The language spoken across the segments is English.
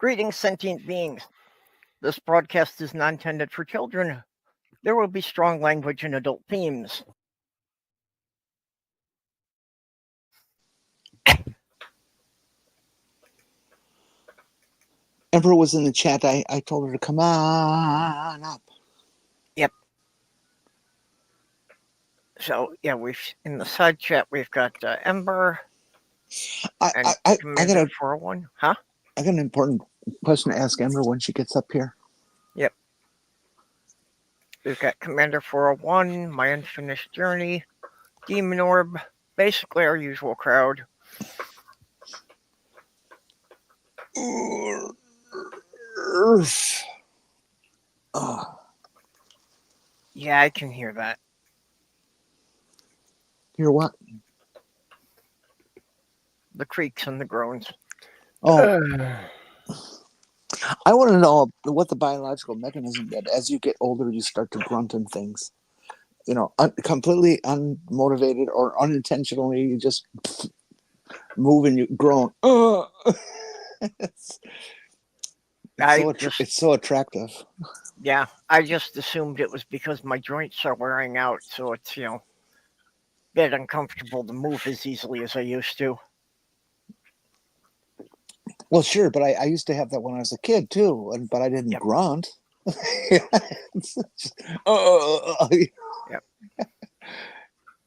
Greetings, sentient beings. This broadcast is not intended for children. There will be strong language and adult themes. Emperor was in the chat. I told her to come on up. Yep. So, yeah, in the side chat, we've got Ember and Commander 401. Huh? I got an important question to ask Ember when she gets up here. Yep. We've got Commander 401, My Unfinished Journey, Demon Orb, basically our usual crowd. Yeah, I can hear that. Hear what? The creaks and the groans. Oh. I want to know what the biological mechanism that as you get older, you start to grunt and things. You know, completely unmotivated or unintentionally, you just move and you groan. It's so attractive. Yeah, I just assumed it was because my joints are wearing out, so it's, a bit uncomfortable to move as easily as I used to. Well, sure, but I used to have that when I was a kid too, but I didn't grunt. Yep.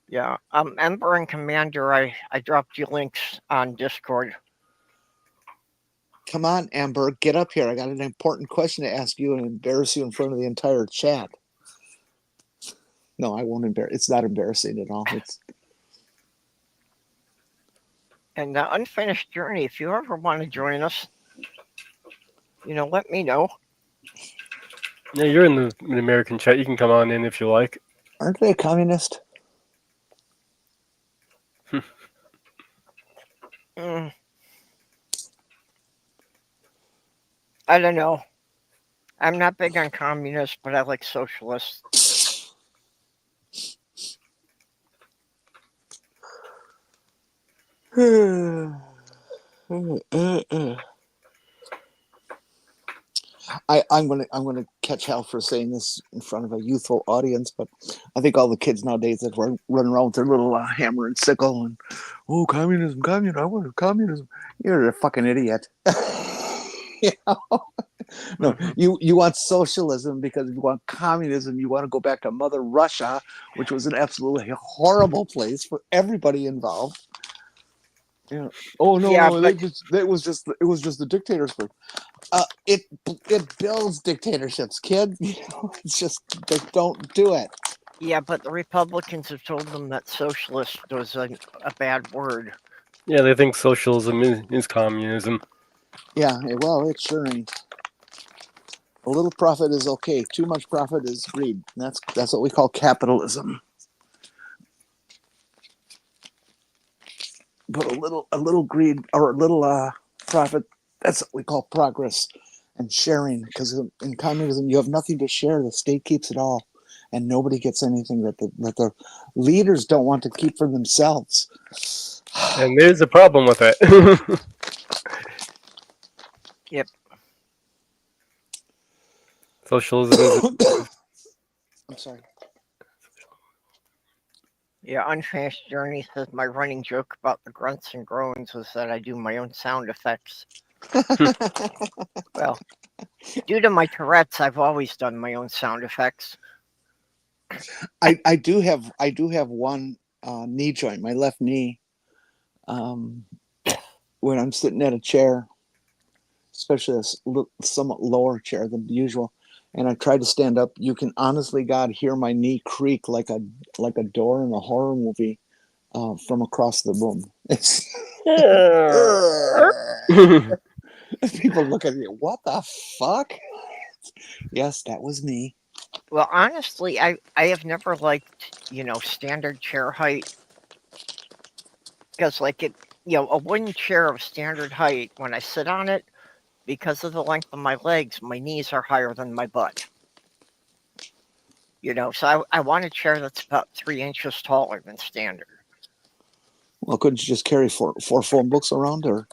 Yeah. Ember and Commander, I dropped you links on Discord. Come on, Amber, get up here. I got an important question to ask you and embarrass you in front of the entire chat. No, I won't embarrass. It's not embarrassing at all. And the Unfinished Journey, if you ever want to join us, let me know. Yeah, you're in the MidAmerican chat. You can come on in if you like. Aren't they a communist? I don't know. I'm not big on communists, but I like socialists. I'm gonna catch hell for saying this in front of a youthful audience, but I think all the kids nowadays that run around with their little hammer and sickle and communism, I want communism. You're a fucking idiot. No, you want socialism because you want communism. You want to go back to Mother Russia, which was an absolutely horrible place for everybody involved. Yeah. Oh no, yeah, no, it was just the dictatorship. It builds dictatorships, kid. It's just they don't do it. Yeah, but the Republicans have told them that socialist was a bad word. Yeah, they think socialism is communism. Yeah, well, it sure ain't. A little profit is okay. Too much profit is greed. That's what we call capitalism. But a little greed or a little profit, that's what we call progress and sharing. Because in communism, you have nothing to share. The state keeps it all, and nobody gets anything that the leaders don't want to keep for themselves. And there's a problem with it. Yep. Socialism is... I'm sorry. Yeah, Unfinished Journey says my running joke about the grunts and groans is that I do my own sound effects. Well, due to my Tourette's, I've always done my own sound effects. I do have one knee joint, my left knee. When I'm sitting at a chair, especially a somewhat lower chair than usual, and I try to stand up, you can honestly, God, hear my knee creak like a door in a horror movie from across the room. People look at me, what the fuck? Yes, that was me. Well, honestly, I have never liked, standard chair height. Because, a wooden chair of standard height, when I sit on it, because of the length of my legs, my knees are higher than my butt. So I want a chair that's about 3 inches taller than standard. Well, couldn't you just carry four phone books around, or?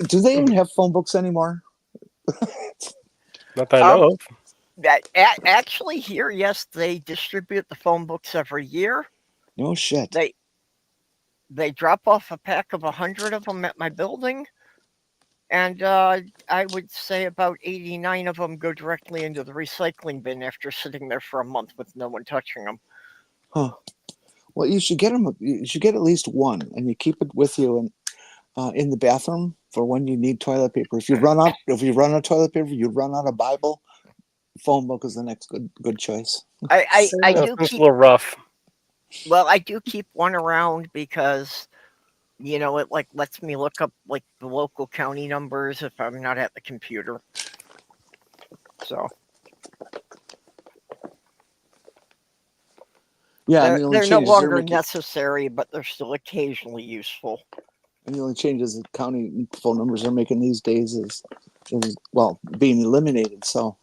Do they even have phone books anymore? Not that I know of. Actually, here, yes, they distribute the phone books every year. No shit. They drop off a pack of 100 of them at my building, and I would say about 89 of them go directly into the recycling bin after sitting there for a month with no one touching them. Huh. Well, you should get them. You should get at least one, and you keep it with you in the bathroom for when you need toilet paper. If you run out of toilet paper, you run out of Bible. Phone book is the next good choice. I That do sounds keep a little rough. I do keep one around because it like lets me look up like the local county numbers if I'm not at the computer. So Yeah, and the only they're no changes they're longer making, necessary, but they're still occasionally useful. and the only changes that county phone numbers are making these days is being eliminated. So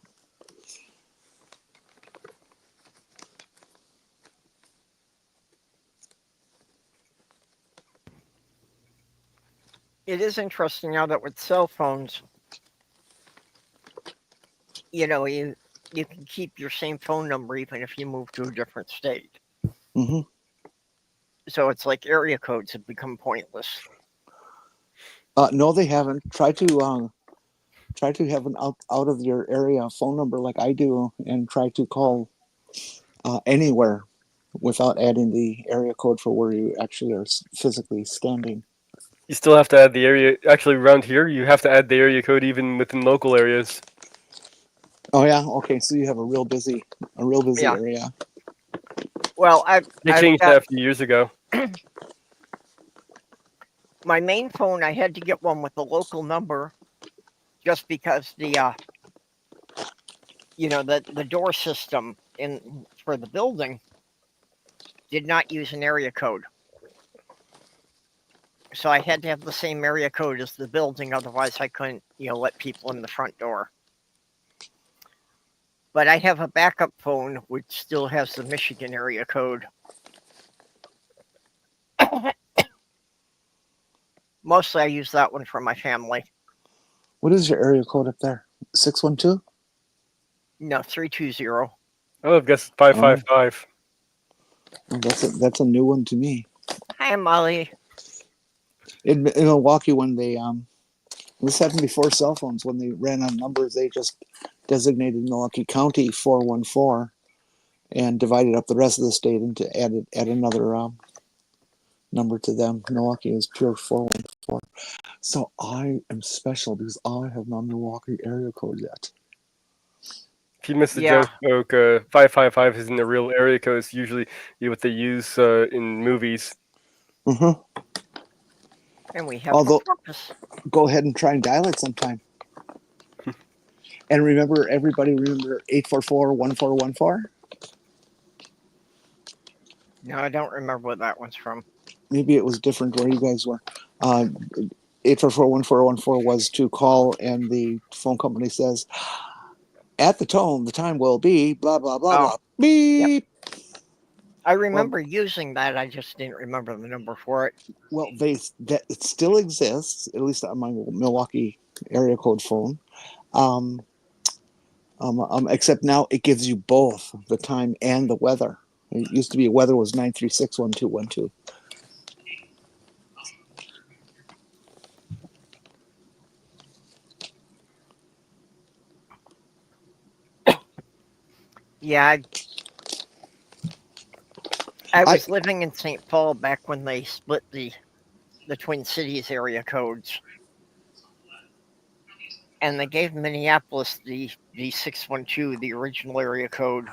It is interesting now that with cell phones, you can keep your same phone number even if you move to a different state. mhm. So it's like area codes have become pointless. No, they haven't. Try to have an out of your area phone number like I do, and try to call anywhere without adding the area code for where you actually are physically standing. You still have to add the area. Actually, around here, you have to add the area code even within local areas. Oh yeah, okay. So you have a real busy Yeah. area. Well, They I've changed got that a few years ago. my main phone. I had to get one with a local number, just because the door system for the building did not use an area code. So I had to have the same area code as the building, otherwise I couldn't, let people in the front door. But I have a backup phone which still has the Michigan area code. Mostly I use that one for my family. What is your area code up there? 612? No, 320. Oh, I guess 555. That's a new one to me. Hi, Molly. In Milwaukee, when this happened before cell phones, when they ran on numbers, they just designated Milwaukee County 414 and divided up the rest of the state into add another number to them. Milwaukee is pure 414. So I am special because I have my Milwaukee area code yet. If you missed the Yeah. joke, 555 isn't the real area code. It's usually what they use in movies. Mm-hmm. And we have Although, a purpose. go ahead and try and dial it sometime. And everybody remember 844-1414? No, I don't remember what that one's from. Maybe it was different where you guys were. 844-1414 was to call, and the phone company says, at the tone, the time will be blah, blah, blah, blah. Beep. Yep. I remember using that. I just didn't remember the number for it. Well, it still exists, at least on my Milwaukee area code phone. Except now it gives you both the time and the weather. It used to be weather was 936-1212. Yeah, I was living in St. Paul back when they split the Twin Cities area codes. And they gave Minneapolis the 612, the original area code.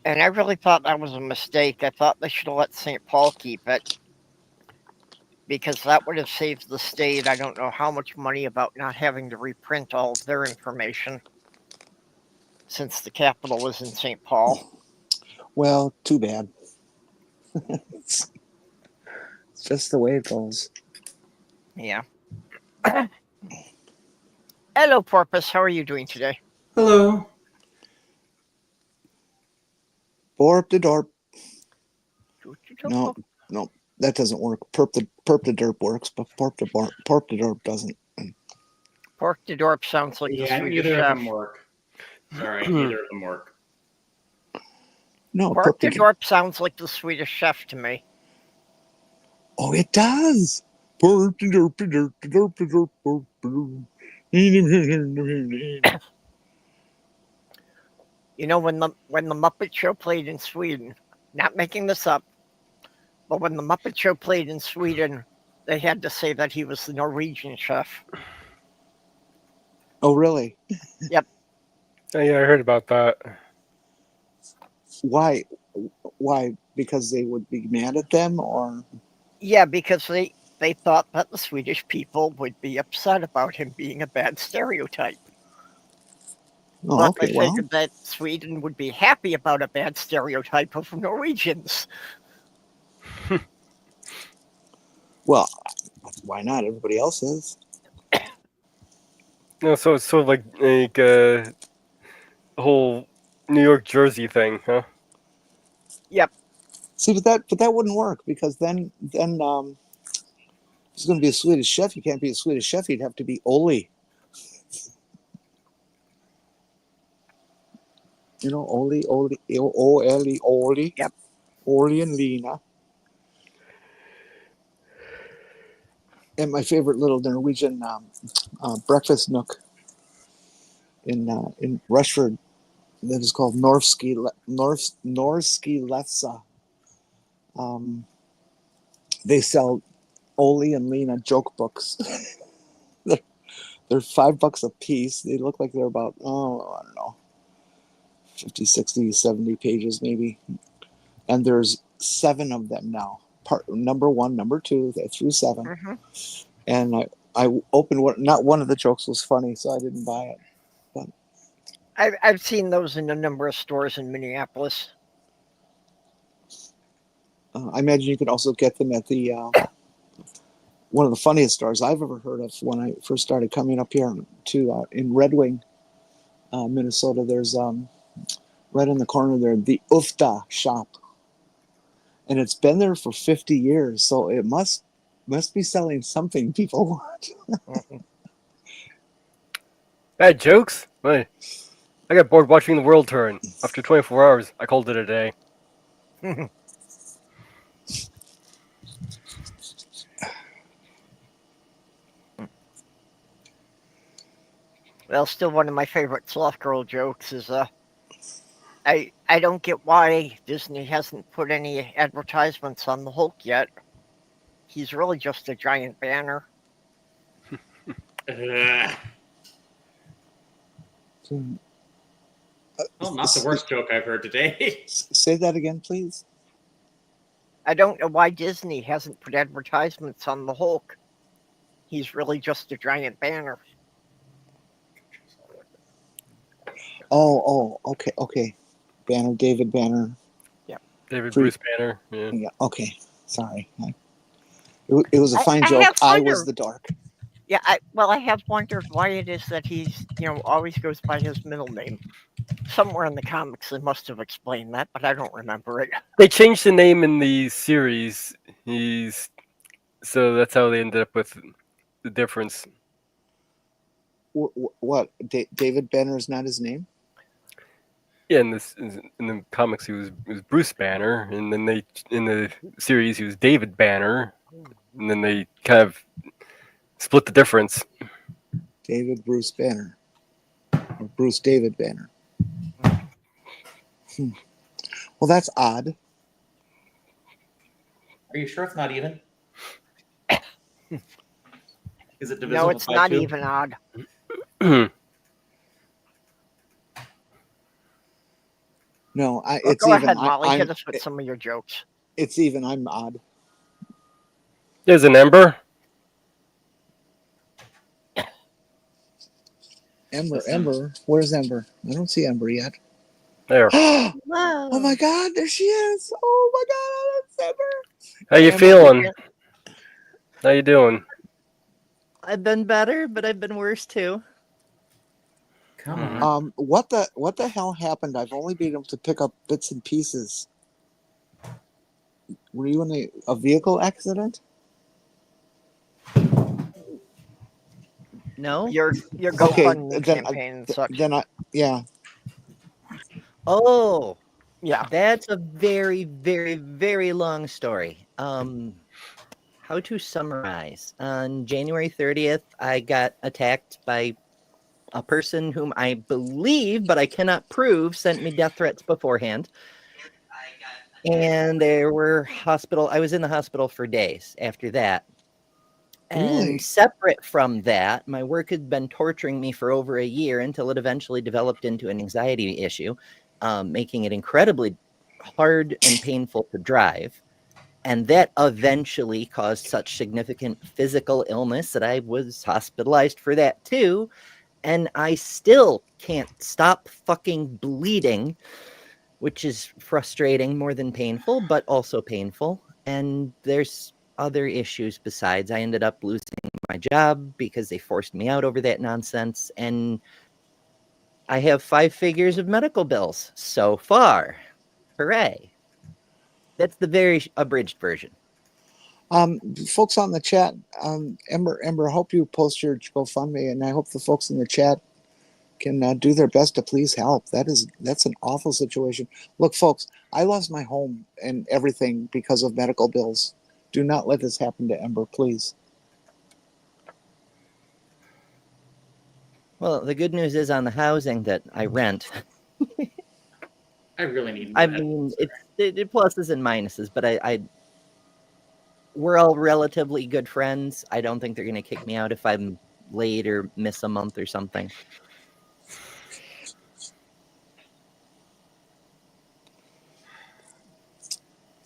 And I really thought that was a mistake. I thought they should have let St. Paul keep it, because that would have saved the state I don't know how much money about not having to reprint all of their information, since the capital was in St. Paul. Well, too bad. It's just the way it goes. Yeah. Hello, Porpoise. How are you doing today? Hello. Borp the dorp. No, that doesn't work. Perp the derp works, but porp the derp doesn't. Pork de Dorp sounds like the Yeah, Swedish neither of chef. them work. Sorry, neither of them work. No, Pork perp de the Dorp sounds like the Swedish chef to me. Oh, it does. Perp the derp the derp the derp the derp porp the derp. You know, when the Muppet Show played in Sweden, not making this up, but when the Muppet Show played in Sweden, they had to say that he was the Norwegian chef. Oh, really? Yep. Oh, yeah, I heard about that. Why? Why? Because they would be mad at them, or Yeah, because they thought that the Swedish people would be upset about him being a bad stereotype. oh, But okay. they Well, figured that Sweden would be happy about a bad stereotype of Norwegians. well, why not? Everybody else is. No, so it's sort of like the whole New York Jersey thing, huh? Yep. See, but that wouldn't work because then if it's going to be a Swedish chef, you can't be a Swedish chef. You'd have to be Oli. You know, Oli, Oli, Yep. Oli and Lena. And my favorite little Norwegian breakfast nook in Rushford that is called Norski Lefsa. They sell Oli and Lena joke books. they're $5 a piece. They look like they're about, I don't know, 50, 60, 70 pages maybe. And there's 7 of them now. Number 1, number 2, through 7. Mm-hmm. And I opened one. Not one of the jokes was funny, so I didn't buy it. But I've seen those in a number of stores in Minneapolis. I imagine you can also get them at the one of the funniest stores I've ever heard of. When I first started coming up here to in Red Wing, Minnesota, there's right in the corner there the Ufta shop, and it's been there for 50 years, so it must be selling something people want. Mm-hmm. Bad jokes? Wait. I got bored watching the world turn. After 24 hours, I called it a day. Well, still one of my favorite Sloth Girl jokes is I don't get why Disney hasn't put any advertisements on the Hulk yet. He's really just a giant banner. Ugh. Well, not the worst joke I've heard today. Say that again, please. I don't know why Disney hasn't put advertisements on the Hulk. He's really just a giant banner. Oh, okay. Banner, David Banner. David Bruce Banner. Yeah. Yeah, okay. Sorry. It was a fine I joke. have I wondered. was the dark. Yeah, I have wondered why it is that he's, always goes by his middle name. Somewhere in the comics they must have explained that, but I don't remember it. They changed the name in the series. So that's how they ended up with the difference. What? David Banner is not his name? Yeah, in the comics he was Bruce Banner, and then in the series he was David Banner, and then they kind of split the difference. David Bruce Banner. Or Bruce David Banner. Well, that's odd. Are you sure it's not even? Is it divisible No, it's by not 2? even odd. No, Well, it's go even. ahead, Molly. Hit us with some of your jokes. It's even. I'm odd. There's an Ember. Ember. Where's Ember? I don't see Ember yet. There. Oh Whoa. my God, there she is. Oh my God, that's Ember. How you Ember, feeling? How you doing? I've been better, but I've been worse too. Come on. What the hell happened? I've only been able to pick up bits and pieces. Were you in a vehicle accident? No? Your Okay, GoFundMe campaign and such. Yeah. Oh, Yeah. that's a very, very, very long story. How to summarize? On January 30th, I got attacked by a person whom I believe, but I cannot prove, sent me death threats beforehand. And I was in the hospital for days after that. Really? And separate from that, my work had been torturing me for over a year until it eventually developed into an anxiety issue, making it incredibly hard and painful to drive. And that eventually caused such significant physical illness that I was hospitalized for that too. And I still can't stop fucking bleeding, which is frustrating more than painful, but also painful. And there's other issues besides. I ended up losing my job because they forced me out over that nonsense. And I have 5 figures of medical bills so far. Hooray. That's the very abridged version. Folks on the chat, Ember, I hope you post your GoFundMe, and I hope the folks in the chat can do their best to please help. That's an awful situation. Look, folks, I lost my home and everything because of medical bills. Do not let this happen to Ember, please. Well, the good news is on the housing that I rent. I really need. I mean, it pluses and minuses, but we're all relatively good friends. I don't think they're going to kick me out if I'm late or miss a month or something.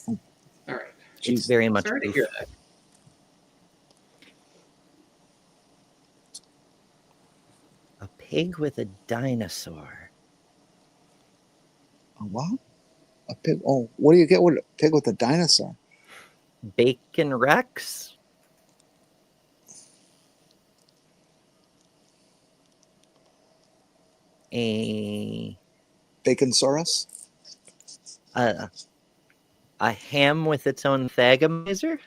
All right. It's very much. Sorry to hear that. A pig with a dinosaur. A what? A pig? Oh, what do you get with a pig with a dinosaur? Bacon Rex? A Baconsaurus? a ham with its own thagomizer?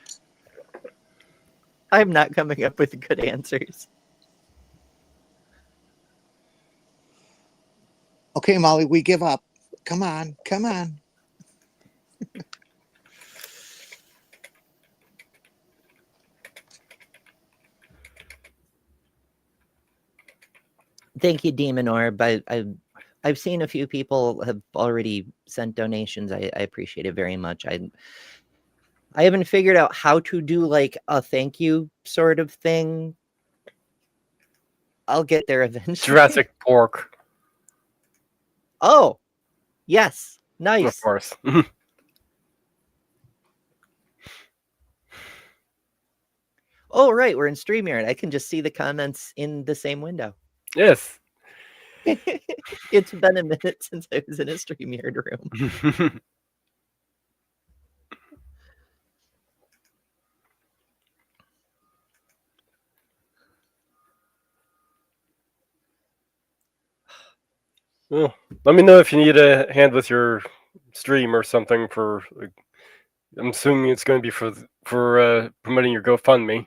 I'm not coming up with good answers. Okay, Molly, we give up. Come on, come on. Thank you, Demon Orb. I've seen a few people have already sent donations. I appreciate it very much. I haven't figured out how to do like a thank you sort of thing. I'll get there eventually. Jurassic Pork, Oh, yes. Nice. of course. Oh, right. We're in StreamYard. I can just see the comments in the same window. Yes. It's been a minute since I was in a StreamYard room. Well, let me know if you need a hand with your stream or something for. Like, I'm assuming it's going to be for promoting your GoFundMe.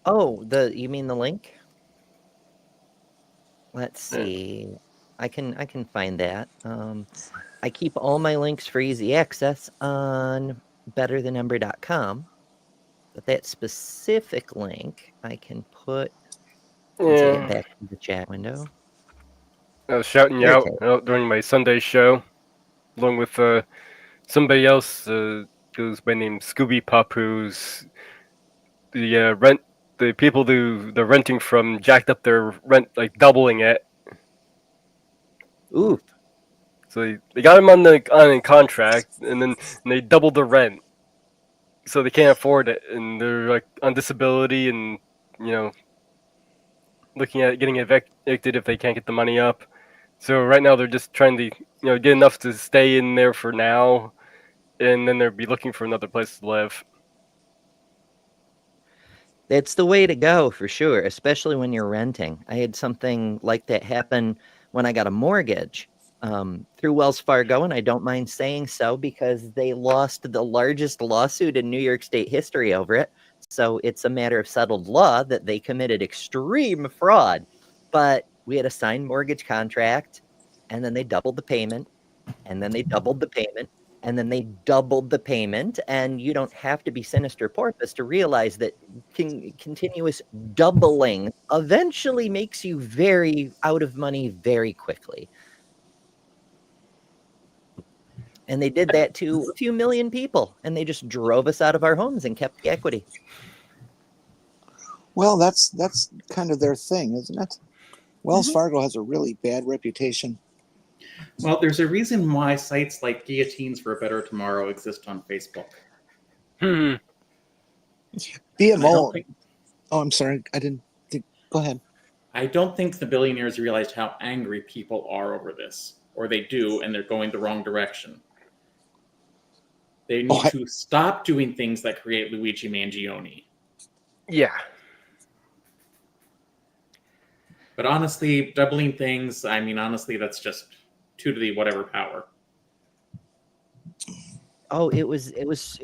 Oh, you mean the link? Let's see. I can find that. I keep all my links for easy access on betterthanember.com. But that specific link I can put once I get back to the chat window. I was shouting you out during my Sunday show, along with somebody else goes by name Scooby Pup, who's the people who they're renting from jacked up their rent, like doubling it. Ooh. So they got him on a contract, and they doubled the rent, so they can't afford it, and they're like on disability, and looking at getting evicted if they can't get the money up. So right now they're just trying to get enough to stay in there for now, and then they'll be looking for another place to live. That's the way to go for sure, especially when you're renting. I had something like that happen when I got a mortgage. through Wells Fargo, and I don't mind saying so because they lost the largest lawsuit in New York State history over it. So it's a matter of settled law that they committed extreme fraud. But we had a signed mortgage contract, and then they doubled the payment, and then they doubled the payment, and then they doubled the payment. And you don't have to be sinister porpoise to realize that continuous doubling eventually makes you very out of money very quickly. And they did that to a few million people, and they just drove us out of our homes and kept the equity. Well, that's kind of their thing, isn't it? Wells Fargo has a really bad reputation. Well, there's a reason why sites like Guillotines for a Better Tomorrow exist on Facebook. BMO. Oh, I'm sorry. I didn't think. Go ahead. I don't think the billionaires realized how angry people are over this, or they do, and they're going the wrong direction. They need to stop doing things that create Luigi Mangione. Yeah. But honestly, doubling things, I mean, honestly, that's just 2 to the whatever power. Oh, it was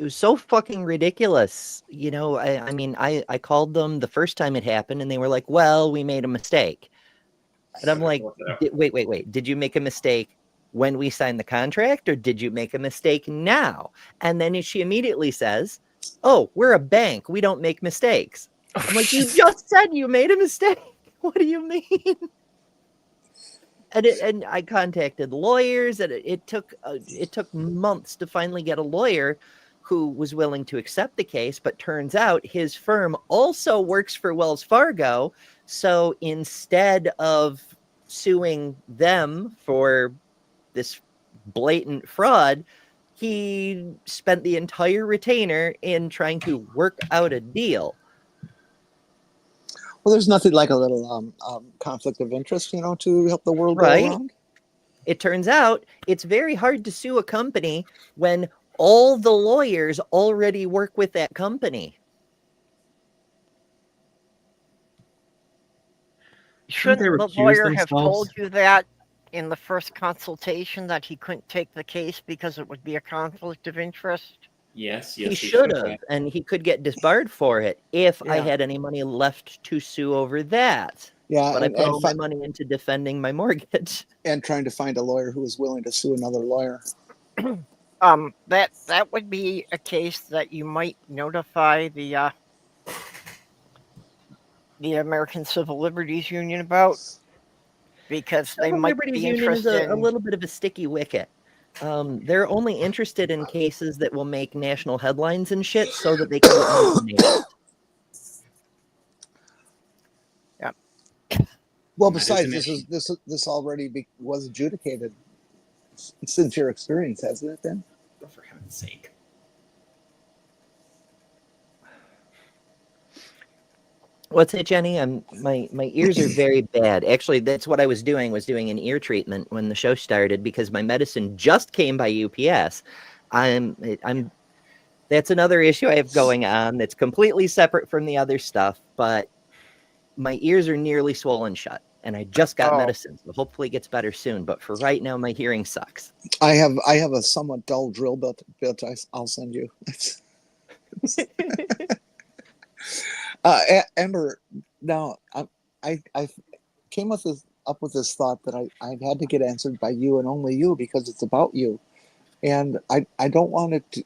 so fucking ridiculous. You know, I mean, I called them the first time it happened, and they were like, "Well, we made a mistake." And I'm like, wait. Did you make a mistake when we signed the contract, or did you make a mistake now? And then she immediately says, "Oh, we're a bank. We don't make mistakes." I'm like, you just said you made a mistake. What do you mean? And I contacted lawyers, and it took months to finally get a lawyer who was willing to accept the case. But turns out his firm also works for Wells Fargo. So instead of suing them for this blatant fraud, he spent the entire retainer in trying to work out a deal. Well, there's nothing like a little conflict of interest, you know, to help the world go around. It turns out it's very hard to sue a company when all the lawyers already work with that company. Shouldn't the lawyer have told you that in the first consultation, that he couldn't take the case because it would be a conflict of interest? Yes, he should have, and he could get disbarred for it if I had any money left to sue over that. Yeah, but I put all my money into defending my mortgage and trying to find a lawyer who is willing to sue another lawyer. That would be a case that you might notify the American Civil Liberties Union about, because they might be interested. Is a little bit of a sticky wicket. They're only interested in cases that will make national headlines and shit, so that they can get nominated. Yeah. Well, besides, this already was adjudicated since your experience, hasn't it? Then, for heaven's sake. What's it, Jenny? My ears are very bad. Actually, that's what I was doing an ear treatment when the show started, because my medicine just came by UPS. That's another issue I have going on that's completely separate from the other stuff, but my ears are nearly swollen shut, and I just got medicine, so hopefully it gets better soon. But for right now, my hearing sucks. I have a somewhat dull drill bit I'll send you. Amber, now I came up with this thought that I had to get answered by you and only you, because it's about you, and I don't want it to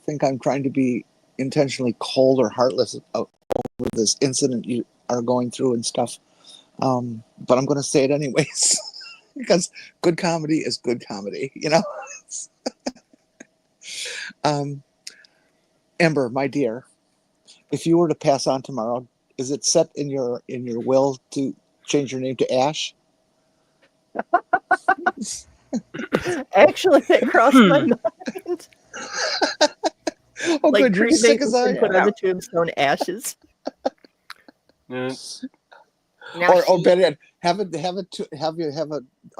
think I'm trying to be intentionally cold or heartless over this incident you are going through and stuff, but I'm going to say it anyways because good comedy is good comedy, you know. Amber, my dear, if you were to pass on tomorrow, is it set in your will to change your name to Ash? Actually, that crossed my mind. Oh, good! You're sick as I am. Put on the tombstone Ashes. Or better yet, have a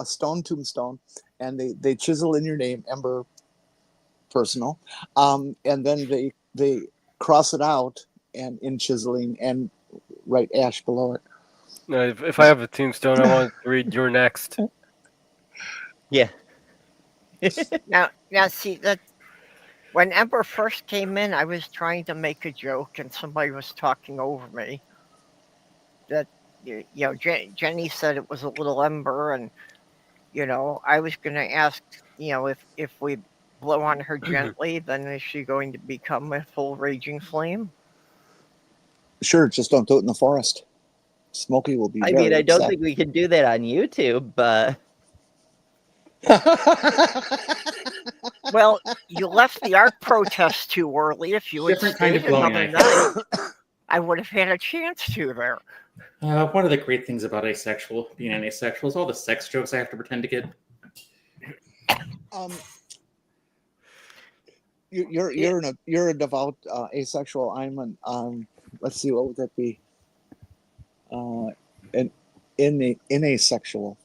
stone tombstone, and they chisel in your name, Ember Personal, and then they cross it out and in chiseling and write Ash below it. No, if I have a tombstone, I want to read "You're next." Yeah. Now, see that when Ember first came in, I was trying to make a joke, and somebody was talking over me. That Jenny said it was a little Ember, and I was going to ask, if we blow on her gently, then is she going to become a full raging flame? Sure, just don't do it in the forest. Smokey will be I very mean, I don't upset. think we can do that on YouTube, but Well, you left the art protest too early. If you had Different kind of stayed blowing, another I night, I would have had a chance to there. One of the great things about being an asexual is all the sex jokes I have to pretend to get. You're a devout asexual. I'm an let's see, what would that be? An asexual.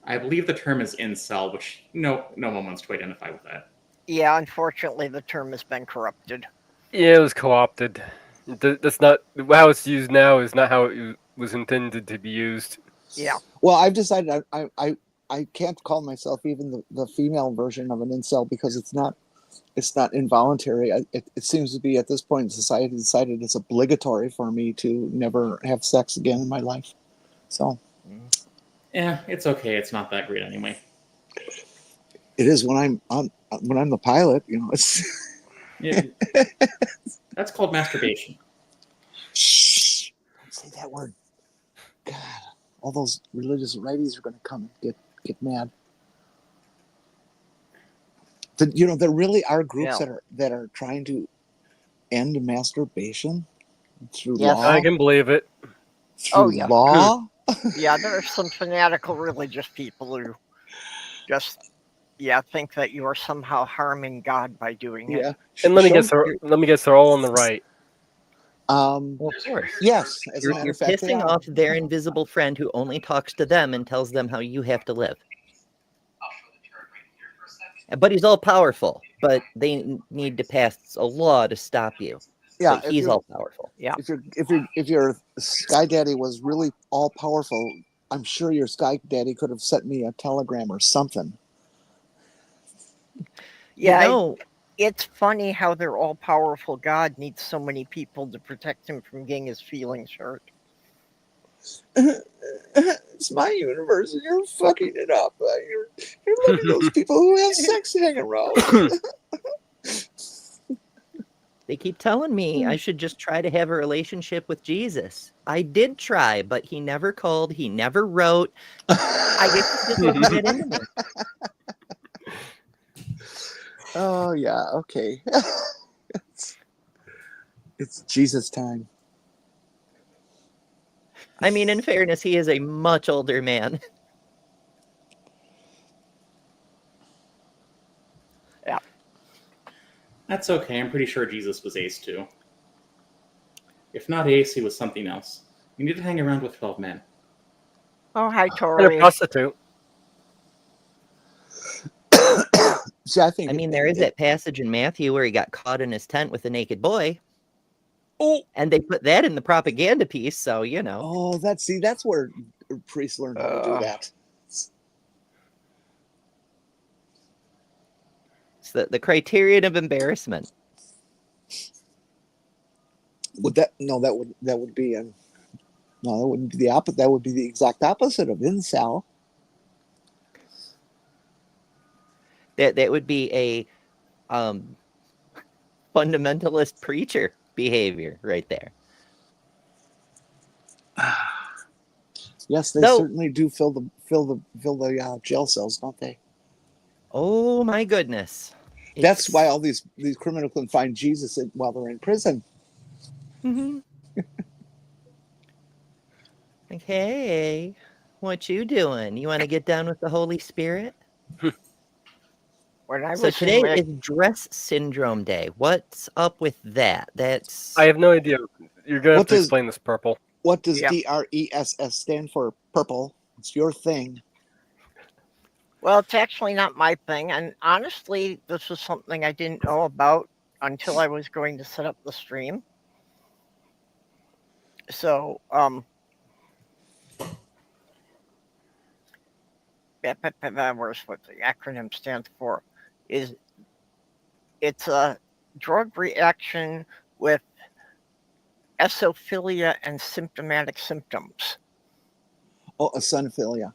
I believe the term is incel, which no one wants to identify with that. Yeah, unfortunately, the term has been corrupted. Yeah, it was co-opted. That's not how it's used now. Is not how it was intended to be used. Yeah. Well, I've decided I can't call myself even the female version of an incel because it's not involuntary. It seems to be at this point in society decided it's obligatory for me to never have sex again in my life. So Yeah, it's okay. It's not that great anyway. it is when I'm the pilot. It's Yeah, that's called masturbation. shh, don't say that word. God, all those religious righties are going to come and get mad. There really are groups that are trying to end masturbation through Yes. law. I can believe it. Through yeah. law. Yeah, there are some fanatical religious people who just think that you are somehow harming God by doing it. Yeah. And let me guess, they're all on the right. well, of course. Yes, as a You're matter of fact, they pissing are. off their invisible friend who only talks to them and tells them how you have to live. But he's all powerful, but they need to pass a law to stop you. Yeah, But he's all powerful. Yeah. If your Sky Daddy was really all powerful, I'm sure your Sky Daddy could have sent me a telegram or something. Yeah, it's funny how their all-powerful God needs so many people to protect him from getting his feelings hurt. It's my universe, and you're fucking it up. You're letting those people who have sex hang around. They keep telling me I should just try to have a relationship with Jesus. I did try, but he never called. He never wrote. I guess he just wasn't that into me. Oh yeah, okay. It's Jesus time. I mean, in fairness, he is a much older man. Yeah. That's okay. I'm pretty sure Jesus was ace too. If not ace, he was something else. You need to hang around with 12 men. Oh, hi, And a Tori. prostitute. See, I mean, there is that passage in Matthew where he got caught in his tent with a naked boy. Oh, and they put that in the propaganda piece, so Oh, that's where priests learn how to do that. It's the criterion of embarrassment. That would be no, that wouldn't be the opposite. That would be the exact opposite of incel. That would be a fundamentalist preacher behavior right there. Yes, they certainly do fill the jail cells, don't they? Oh my goodness! That's why all these criminals can find Jesus while they're in prison. Mm-hmm. Like, hey, what you doing? You want to get down with the Holy Spirit? So today is Dress Syndrome Day. What's up with that? I have no idea. You're gonna have to explain this, Purple. What does D.R.E.S.S stand for? Purple. It's your thing. Well, it's actually not my thing, and honestly, this is something I didn't know about until I was going to set up the stream. So, where's what the acronym stands for, is it's a drug reaction with eosinophilia and symptomatic symptoms. Oh, eosinophilia.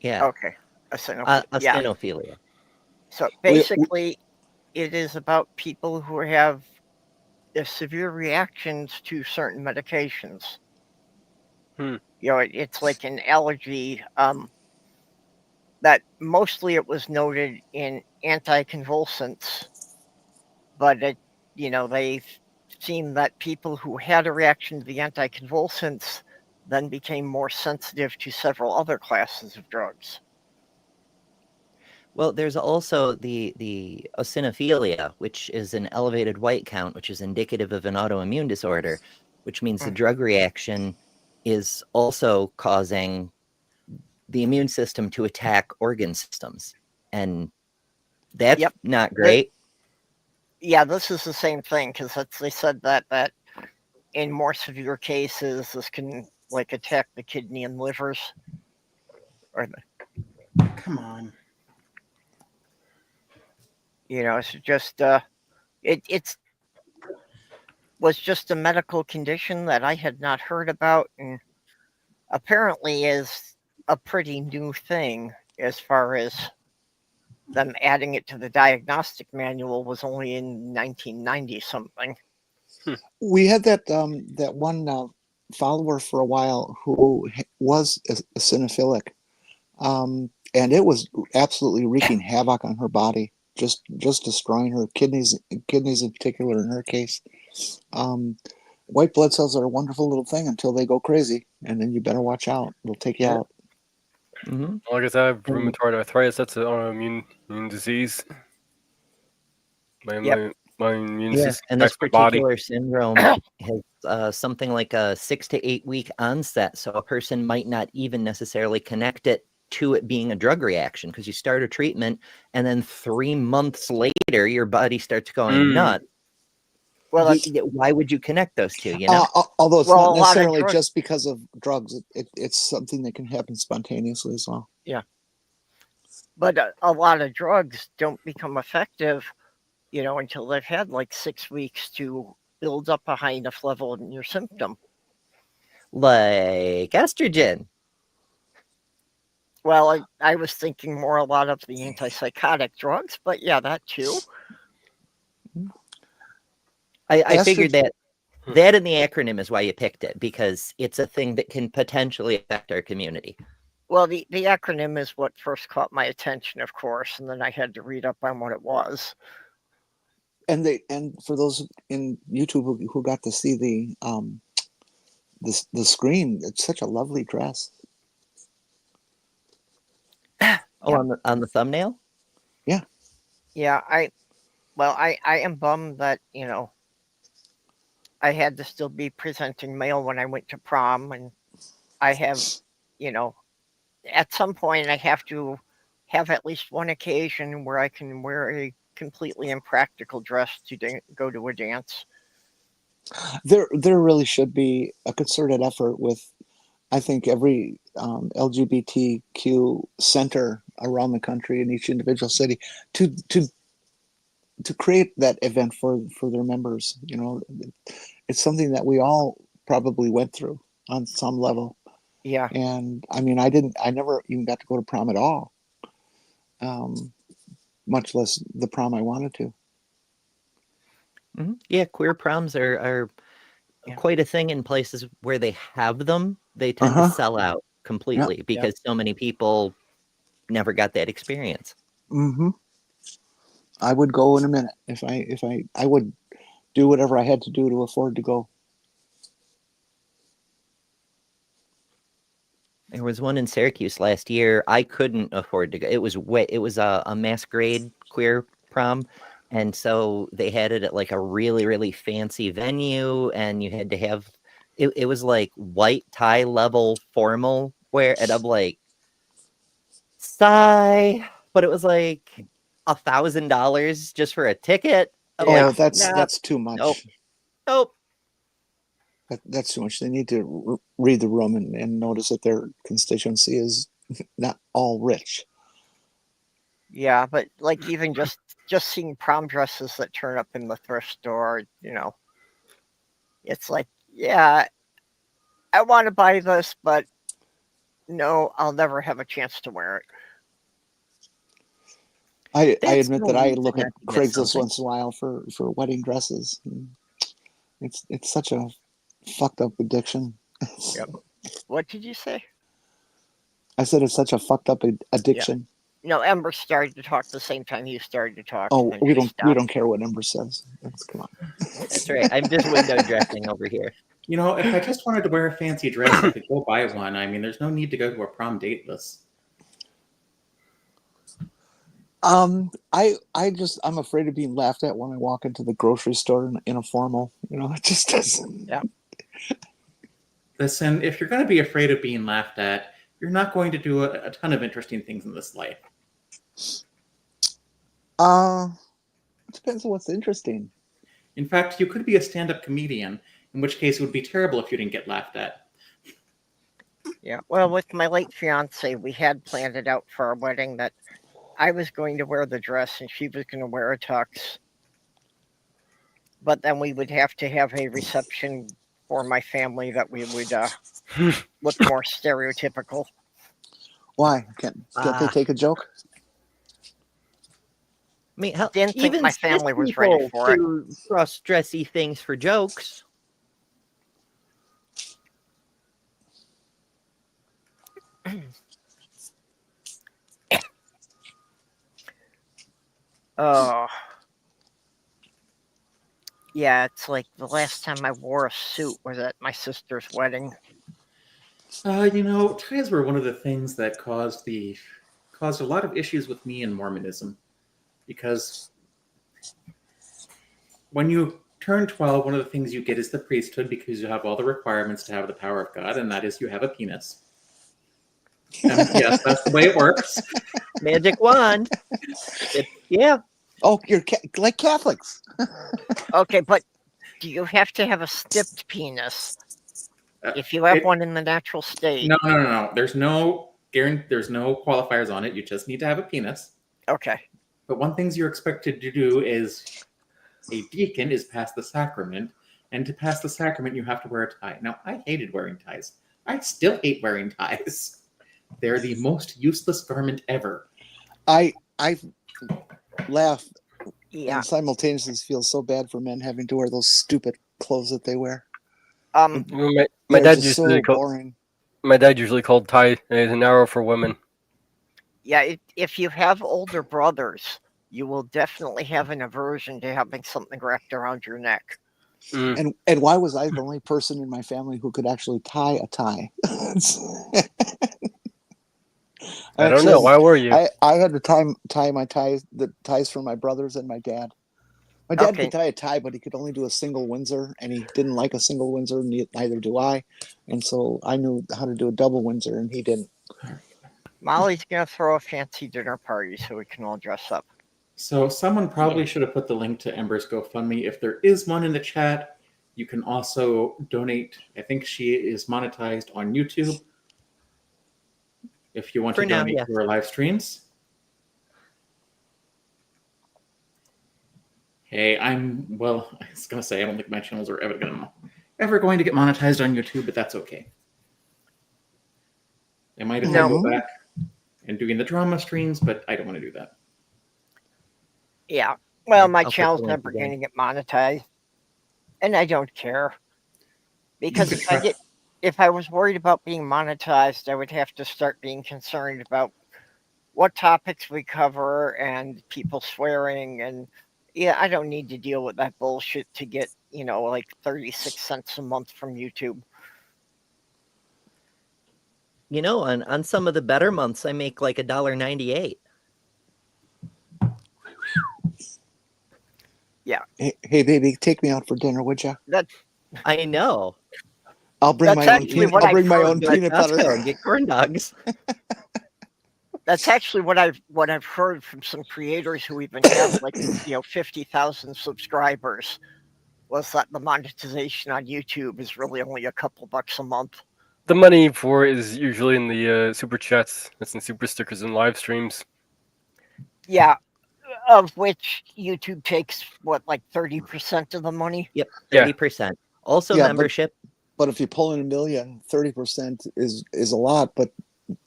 Yeah. Okay, yeah. Eosinophilia. So basically, it is about people who have severe reactions to certain medications. Hmm. You know, it's like an allergy. That mostly it was noted in anticonvulsants, but they've seen that people who had a reaction to the anticonvulsants then became more sensitive to several other classes of drugs. Well, there's also the eosinophilia, which is an elevated white count, which is indicative of an autoimmune disorder, which means the drug reaction is also causing the immune system to attack organ systems. And that's not great. Yeah, this is the same thing, because they said that in more severe cases, this can like attack the kidney and livers. Come on. It's just it's was just a medical condition that I had not heard about, and apparently is a pretty new thing as far as them adding it to the diagnostic manual was only in 1990 something. We had that one follower for a while who was eosinophilic, and it was absolutely wreaking havoc on her body, just destroying her kidneys in particular in her case. White blood cells are a wonderful little thing until they go crazy, and then you better watch out. They'll take you out. Mm-hmm. Like I said, I have rheumatoid arthritis. That's an autoimmune disease. My immune system and this attacks my body. particular syndrome has something like a 6 to 8 week onset, so a person might not even necessarily connect it to it being a drug reaction, because you start a treatment and then 3 months later your body starts going nuts. Well, why would you connect those two? Although it's not necessarily just because of drugs, it's something that can happen spontaneously as well. Yeah, but a lot of drugs don't become effective, until they've had like 6 weeks to build up a high enough level in your symptom. Like estrogen. Well, I was thinking more a lot of the antipsychotic drugs, but yeah, that too. I figured that and the acronym is why you picked it, because it's a thing that can potentially affect our community. Well, the acronym is what first caught my attention, of course, and then I had to read up on what it was. And for those in YouTube who got to see the screen, it's such a lovely dress. On the thumbnail? Yeah. Yeah, I am bummed that, I had to still be presenting male when I went to prom, and I have, at some point I have to have at least one occasion where I can wear a completely impractical dress to go to a dance. There really should be a concerted effort with, I think, every LGBTQ center around the country in each individual city to create that event for their members. It's something that we all probably went through on some level. Yeah. And I mean, I never even got to go to prom at all, much less the prom I wanted to. Mm-hmm. Yeah, queer proms are quite a thing in places where they have them. They tend to sell out completely because so many people never got that experience. Mm-hmm. I would go in a minute if I would do whatever I had to do to afford to go. There was one in Syracuse last year. I couldn't afford to go. It was a masquerade queer prom, and so they had it at like a really, really fancy venue, and you had to have it was like white tie level formal wear, and I'm like, sigh, but it was like $1,000 just for a ticket. That's too much. Nope. That's too much. They need to read the room and notice that their constituency is not all rich. Yeah, but like even just seeing prom dresses that turn up in the thrift store, it's like, yeah, I want to buy this, but no, I'll never have a chance to wear it. I That's admit no that I reason look at not to get Craigslist something. once in a while for wedding dresses. It's such a fucked up addiction. Yep. What did you say? I said it's such a fucked up addiction. Ember started to talk the same time you started to talk. Oh, And then we she don't stopped. care what Ember says. Come on. That's right. I'm just window dressing over here. If I just wanted to wear a fancy dress, I could go buy one. I mean, there's no need to go to a prom dateless. I'm afraid of being laughed at when I walk into the grocery store in a formal. It just doesn't. Yeah. Listen, if you're going to be afraid of being laughed at, you're not going to do a ton of interesting things in this life. It depends on what's interesting. In fact, you could be a stand-up comedian, in which case it would be terrible if you didn't get laughed at. Yeah. Well, with my late fiance, we had planned it out for our wedding that I was going to wear the dress and she was going to wear a tux. But then we would have to have a reception for my family that we would look more stereotypical. Why? Can't they take a joke? I mean, hell, Didn't think even my family was ready people for it. do cross-dressy things for jokes. Oh. Yeah, it's like the last time I wore a suit was at my sister's wedding. Ties were one of the things that caused a lot of issues with me in Mormonism, because when you turn 12, one of the things you get is the priesthood, because you have all the requirements to have the power of God, and that is you have a penis. And yes, that's the way it works. Magic wand. Yeah. Oh, you're like Catholics. Okay, but do you have to have a stipped penis if you have one in the natural state? No. There's no qualifiers on it. You just need to have a penis. Okay. But one thing you're expected to do is a deacon is pass the sacrament, and to pass the sacrament, you have to wear a tie. Now, I hated wearing ties. I still hate wearing ties. They're the most useless garment ever. I laugh Yeah. and simultaneously feel so bad for men having to wear those stupid clothes that they wear. My They're dad just usually so boring. My dad usually called tie an arrow for women. Yeah, if you have older brothers, you will definitely have an aversion to having something wrapped around your neck. Mm. And why was I the only person in my family who could actually tie a tie? I don't know. Why were you? I had to tie my ties, the ties for my brothers and my dad. My dad could tie a tie, but he could only do a single Windsor, and he didn't like a single Windsor. Neither do I, and so I knew how to do a double Windsor, and he didn't. Molly's gonna throw a fancy dinner party so we can all dress up. So someone probably should have put the link to Ember's GoFundMe. If there is one in the chat, you can also donate. I think she is monetized on YouTube. If you want to donate to her live streams. Hey, I was going to say, I don't think my channels are ever going to get monetized on YouTube, but that's okay. I might have to go back and doing the drama streams, but I don't want to do that. Yeah. Well, my channel's never going to get monetized, and I don't care. Because if I was worried about being monetized, I would have to start being concerned about what topics we cover and people swearing. And yeah, I don't need to deal with that bullshit to get, like 36 cents a month from YouTube. On some of the better months, I make like $1.98. Yeah. Hey, baby, take me out for dinner, would you? I know. I'll bring my own peanut butter and get corn dogs. That's actually what I've heard from some creators who even have 50,000 subscribers, was that the monetization on YouTube is really only a couple bucks a month. the money for it is usually in the super chats. It's in super stickers and live streams. Yeah, of which YouTube takes what, like 30% of the money. Yep, Yeah. 30%. Also Yeah, membership. But if you pull in 1 million, 30% is a lot, but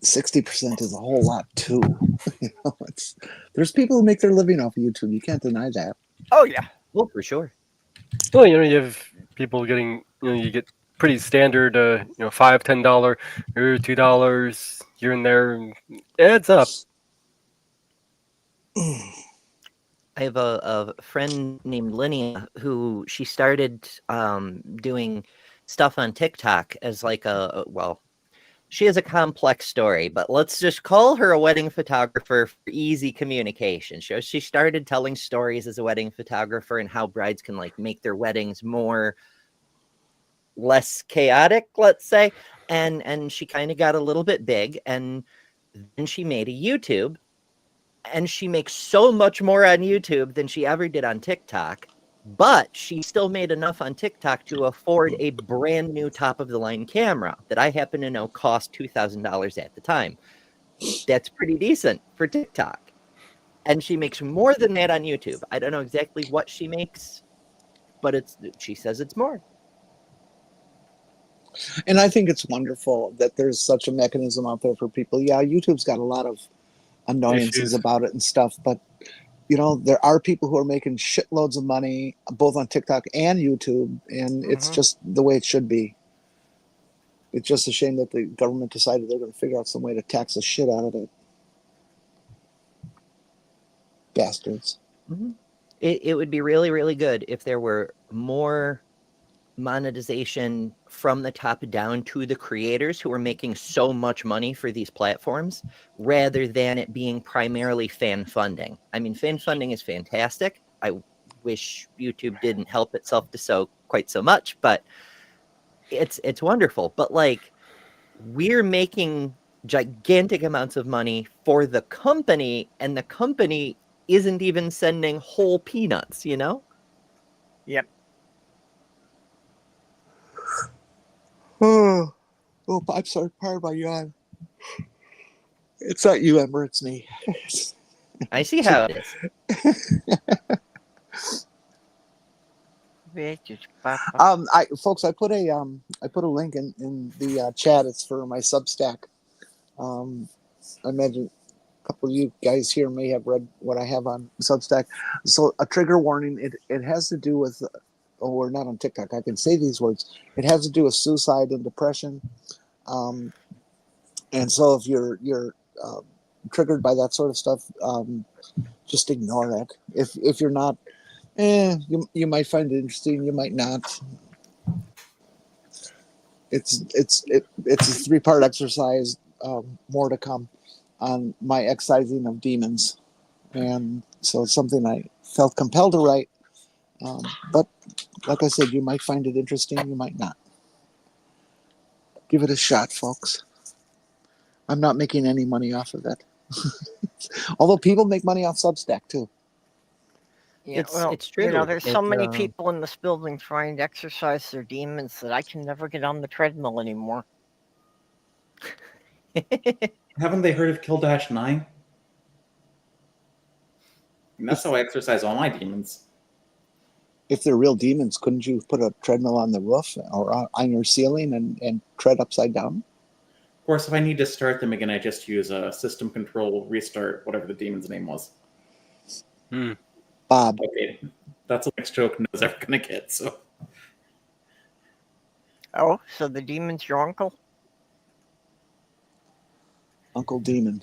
60% is a whole lot too. You know, there's people who make their living off of YouTube. You can't deny that. Oh yeah. Well, for sure. Well, you have people getting, you get pretty standard, $5, $10, or $2 here and there. It adds up. I have a friend named Linnea who she started doing stuff on TikTok as like she has a complex story, but let's just call her a wedding photographer for easy communication. She started telling stories as a wedding photographer and how brides can like make their weddings less chaotic, let's say. And she kind of got a little bit big, and then she made a YouTube. And she makes so much more on YouTube than she ever did on TikTok, but she still made enough on TikTok to afford a brand new top of the line camera that I happen to know cost $2,000 at the time. That's pretty decent for TikTok. And she makes more than that on YouTube. I don't know exactly what she makes, but she says it's more. And I think it's wonderful that there's such a mechanism out there for people. Yeah, YouTube's got a lot of annoyances Issues. about it and stuff, but there are people who are making shitloads of money both on TikTok and YouTube, and it's just the way it should be. It's just a shame that the government decided they're going to figure out some way to tax the shit out of it. Bastards. Mm-hmm. It would be really, really good if there were more monetization from the top down to the creators who are making so much money for these platforms, rather than it being primarily fan funding. I mean, fan funding is fantastic. I wish YouTube didn't help itself to quite so much, but it's wonderful. But like, we're making gigantic amounts of money for the company, and the company isn't even sending whole peanuts, Yep. Oh, I'm sorry. Pardon my yawn. It's not you, Ember. It's me. I see how it is. Folks, I put a link in the chat. It's for my Substack. I imagine a couple of you guys here may have read what I have on Substack. So a trigger warning. It has to do with. Oh, we're not on TikTok. I can say these words. It has to do with suicide and depression. And so if you're triggered by that sort of stuff, just ignore it. If you're not, you might find it interesting. You might not. It's a 3-part exercise. More to come on my excising of demons, and so it's something I felt compelled to write. But like I said, you might find it interesting. You might not. Give it a shot, folks. I'm not making any money off of it. Although people make money off Substack too. Yeah, It's true. There's so many people in this building trying to exercise their demons that I can never get on the treadmill anymore. Haven't they heard of Kill-9? And that's how I exercise all my demons. If they're real demons, couldn't you put a treadmill on the roof or on your ceiling and tread upside down? Of course, if I need to start them again, I just use a system control restart, whatever the demon's name was. Bob. Okay, that's the next joke Noah's ever going to get, so. Oh, so the demon's your uncle? Uncle Demon.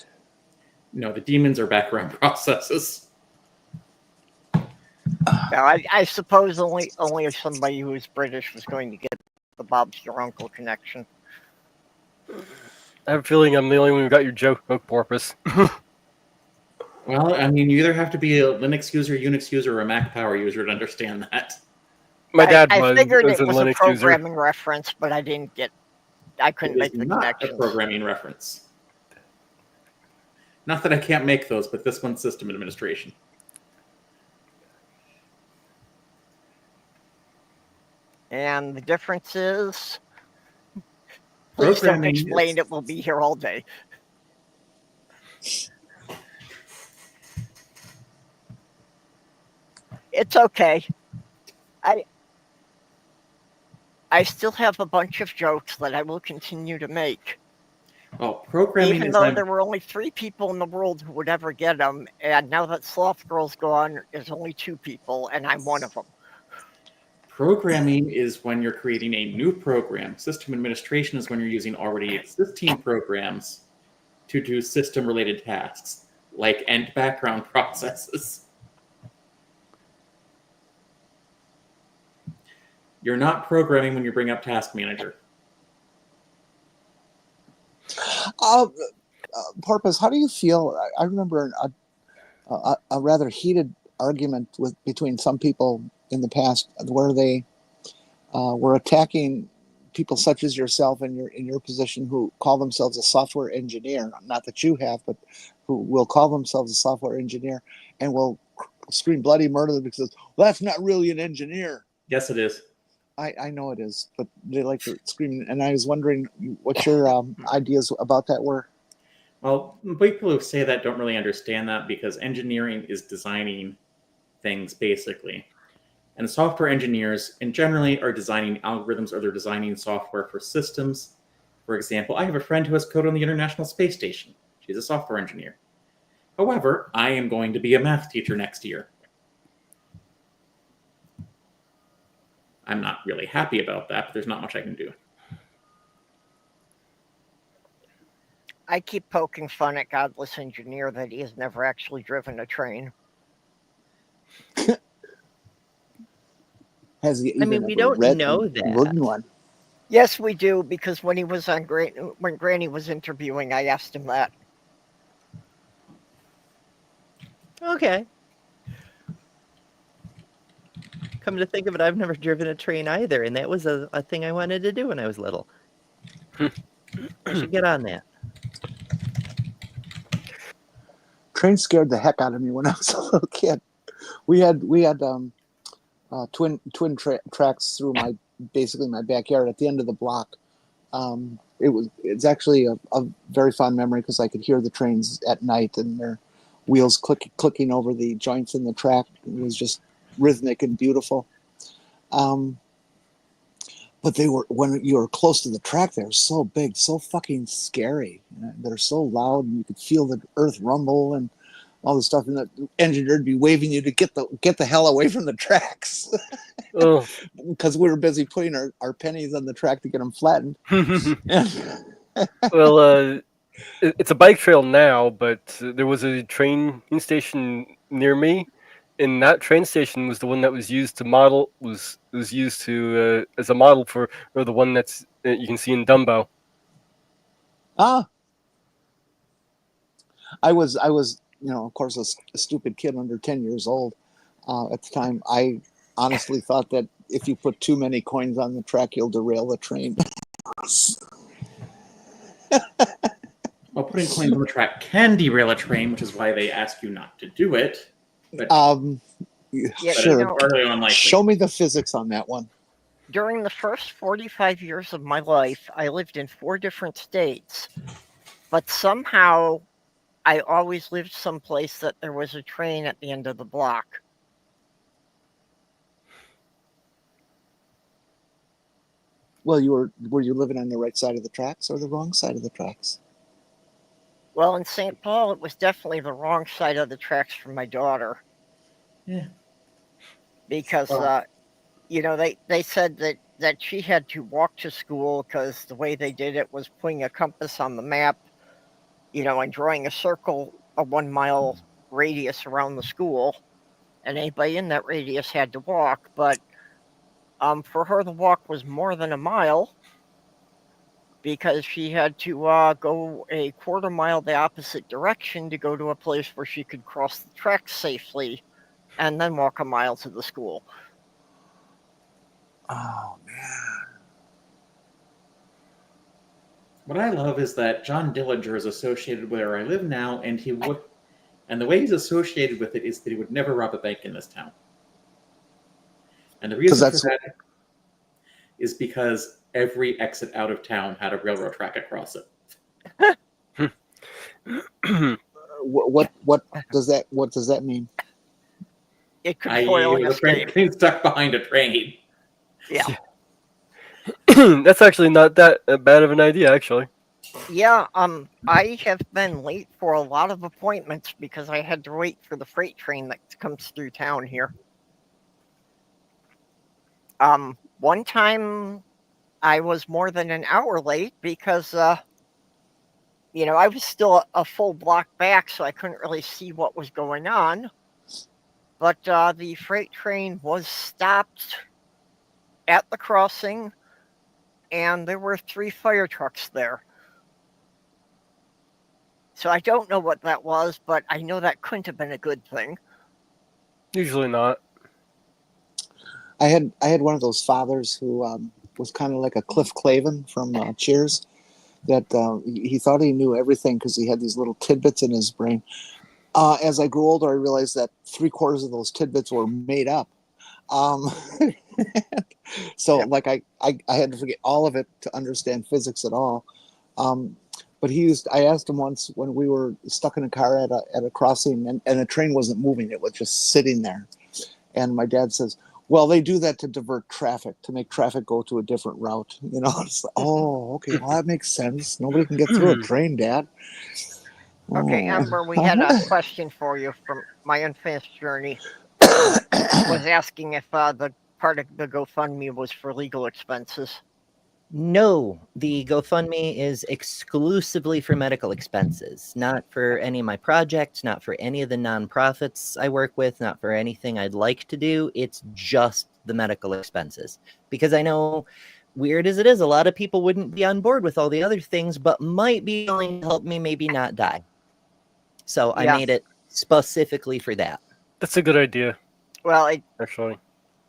No, the demons are background processes. Now, I suppose only if somebody who is British was going to get the Bob's your uncle connection. I have a feeling I'm the only one who got your joke, Porpoise. Well, I mean, you either have to be a Linux user, Unix user, or a Mac Power user to understand that. My dad I was. figured was it a was a Linux programming reference, but I couldn't It make is the not connection. a programming reference. Not that I can't make those, but this one's system administration. And the difference is Please don't Programming explain is- it. We'll be here all day. It's okay. I still have a bunch of jokes that I will continue to make. Well, programming Even is though there were only 3 people in the world who would ever get them, and now that Slothgirl's gone, there's only 2 people, and I'm one of them. Programming is when you're creating a new program. System administration is when you're using already existing programs to do system-related tasks, like end background processes. You're not programming when you bring up Task Manager. Porpoise, how do you feel? I remember a rather heated argument between some people in the past where they were attacking people such as yourself in your position who call themselves a software engineer. Not that you have, but who will call themselves a software engineer and will scream bloody murder because, well, that's not really an engineer. Yes, it is. I know it is, but they like to scream. And I was wondering what your ideas about that were. Well, people who say that don't really understand that because engineering is designing things, basically. And software engineers, and generally, are designing algorithms or they're designing software for systems. For example, I have a friend who has code on the International Space Station. She's a software engineer. However, I am going to be a math teacher next year. I'm not really happy about that, but there's not much I can do. I keep poking fun at Godless Engineer that he has never actually driven a train. Has he? I mean, we don't know that. Ridden one? Yes, we do, because when he was on when Granny was interviewing, I asked him that. Okay. Come to think of it, I've never driven a train either, and that was a thing I wanted to do when I was little. I should get on that. Train scared the heck out of me when I was a little kid. We had twin tracks through basically my backyard at the end of the block. It's actually a very fond memory because I could hear the trains at night and their wheels clicking over the joints in the track. It was just rhythmic and beautiful. But they were, when you were close to the track, they were so big, so fucking scary. They're so loud, and you could feel the earth rumble and all this stuff. And the engineer would be waving you to get the hell away from the tracks, Oh. because we were busy putting our pennies on the track to get them flattened. Well, it's a bike trail now, but there was a train station near me, and that train station was the one that was used to model was used to as a model for the one that's you can see in Dumbo. I was of course a stupid kid under 10 years old at the time. I honestly thought that if you put too many coins on the track, you'll derail the train. Well, putting coins on the track can derail a train, which is why they ask you not to do it. But, Yeah, sure. you know, fairly unlikely. Show me the physics on that one. during the first 45 years of my life, I lived in 4 different states, but somehow I always lived someplace that there was a train at the end of the block. Well, were you living on the right side of the tracks or the wrong side of the tracks? Well, in St. Paul, it was definitely the wrong side of the tracks for my daughter. Yeah. Because, they said that she had to walk to school because the way they did it was putting a compass on the map, and drawing a circle, a 1 mile radius around the school. And anybody in that radius had to walk. But for her, the walk was more than a mile, because she had to go a quarter mile the opposite direction to go to a place where she could cross the tracks safely and then walk a mile to the school. Oh, man. What I love is that John Dillinger is associated with where I live now, and the way he's associated with it is that he would never rob a bank in this town. And the reason for that is because every exit out of town had a railroad track across it. What does that mean? It could I.e., foil it an was a freight escape. train stuck behind a train. Yeah. That's actually not that bad of an idea, actually. Yeah, I have been late for a lot of appointments because I had to wait for the freight train that comes through town here. One time I was more than an hour late because, I was still a full block back, so I couldn't really see what was going on. But the freight train was stopped at the crossing, and there were 3 fire trucks there. So I don't know what that was, but I know that couldn't have been a good thing. Usually not. I had one of those fathers who was kind of like a Cliff Clavin from Cheers, that he thought he knew everything because he had these little tidbits in his brain. As I grew older, I realized that 3/4 of those tidbits were made up. So, like, I had to forget all of it to understand physics at all. But I asked him once when we were stuck in a car at a crossing, and the train wasn't moving; it was just sitting there. And my dad says, "Well, they do that to divert traffic, to make traffic go to a different route." It's like, oh, okay, well, that makes sense. Nobody can get through a train, Dad. Okay, Oh. Amber, we had a question for you from My Unfinished Journey. Was asking if the part of the GoFundMe was for legal expenses. No, the GoFundMe is exclusively for medical expenses, not for any of my projects, not for any of the nonprofits I work with, not for anything I'd like to do. It's just the medical expenses. Because I know, weird as it is, a lot of people wouldn't be on board with all the other things, but might be willing to help me maybe not die. So I made it specifically for that. That's a good idea, Well, actually.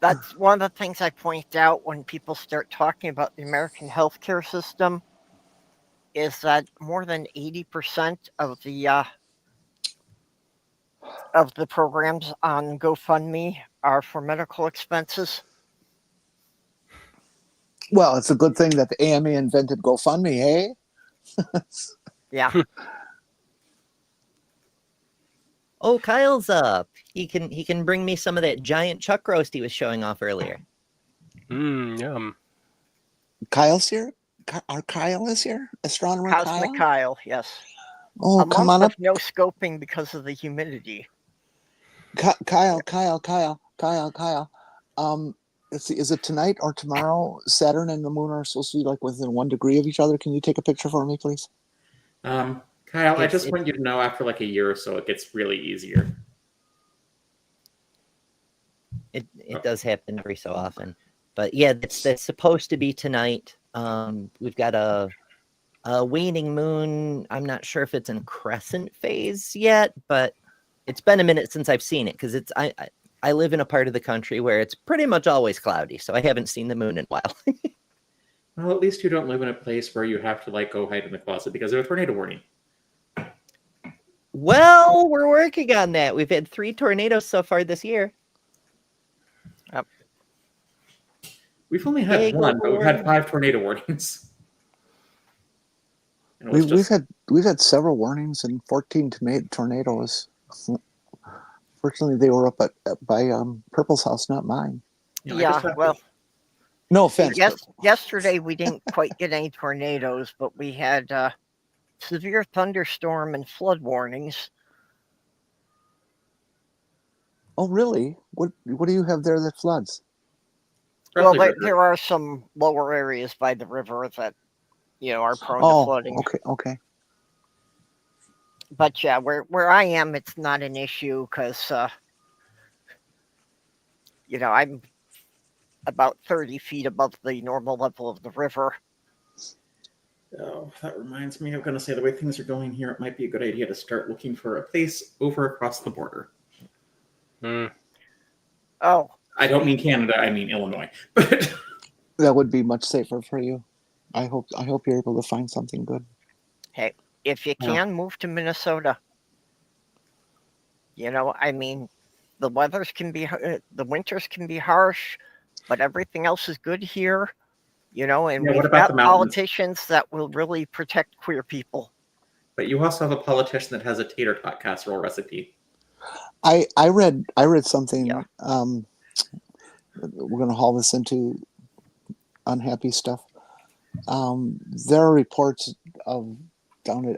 that's one of the things I point out when people start talking about the American healthcare system, is that more than 80% of the programs on GoFundMe are for medical expenses. Well, it's a good thing that the AMA invented GoFundMe, hey? Yeah. Oh, Kyle's up. He can bring me some of that giant chuck roast he was showing off earlier. Yum. Kyle's here? Kyle is here? Astronomer Cosmic Kyle, yes. Oh, A come month on up. of no scoping because of the humidity. Kyle. Let's see, is it tonight or tomorrow? Saturn and the moon are supposed to be like within 1 degree of each other. Can you take a picture for me, please? Kyle, I just want you to know after like a year or so, it gets really easier. It does happen every so often. But yeah, that's supposed to be tonight. We've got a waning moon. I'm not sure if it's in crescent phase yet, but it's been a minute since I've seen it because I live in a part of the country where it's pretty much always cloudy, so I haven't seen the moon in a while. Well, at least you don't live in a place where you have to like go hide in the closet because of a tornado warning. Well, we're working on that. We've had 3 tornadoes so far this year. Yep. We've only had one, but we've had 5 tornado warnings. We've had several warnings and 14 tornadoes. Fortunately, they were up by Purple's house, not mine. Yeah, well, no offense. Yesterday we didn't quite get any tornadoes, but we had severe thunderstorm and flood warnings. Oh, really? What do you have there that floods? Well, there are some lower areas by the river that are prone to flooding. Okay. But yeah, where I am, it's not an issue because I'm about 30 feet above the normal level of the river. Oh, that reminds me. I'm going to say the way things are going here, it might be a good idea to start looking for a place over across the border. Oh. I don't mean Canada, I mean Illinois. But that would be much safer for you. I hope you're able to find something good. Hey, if you can, move to Minnesota. The winters can be harsh, but everything else is good here. You know, and Yeah, what we've about got the mountains? politicians that will really protect queer people. But you also have a politician that has a tater tot casserole recipe. I read something. Yeah. We're going to haul this into unhappy stuff. There are reports of down at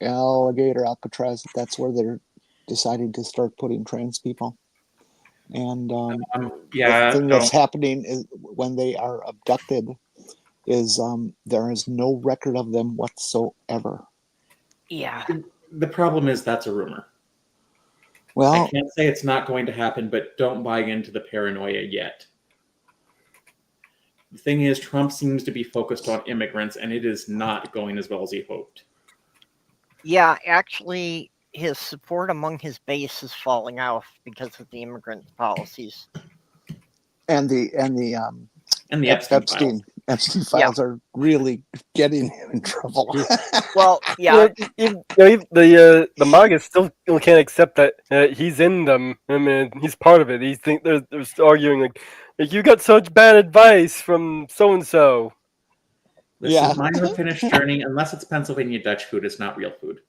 Alligator Alcatraz. That's where they're deciding to start putting trans people. And the thing that's happening is when they are abducted is there is no record of them whatsoever. Yeah. The problem is that's a rumor. Well, I can't say it's not going to happen, but don't buy into the paranoia yet. The thing is, Trump seems to be focused on immigrants, and it is not going as well as he hoped. Yeah, actually, his support among his base is falling off because of the immigrant policies. and the Epstein files are really getting him in trouble. Well, yeah, the MAGA still can't accept that he's in them. I mean, he's part of it. He's they're arguing like you got such bad advice from so and so. This is my unfinished journey. Unless it's Pennsylvania Dutch food, it's not real food.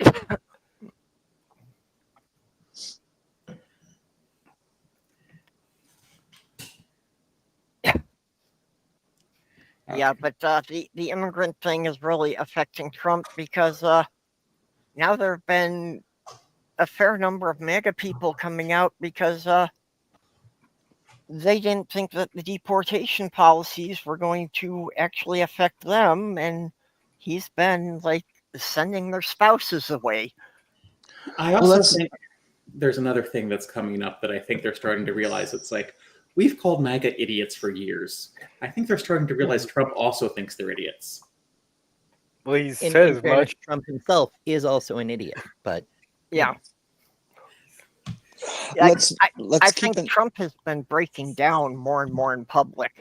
Yeah, but the immigrant thing is really affecting Trump because now there have been a fair number of MAGA people coming out because they didn't think that the deportation policies were going to actually affect them, and he's been like sending their spouses away. I also think there's another thing that's coming up that I think they're starting to realize. It's like, we've called MAGA idiots for years. I think they're starting to realize Trump also thinks they're idiots. Well, he In says fairness, much. Trump himself is also an idiot, but Yeah. Let's I keep think Trump has been breaking down more and more in public.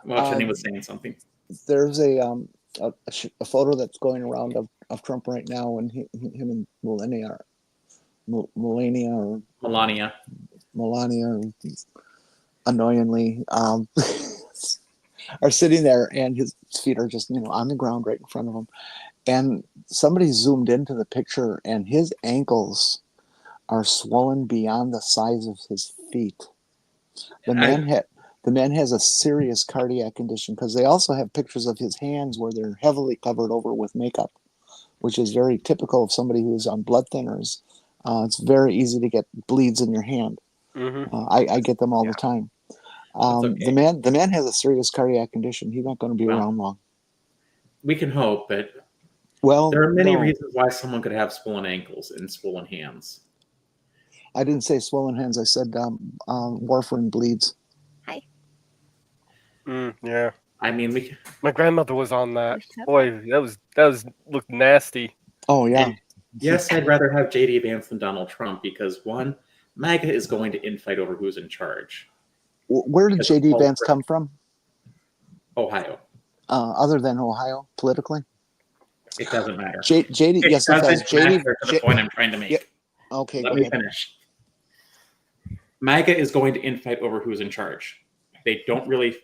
Well, Jenny was saying something. There's a photo that's going around of Trump right now, and him and Melania, annoyingly, are sitting there, and his feet are just on the ground right in front of him. And somebody zoomed into the picture, and his ankles are swollen beyond the size of his feet. The man has a serious cardiac condition, because they also have pictures of his hands where they're heavily covered over with makeup, which is very typical of somebody who is on blood thinners. It's very easy to get bleeds in your hand. Mm-hmm. I get them all the time. Okay. The man has a serious cardiac condition. He's not going to be around long. We can hope, but there are many reasons why someone could have swollen ankles and swollen hands. I didn't say swollen hands. I said warfarin bleeds. Hi. Yeah. I mean, my grandmother was on that. Boy, that looked nasty. Oh yeah. Yes, I'd rather have J.D. Vance than Donald Trump because one, MAGA is going to infight over who's in charge. Where did J.D. Vance come from? Ohio. Other than Ohio, politically? It doesn't matter. J.D. Yes, it does. J.D. The point I'm trying to make. Yeah. Okay, Let me finish. MAGA is going to infight over who's in charge. They don't really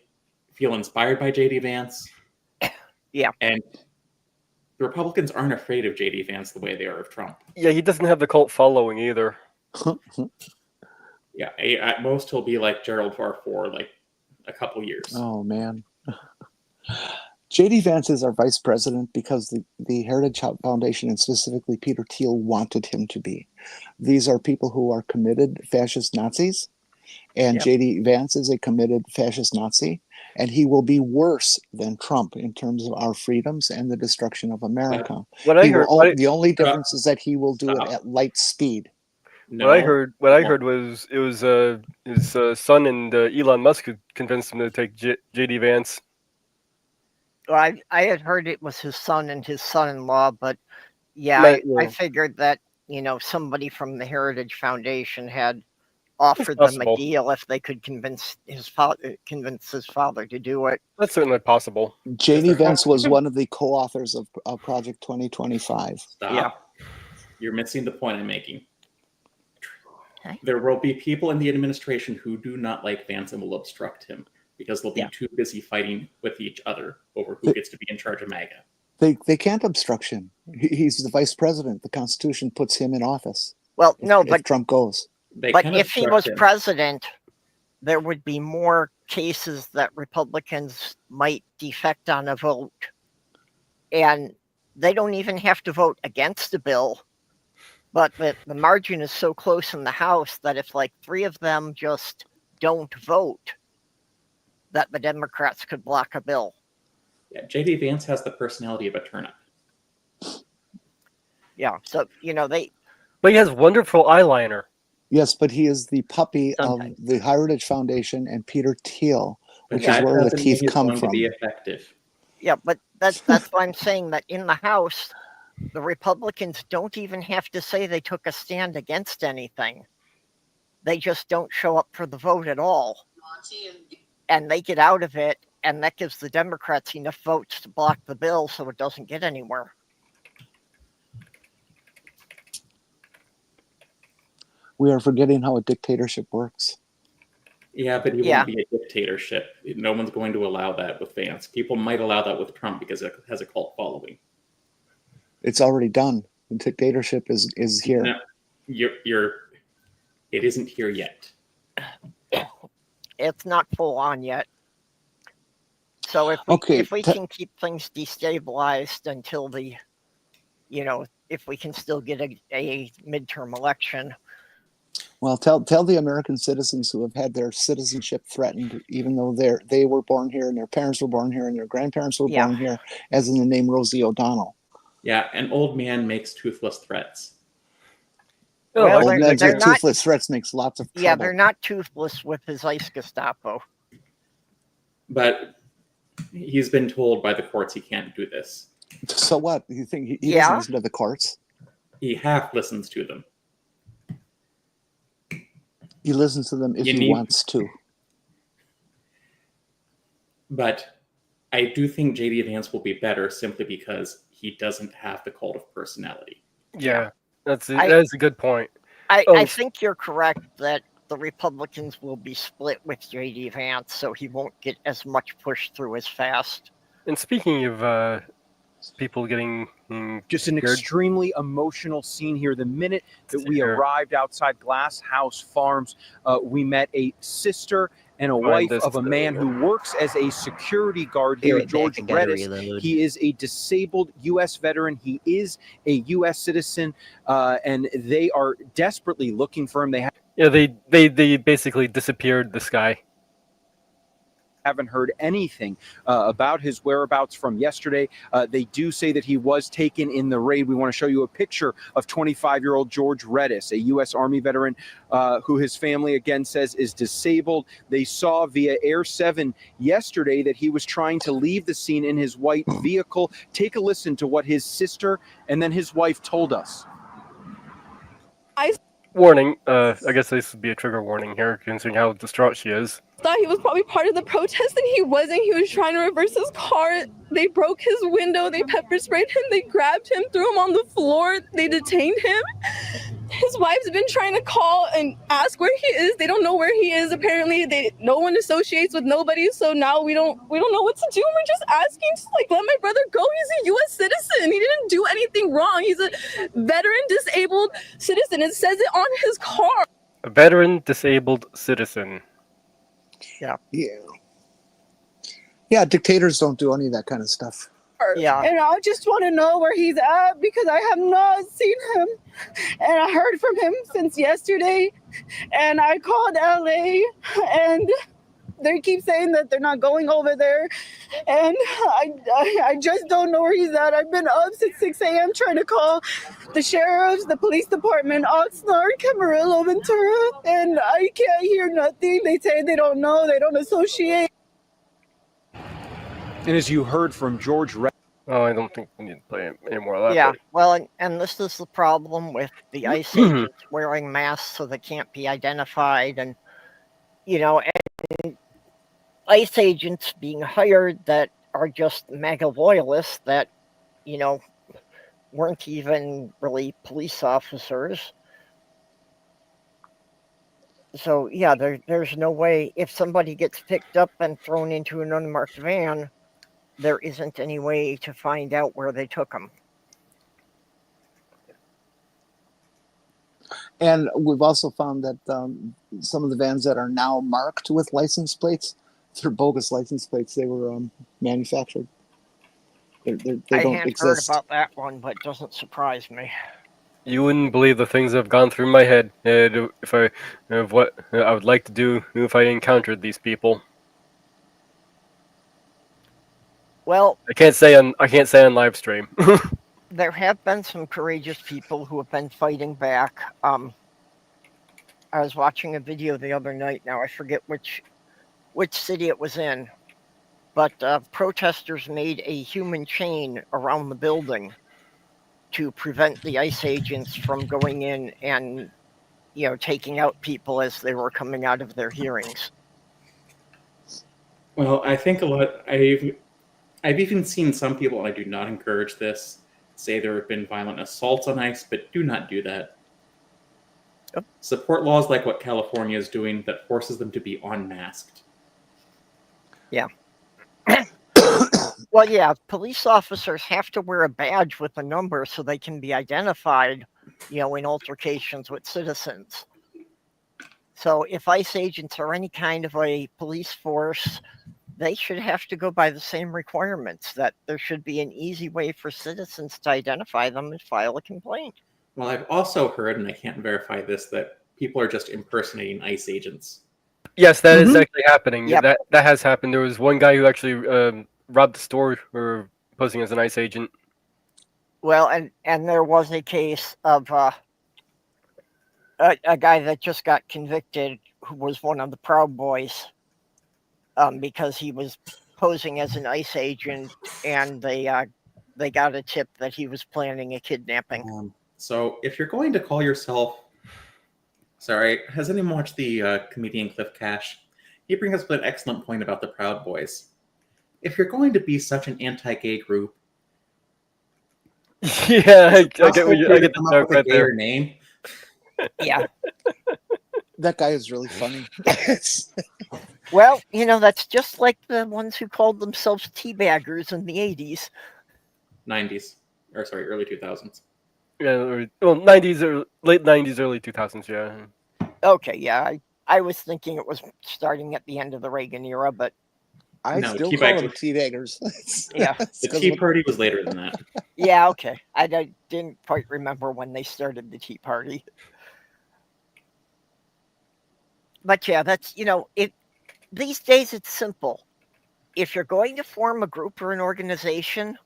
feel inspired by J.D. Vance. Yeah. And the Republicans aren't afraid of J.D. Vance the way they are of Trump. Yeah, he doesn't have the cult following either. Yeah, at most he'll be like Gerald Far for like a couple years. Oh man. J.D. Vance is our vice president because the Heritage Foundation and specifically Peter Thiel wanted him to be. These are people who are committed fascist Nazis, and J.D. Vance is a committed fascist Nazi, and he will be worse than Trump in terms of our freedoms and the destruction of America. The only difference is that he will do it at light speed. No, what I heard was it was his son and Elon Musk who convinced him to take J.D. Vance. Well, I had heard it was his son and his son-in-law, but I figured that somebody from the Heritage Foundation had offered them a deal if they could convince his father to do it. That's certainly possible. J.D. Vance was one of the co-authors of Project 2025. Stop. Yeah. You're missing the point I'm making. There will be people in the administration who do not like Vance and will obstruct him. because they'll be Yeah. too busy fighting with each other over who gets to be in charge of MAGA. They can't obstruct him. He's the vice president. The Constitution puts him in office. Well, no, if but Trump goes. They but can if he obstruct was him. president, there would be more cases that Republicans might defect on a vote. And they don't even have to vote against a bill. But the margin is so close in the House that if like 3 of them just don't vote, that the Democrats could block a bill. Yeah, J.D. Vance has the personality of a turnip. Yeah, so, But he has wonderful eyeliner. Yes, but he is the puppy Sometimes. of the Heritage Foundation and Peter Thiel, But which is that where the doesn't mean teeth he's come going from. to be effective. yeah, but that's why I'm saying that in the House, the Republicans don't even have to say they took a stand against anything. They just don't show up for the vote at all. And they get out of it, and that gives the Democrats enough votes to block the bill so it doesn't get anywhere. We are forgetting how a dictatorship works. Yeah, but he Yeah. won't be a dictatorship. No one's going to allow that with Vance. People might allow that with Trump because it has a cult following. It's already done. The dictatorship is here. No, it isn't here yet. It's not full on yet. So if we can keep things destabilized until if we can still get a midterm election. Well, tell the American citizens who have had their citizenship threatened, even though they were born here and their parents were born here and their grandparents were born here, as in the name Rosie O'Donnell. Yeah, an old man makes toothless threats. Well, Old man's they're not, toothless threats makes lots of trouble. yeah, they're not toothless with his ice Gestapo. But he's been told by the courts he can't do this. So what? You think he doesn't listen to the courts? He half listens to them. He listens to them if he wants to. But I do think J.D. Vance will be better simply because he doesn't have the cult of personality. Yeah, that's a good point. I think you're correct that the Republicans will be split with J.D. Vance, so he won't get as much push through as fast. And speaking of people getting just an extremely emotional scene here. The minute that we arrived outside Glass House Farms, we met a sister and a wife of a man who works as a security guard here, George D.R.E.S.S. He is a disabled U.S. veteran. He is a U.S. citizen, and they are desperately looking for him. They basically disappeared this guy. Haven't heard anything about his whereabouts from yesterday. They do say that he was taken in the raid. We want to show you a picture of 25-year-old George D.R.E.S.S, a U.S. Army veteran who his family again says is disabled. They saw via Air 7 yesterday that he was trying to leave the scene in his white vehicle. Take a listen to what his sister and then his wife told us. Warning, I guess this would be a trigger warning here, considering how distraught she is. Thought he was probably part of the protest and he wasn't. He was trying to reverse his car. They broke his window, they pepper sprayed him, they grabbed him, threw him on the floor, they detained him. His wife's been trying to call and ask where he is. They don't know where he is. Apparently no one associates with nobody, so now we don't know what to do. We're just asking to let my brother go. He's a US citizen. He didn't do anything wrong. He's a veteran disabled citizen. It says it on his car. A veteran disabled citizen. Yeah, dictators don't do any of that kind of stuff. Yeah. And I just want to know where he's at because I have not seen him. And I heard from him since yesterday. And I called LA and they keep saying that they're not going over there. And I just don't know where he's at. I've been up since 6 a.m. trying to call the sheriffs, the police department, Oxnard, Camarillo, Ventura. And I can't hear nothing. They say they don't know. They don't associate. And as you heard from George D.R.E.S.S. Oh, I don't think we need to play any more of that. Yeah, well, and this is the problem with the ICE agents wearing masks so they can't be identified. And, and ICE agents being hired that are just mega loyalists that, weren't even really police officers. So yeah, there's no way if somebody gets picked up and thrown into an unmarked van, there isn't any way to find out where they took them. And we've also found that some of the vans that are now marked with license plates, they're bogus license plates. They were manufactured. They I don't hadn't heard exist. about that one, but it doesn't surprise me. You wouldn't believe the things that have gone through my head of what I would like to do if I encountered these people. Well, I can't say on live stream. there have been some courageous people who have been fighting back. I was watching a video the other night. Now I forget which city it was in, but protesters made a human chain around the building to prevent the ICE agents from going in and taking out people as they were coming out of their hearings. Well, I think a lot. I've even seen some people, and I do not encourage this, say there have been violent assaults on ICE, but do not do that. Yep. Support laws like what California is doing that forces them to be unmasked. Yeah. Well, yeah, police officers have to wear a badge with a number so they can be identified, in altercations with citizens. So if ICE agents are any kind of a police force, they should have to go by the same requirements, that there should be an easy way for citizens to identify them and file a complaint. Well, I've also heard, and I can't verify this, that people are just impersonating ICE agents. Yes, that is actually happening. Yep. That has happened. There was one guy who actually robbed the store or posing as an ICE agent. Well, and there was a case of a guy that just got convicted who was one of the Proud Boys because he was posing as an ICE agent, and they got a tip that he was planning a kidnapping. So if you're going to call yourself... Sorry, has anyone watched the comedian Cliff Cash? He brings up an excellent point about the Proud Boys. If you're going to be such an anti-gay group... Yeah, I get the joke right there. Name. Yeah. That guy is really funny. Well, that's just like the ones who called themselves teabaggers in the 80s. 90s. Or sorry, early 2000s. Yeah, well, 90s or late 90s, early 2000s, yeah. Okay, yeah, I was thinking it was starting at the end of the Reagan era, but I No, still teabag- call them teabaggers. yeah. The Tea Party was later than that. Yeah, okay. I didn't quite remember when they started the Tea Party. But yeah, that's, these days it's simple. If you're going to form a group or an organization,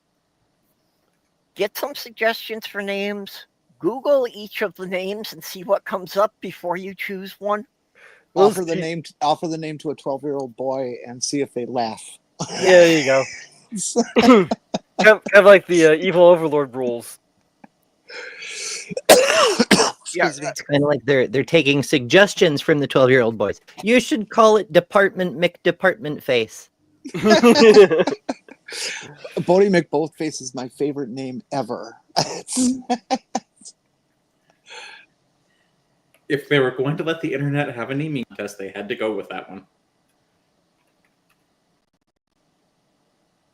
get some suggestions for names, Google each of the names and see what comes up before you choose one. Offer the name to a 12-year-old boy and see if they laugh. Yeah, there you go. kind of like the evil overlord rules. Yeah, It's kind of like they're taking suggestions from the 12-year-old boys. You should call it Department McDepartment Face. Bodie McBothface is my favorite name ever. If they were going to let the internet have a naming test, they had to go with that one.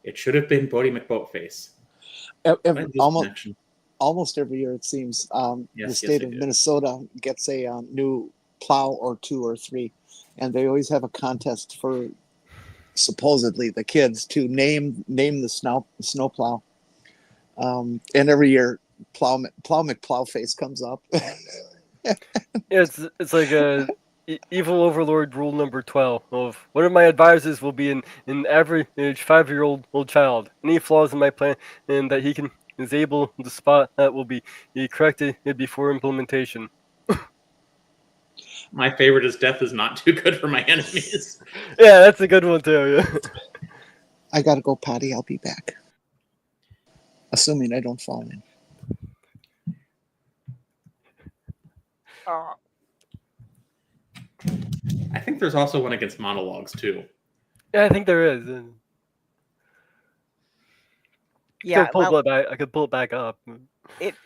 It should have been Bodie McBoatface. Almost every year, it seems, the state of Minnesota gets a new plow or 2 or 3, and they always have a contest for supposedly the kids to name the snow plow. And every year, Plow McPlowface comes up. It's like a evil overlord rule number 12 of one of my advisors will be an average 5-year-old child. Any flaws in my plan and that he is able to spot that will be corrected before implementation. My favorite is death is not too good for my enemies. Yeah, that's a good one too. Yeah. I gotta go potty. I'll be back. Assuming I don't fall in. I think there's also one against monologues too. Yeah, I think there is. Yeah, I could pull it back up.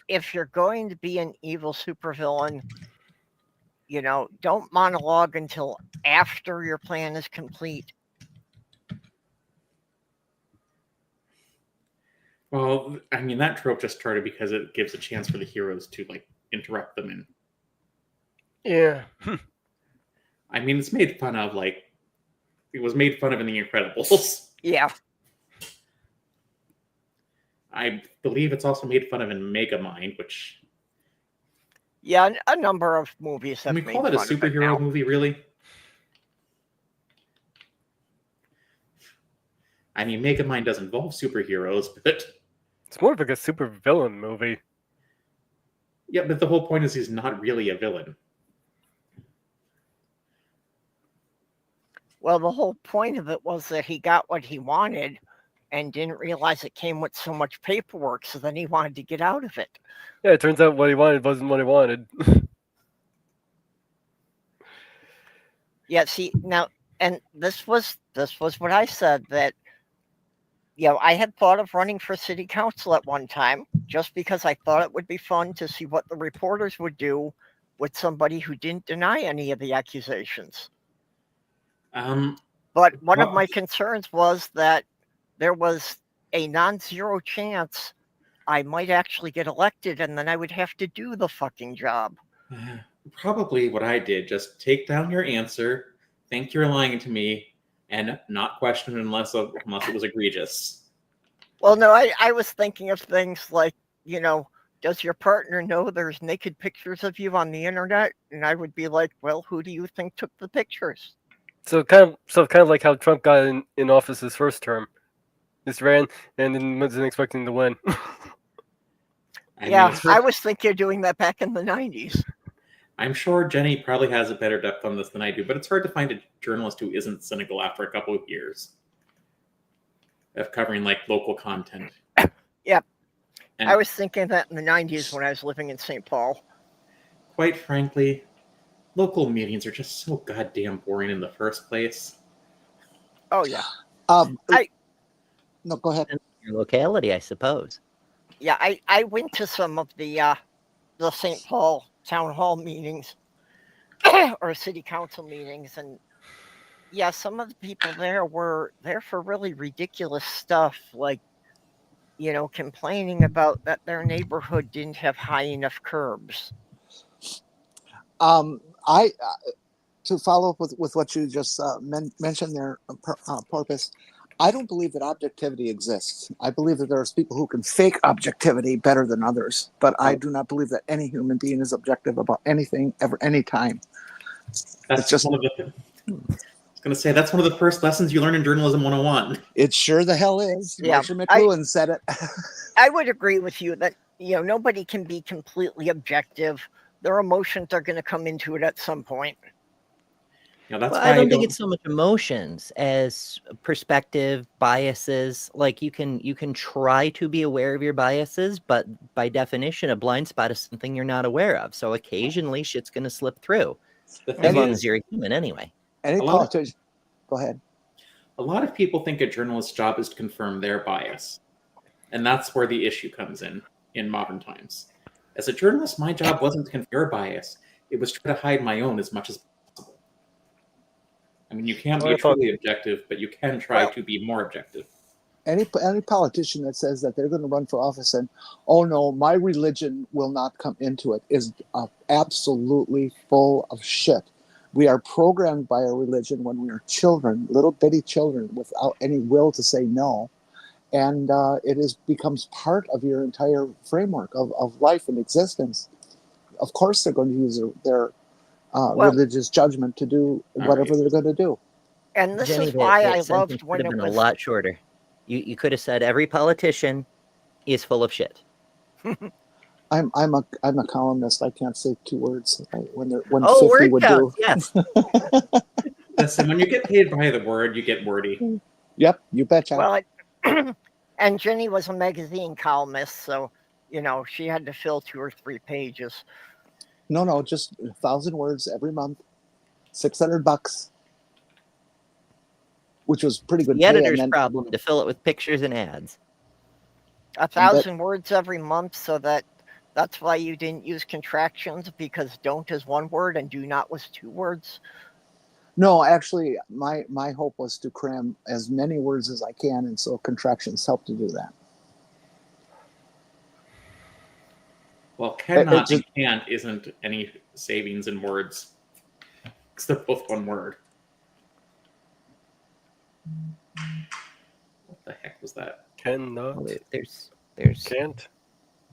If you're going to be an evil supervillain, don't monologue until after your plan is complete. Well, I mean, that trope just started because it gives a chance for the heroes to interrupt them. And Yeah. I mean, it's made fun of. It was made fun of in The Incredibles. Yeah. I believe it's also made fun of in Megamind, which... Yeah, a number of movies have Can we made call it a fun of it superhero now. movie, really? I mean, Megamind does involve superheroes, but... It's more of like a super villain movie. Yeah, but the whole point is he's not really a villain. Well, the whole point of it was that he got what he wanted and didn't realize it came with so much paperwork, so then he wanted to get out of it. Yeah, it turns out what he wanted wasn't what he wanted. Yeah, see, now, and this was what I said, that, I had thought of running for city council at one time, just because I thought it would be fun to see what the reporters would do with somebody who didn't deny any of the accusations. But one of my concerns was that there was a non-zero chance I might actually get elected, and then I would have to do the fucking job. Probably what I did, just take down your answer, think you're lying to me, and not question it unless it was egregious. Well, no, I was thinking of things like, does your partner know there's naked pictures of you on the internet? And I would be like, well, who do you think took the pictures? So kind of like how Trump got in office his first term. Just ran and then wasn't expecting to win. I was thinking of doing that back in the 90s. I'm sure Jenny probably has a better depth on this than I do, but it's hard to find a journalist who isn't cynical after a couple of years of covering local content. Yep. And I was thinking that in the 90s when I was living in St. Paul. Quite frankly, local meetings are just so goddamn boring in the first place. Oh, yeah. No, go ahead. Your locality, I suppose. Yeah, I went to some of the St. Paul town hall meetings or city council meetings, and some of the people there were there for really ridiculous stuff, like complaining about that their neighborhood didn't have high enough curbs. I to follow up with what you just mentioned there, Purpose. I don't believe that objectivity exists. I believe that there's people who can fake objectivity better than others, but I do not believe that any human being is objective about anything ever, anytime. That's just one of the. I was going to say that's one of the first lessons you learn in journalism 101. It sure the hell is. Yeah, Marcia McLuhan said it. I would agree with you that nobody can be completely objective. Their emotions are going to come into it at some point. That's well, why I don't think it's so much emotions as perspective, biases. Like you can try to be aware of your biases, but by definition, a blind spot is something you're not aware of. So occasionally shit's going to slip through, as long as you're a human anyway. Any politician, go ahead. A lot of people think a journalist's job is to confirm their bias. And that's where the issue comes in modern times. As a journalist, my job wasn't to confirm your bias. It was to try to hide my own as much as possible. I mean, you can't be truly objective, but you can try to be more objective. Any politician that says that they're going to run for office and, oh no, my religion will not come into it is absolutely full of shit. We are programmed by our religion when we are children, little bitty children, without any will to say no. And it becomes part of your entire framework of life and existence. Of course, they're going to use their religious judgment to do whatever they're going to do. And this is why I loved when it was a lot shorter. You could have said every politician is full of shit. I'm a columnist. I can't say 2 words when 50 word would count, do. Yes. Listen, when you get paid by the word, you get wordy. Yep, you betcha. Well, and Jenny was a magazine columnist, so she had to fill 2 or 3 pages. No, just 1,000 words every month, $600, which was pretty good. The editor's problem to fill it with pictures and ads. 1,000 words every month, so that That's why you didn't use contractions, because don't is one word and do not was two words. No, actually, my hope was to cram as many words as I can, and so contractions help to do that. Well, cannot just- and can't isn't any savings in words, because they're both one word. What the heck was that? Cannot. Well, there's Can't.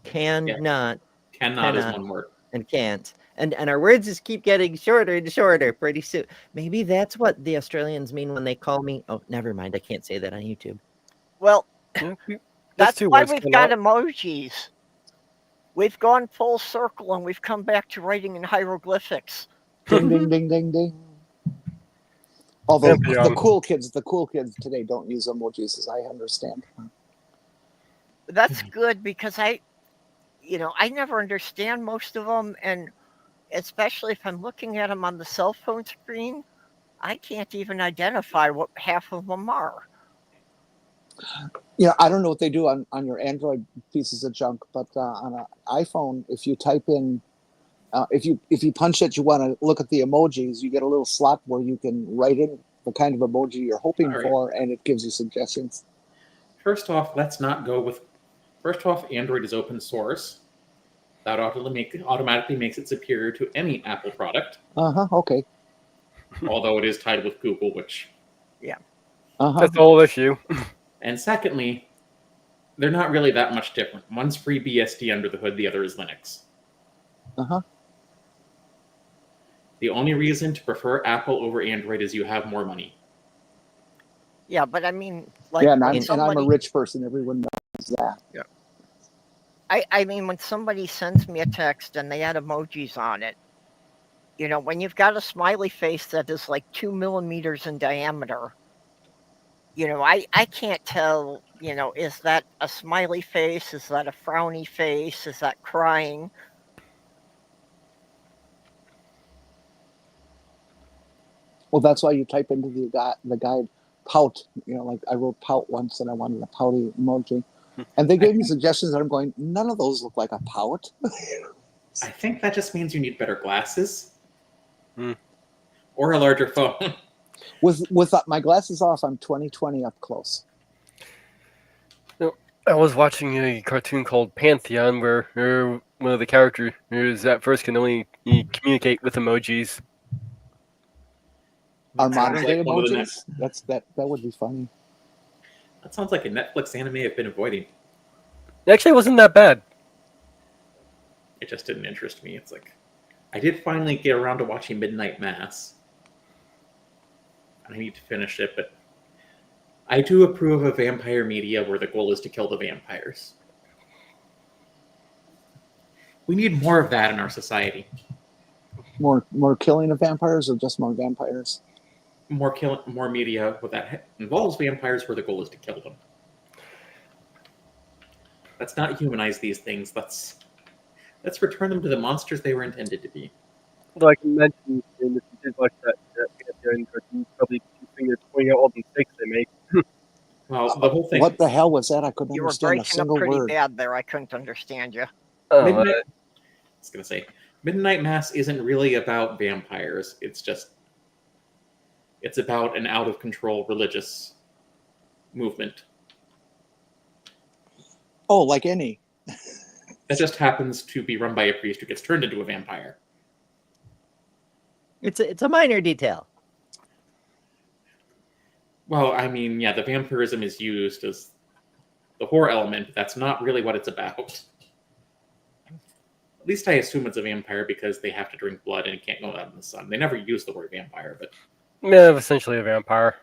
cannot, Cannot is Cannot. one word. and can't. And our words just keep getting shorter and shorter pretty soon. Maybe that's what the Australians mean when they call me. Oh, never mind. I can't say that on YouTube. Well, Yeah, that's two why words, we've got cannot. emojis. We've gone full circle and we've come back to writing in hieroglyphics. Ding, ding, ding, ding, ding. Although Simply, the cool kids today don't use emojis, as I understand. That's good, because I never understand most of them, and especially if I'm looking at them on the cell phone screen, I can't even identify what half of them are. Yeah, I don't know what they do on your Android pieces of junk, but on an iPhone, if you type in, if you punch that you want to look at the emojis, you get a little slot where you can write in the kind of emoji you're hoping All right. for, and it gives you suggestions. First off, let's not go with. First off, Android is open source. That automatically makes it superior to any Apple product. Okay. Although it is tied with Google, which. That's the whole issue. And secondly, they're not really that much different. One's free BSD under the hood, the other is Linux. The only reason to prefer Apple over Android is you have more money. Yeah, but I mean, like, Yeah, and when I'm a rich person. Everyone knows that. Yeah. I mean, when somebody sends me a text and they add emojis on it, when you've got a smiley face that is like 2 millimeters in diameter, I can't tell, is that a smiley face? Is that a frowny face? Is that crying? Well, that's why you type into the guide pout. Like I wrote pout once, and I wanted a pouty emoji, and they gave me suggestions, and I'm going, none of those look like a pout. I think that just means you need better glasses. Or a larger phone. With my glasses off, I'm 20/20 up close. I was watching a cartoon called Pantheon, where one of the characters at first can only communicate with emojis. Our Sounds modern day like one of the emojis. That would be funny. That sounds like a Netflix anime I've been avoiding. Actually, it wasn't that bad. It just didn't interest me. It's like, I did finally get around to watching Midnight Mass. I need to finish it, but I do approve of vampire media where the goal is to kill the vampires. We need more of that in our society. More killing of vampires, or just more vampires? More media with that involves vampires where the goal is to kill them. Let's not humanize these things. Let's return them to the monsters they were intended to be. Like you mentioned, if you did watch that Pantheon cartoon, you probably pointing out all the mistakes they make. Well, the whole thing. What the hell was that? I couldn't You were understand a breaking up single pretty word. bad there. I couldn't understand you. I was gonna say, Midnight Mass isn't really about vampires. It's about an out of control religious movement. Oh, like any. That just happens to be run by a priest who gets turned into a vampire. It's a minor detail. Well, I mean, yeah, the vampirism is used as the horror element, but that's not really what it's about. At least I assume it's a vampire because they have to drink blood and it can't go out in the sun. They never use the word vampire, but Yeah, essentially a vampire.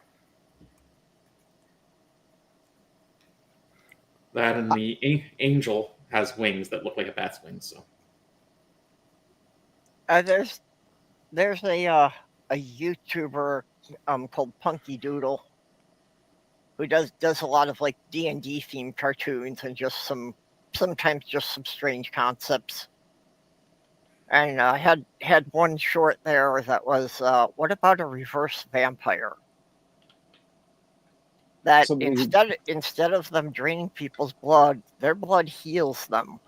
that and the angel has wings that look like a bat's wings. So There's a YouTuber called Punky Doodle who does a lot of like D&D themed cartoons and just sometimes just some strange concepts. And I had one short there that was what about a reverse vampire? That instead of them draining people's blood, their blood heals them.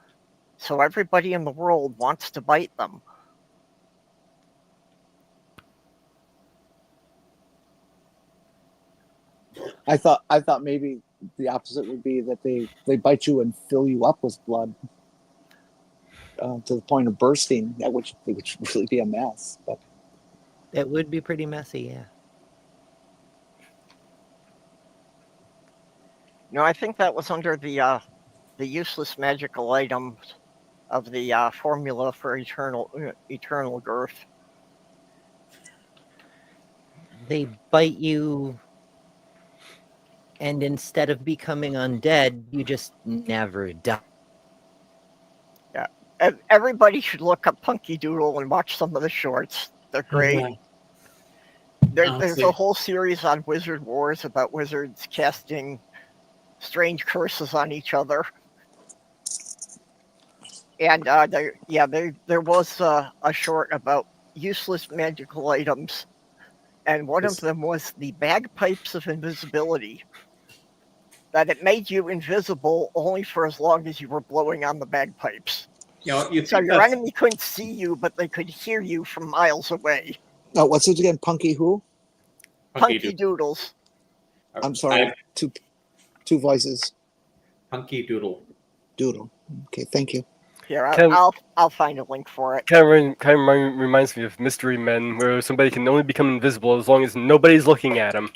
So everybody in the world wants to bite them. I thought maybe the opposite would be that they bite you and fill you up with blood to the point of bursting. That would really be a mess. But That would be pretty messy, yeah. No, I think that was under the useless magical items of the formula for eternal girth. They bite you, and instead of becoming undead, you just never die. Everybody should look up Punky Doodle and watch some of the shorts. They're great. Yeah. There's Honestly. a whole series on Wizard Wars about wizards casting strange curses on each other. And there was a short about useless magical items, and one of them was the bagpipes of invisibility. That it made you invisible only for as long as you were blowing on the bagpipes. You So think your that's enemy couldn't see you, but they could hear you from miles away. oh, what's it again? Punky who? Punky Doodles. I'm sorry. Two voices. Punky Doodle. Doodle. Okay, thank you. Here, Can- I'll find a link for it. Kind of reminds me of Mystery Men, where somebody can only become invisible as long as nobody's looking at him.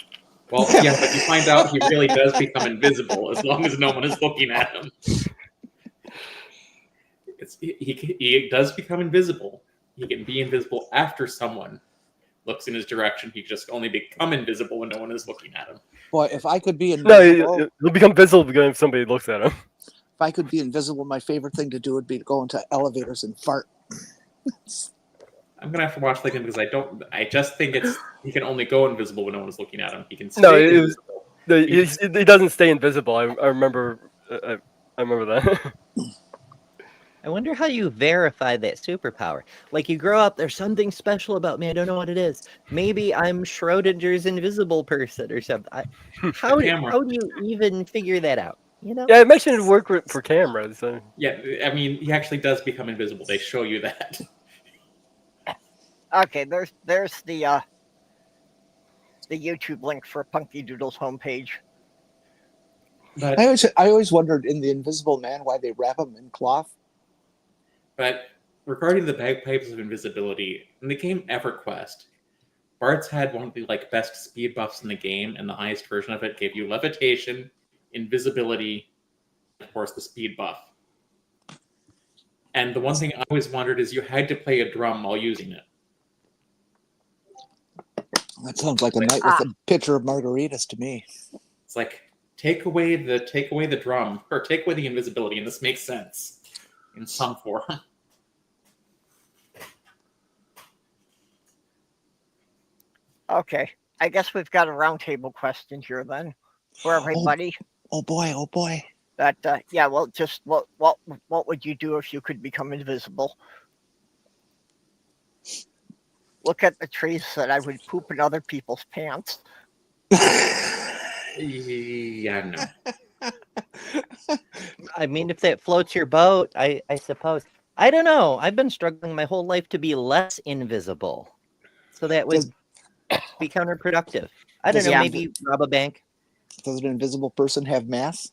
Well, yeah, but you find out he really does become invisible as long as no one is looking at him. He does become invisible. He can be invisible after someone looks in his direction. He just only become invisible when no one is looking at him. Boy, if I could be No, invisible, he'll become visible if somebody looks at him. if I could be invisible, my favorite thing to do would be to go into elevators and fart. I'm gonna have to watch again because I just think he can only go invisible when no one is looking at him. He can stay No, invisible. he doesn't stay invisible. I remember. I remember that. I wonder how you verify that superpower. Like, you grow up, there's something special about me, I don't know what it is. Maybe I'm Schrodinger's invisible person or something. How do you even figure that out? You know? Yeah, it makes it work for cameras. Yeah, I mean, he actually does become invisible. They show you that. Okay, there's the YouTube link for Punky Doodle's homepage. But I always wondered in the Invisible Man why they wrap him in cloth. But regarding the bagpipes of invisibility, in the game EverQuest, Bart's had one of the best speed buffs in the game, and the highest version of it gave you levitation, invisibility, and of course the speed buff. And the one thing I always wondered is you had to play a drum while using it. That sounds like a night with a pitcher of margaritas to me. It's like take away the drum, or take away the invisibility, and this makes sense in some form. Okay, I guess we've got a roundtable question here then for everybody. Oh boy. That well, just what would you do if you could become invisible? Look at the trees that I would poop in other people's pants. Yeah, no. I mean, if that floats your boat, I suppose. I don't know. I've been struggling my whole life to be less invisible. So that would be counterproductive. I don't know, maybe rob a bank. Does an invisible person have mass?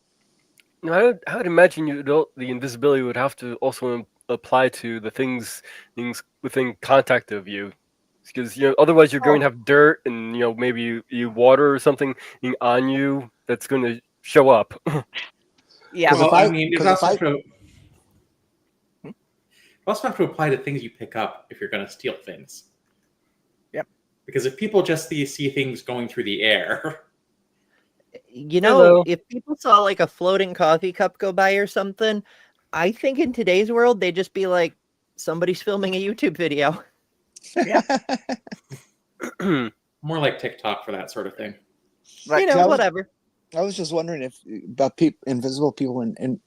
No, I would imagine the invisibility would have to also apply to the things within contact of you, because otherwise you're going to have dirt and maybe you water or something on you that's going to show up. Yeah, well, I mean, you also have to apply to things you pick up if you're going to steal things. Yep. Because if people just see things going through the air. If people saw a floating coffee cup go by or something, I think in today's world, they'd just be like, somebody's filming a YouTube video. Yeah. More like TikTok for that sort of thing. But, whatever. I was just wondering if about invisible people in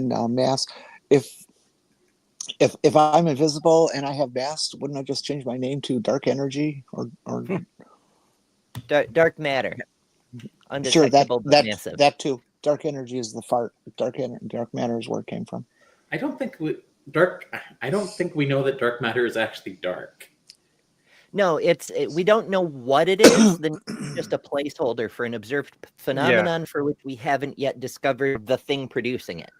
mass. If I'm invisible and I have mass, wouldn't I just change my name to Dark Energy or Dark Matter? Sure, Undetectable, but massive. that too. Dark Energy is the fart. Dark Matter is where it came from. I don't think we know that dark matter is actually dark. No, we don't know what it is. Then it's just a placeholder for an observed phenomenon for which we haven't yet discovered the thing producing it.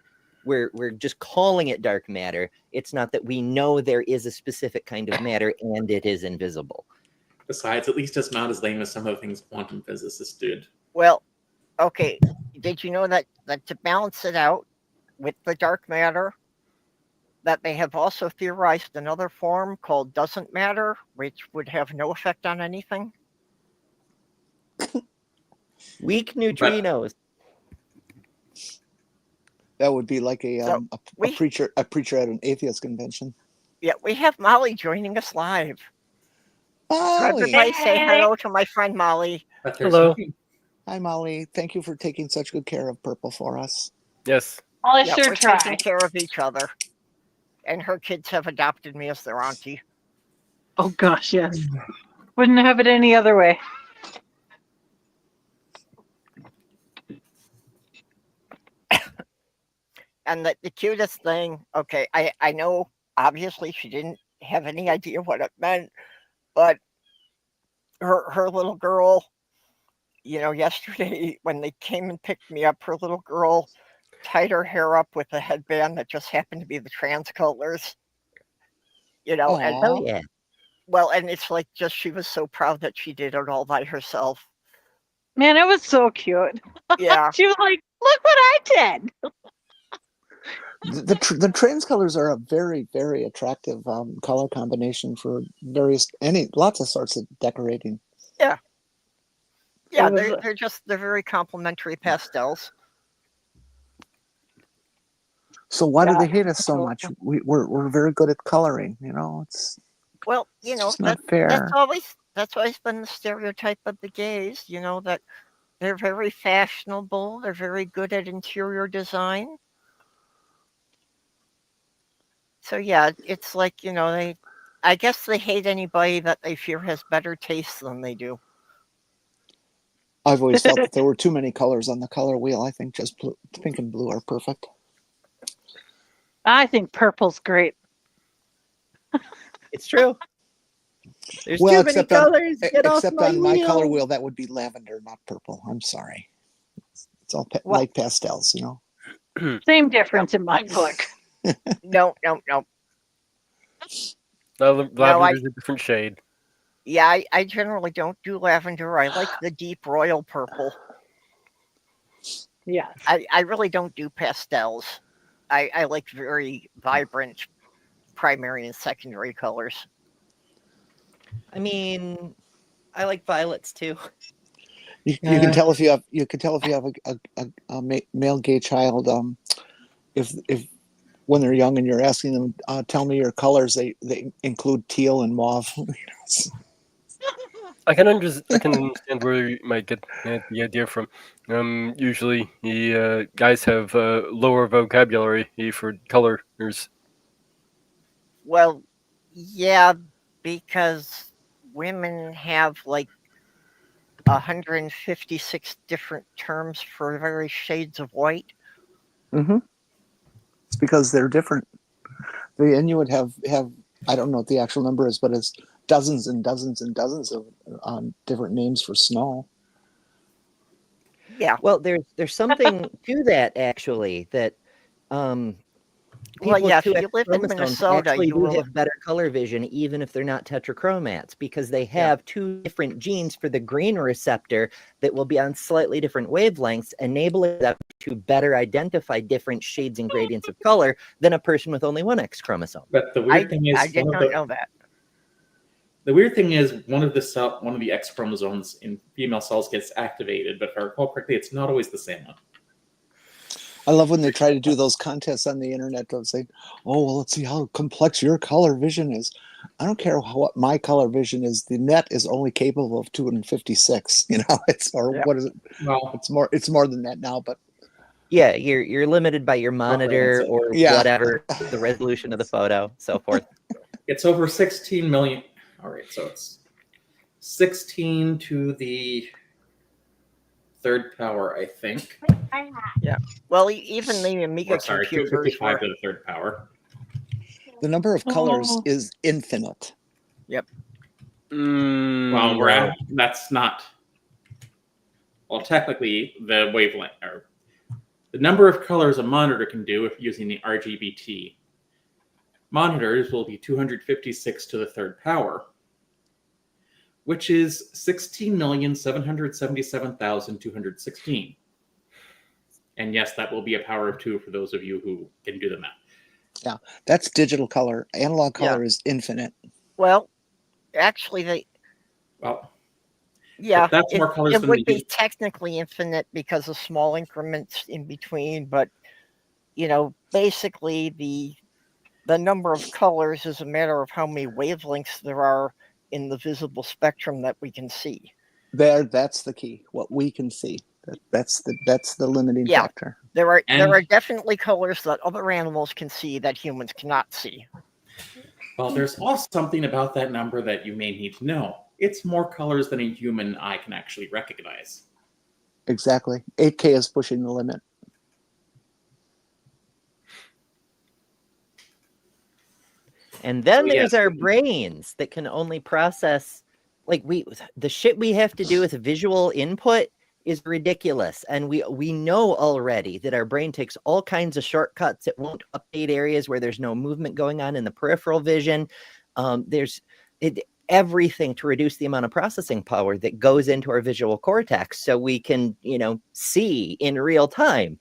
We're just calling it dark matter. It's not that we know there is a specific kind of matter and it is invisible. Besides, at least it's not as lame as some of the things quantum physicists did. Well, okay. Did you know that to balance it out with the dark matter, that they have also theorized another form called doesn't matter, which would have no effect on anything? Weak neutrinos. That would be like a So, preacher at an atheist convention. Yeah, we have Molly joining us live. So Molly. everybody say hello to my friend Molly. Hello. Hi, Molly. Thank you for taking such good care of Purple for us. Yes. I Yeah, sure we're try. taking care of each other. And her kids have adopted me as their auntie. Oh gosh, yes. Wouldn't have it any other way. And the cutest thing, okay, I know obviously she didn't have any idea what it meant, but her little girl, yesterday when they came and picked me up, her little girl tied her hair up with a headband that just happened to be the trans colors. And Oh yeah. well, and it's like just she was so proud that she did it all by herself. Man, it was so cute. Yeah. She was like, "Look what I did." The trans colors are a very, very attractive color combination for lots of sorts of decorating. Yeah, It was- they're very complimentary pastels. So why do Yeah. they hate us so much? We're very good at coloring. It's Well, it's not fair. that's always been the stereotype of the gays, that they're very fashionable, they're very good at interior design. So yeah, it's like, I guess they hate anybody that they fear has better taste than they do. I've always felt that there were too many colors on the color wheel. I think just pink and blue are perfect. I think purple's great. It's true. There's Well, too many except on- colors. Get off Except my on my color wheel. wheel, that would be lavender, not purple. I'm sorry. It's all Well- light pastels, Same difference in my book. No. Lavender's a different shade. Yeah, I generally don't do lavender. I like the deep royal purple. Yeah. I really don't do pastels. I like very vibrant primary and secondary colors. I mean, I like violets too. You can tell if you have a male gay child, if when they're young and you're asking them, tell me your colors, they include teal and mauve. I can understand where you might get the idea from. Usually, the guys have lower vocabulary for colors. Well, yeah, because women have like 156 different terms for various shades of white. Mm-hmm. It's because they're different. The Inuit have I don't know what the actual number is, but it's dozens and dozens and dozens of different names for snow. Yeah. Well, there's something to that actually that people Well, yeah, with if two you X live in chromosomes Minnesota, actually you do will. have better color vision, even if they're not tetrachromats, because they have two different genes for the green receptor that will be on slightly different wavelengths, enabling them to better identify different shades and gradients of color than a person with only one X chromosome. But the weird thing is, I did not know that. The weird thing is, one of the X chromosomes in female cells gets activated, but if I recall correctly, it's not always the same one. I love when they try to do those contests on the internet of saying, "Oh, well, let's see how complex your color vision is." I don't care what my color vision is. The net is only capable of 256. What is it? Well, It's more than that now, but Yeah, you're limited by your monitor or whatever, the resolution of the photo, so forth. it's over 16 million. All right, so it's 16 to the third power, I think. Well, even the Amiga Or sorry, computers 255 were. to the third power. The number of colors Oh. is infinite. Well, No. that's not. Well, technically, the wavelength or the number of colors a monitor can do if using the RGBT monitors will be 256 to the third power, which is 16,777,216. And yes, that will be a power of 2 for those of you who can do the math. Yeah, that's digital color. Analog color is infinite. Well, actually, Well, yeah, that's more colors it than would the be technically infinite because of small increments in between, but basically the number of colors is a matter of how many wavelengths there are in the visible spectrum that we can see. That's the key. What we can see. That's the limiting factor. There are definitely colors that other animals can see that humans cannot see. Well, there's also something about that number that you may need to know. It's more colors than a human eye can actually recognize. Exactly. 8K is pushing the limit. And then there's our brains that can only process, like the shit we have to do with visual input is ridiculous. And we know already that our brain takes all kinds of shortcuts. It won't update areas where there's no movement going on in the peripheral vision. There's everything to reduce the amount of processing power that goes into our visual cortex so we can, see in real time.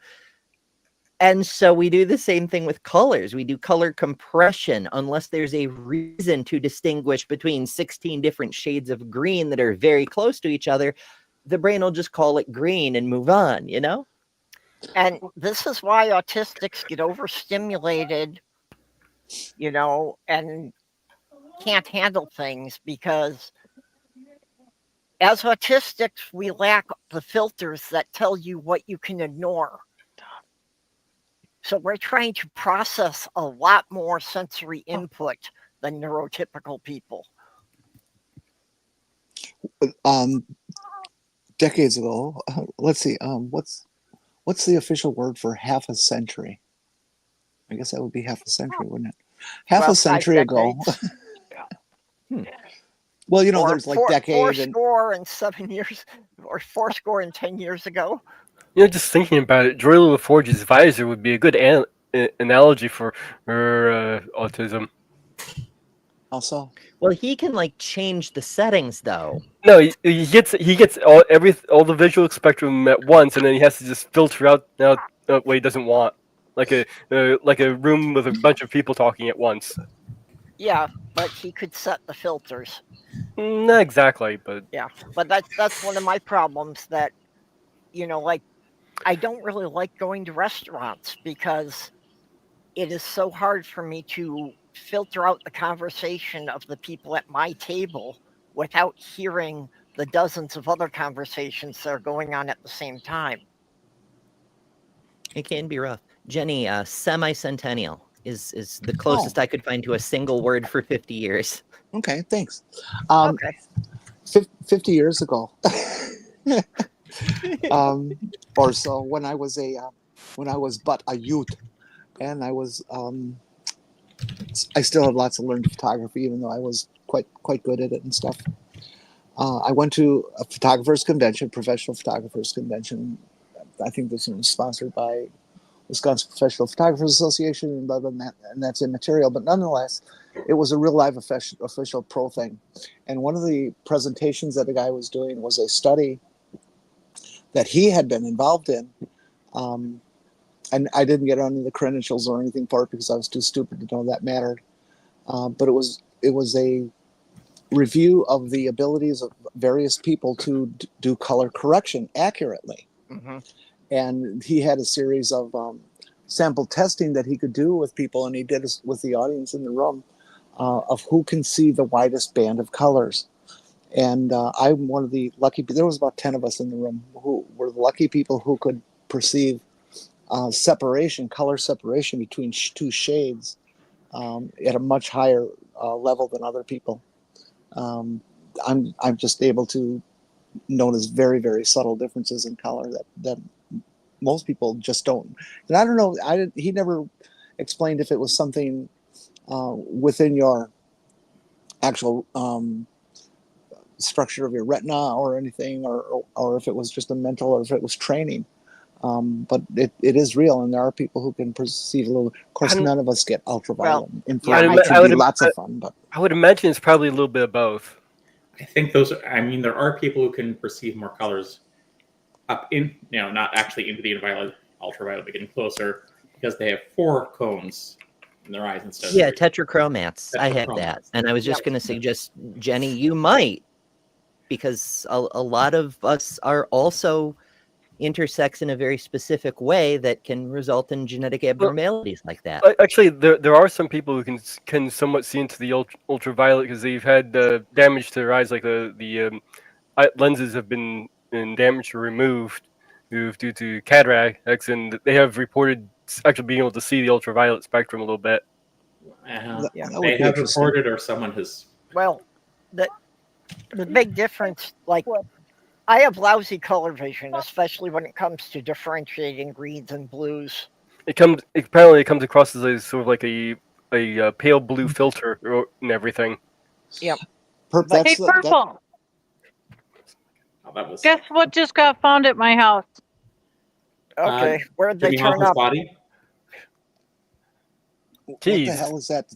And so we do the same thing with colors. We do color compression unless there's a reason to distinguish between 16 different shades of green that are very close to each other. The brain will just call it green and move on, And this is why autistics get overstimulated, and can't handle things, because as autistics, we lack the filters that tell you what you can ignore. So we're trying to process a lot more sensory input than neurotypical people. Decades ago, let's see, what's the official word for half a century? I guess that would be half a century, wouldn't it? Half a century ago. Well, there's like decade and 7 years, or 10 years ago. Just thinking about it, Joy LaForge's visor would be a good analogy for autism. Also, well, he can change the settings though. No, he gets all the visual spectrum at once, and then he has to just filter out what he doesn't want, like a room with a bunch of people talking at once. Yeah, but he could set the filters. Not exactly, but yeah, but that's one of my problems. That I don't really like going to restaurants because it is so hard for me to filter out the conversation of the people at my table without hearing the dozens of other conversations that are going on at the same time. It can be rough. Jenny, semi-centennial is the closest I could find to a single word for 50 years. Okay, thanks. Okay. 50 years ago, or so, when I was but a youth, and I was I still have lots to learn photography, even though I was quite good at it and stuff. I went to a photographers convention, professional photographers convention. I think this was sponsored by Wisconsin Professional Photographers Association, and blah, blah, blah, and that's immaterial. But nonetheless, it was a real live official pro thing. And one of the presentations that the guy was doing was a study that he had been involved in. And I didn't get any of the credentials or anything for it because I was too stupid to know that mattered. But it was a review of the abilities of various people to do color correction accurately. Mm-hmm. And he had a series of sample testing that he could do with people, and he did it with the audience in the room of who can see the widest band of colors. And I'm one of the lucky people. There was about 10 of us in the room who were the lucky people who could perceive color separation between two shades at a much higher level than other people. I'm just able to notice very, very subtle differences in color that most people just don't. And I don't know. He never explained if it was something within your actual structure of your retina or anything, or if it was just a mental, or if it was training. But it is real, and there are people who can perceive a little. Of course, none of us get ultraviolet infrared, which would be lots of fun. But I would imagine it's probably a little bit of both. I think there are people who can perceive more colors up in, not actually into the ultraviolet, but getting closer because they have 4 cones in their eyes instead. Yeah, tetrachromats. I have that, and I was just going to suggest, Jenny, you might, because a lot of us are also intersex in a very specific way that can result in genetic abnormalities like that. Actually, there are some people who can somewhat see into the ultraviolet because they've had damage to their eyes, like the lenses have been damaged or removed due to cataracts, and they have reported actually being able to see the ultraviolet spectrum a little bit. They have reported, or someone has. Well, the big difference, like, I have lousy color vision, especially when it comes to differentiating greens and blues. Apparently it comes across as a sort of like a pale blue filter and everything. Yep. Hey, Purple. Guess what just got found at my house? Okay, where'd they turn up? Body? What the hell is that?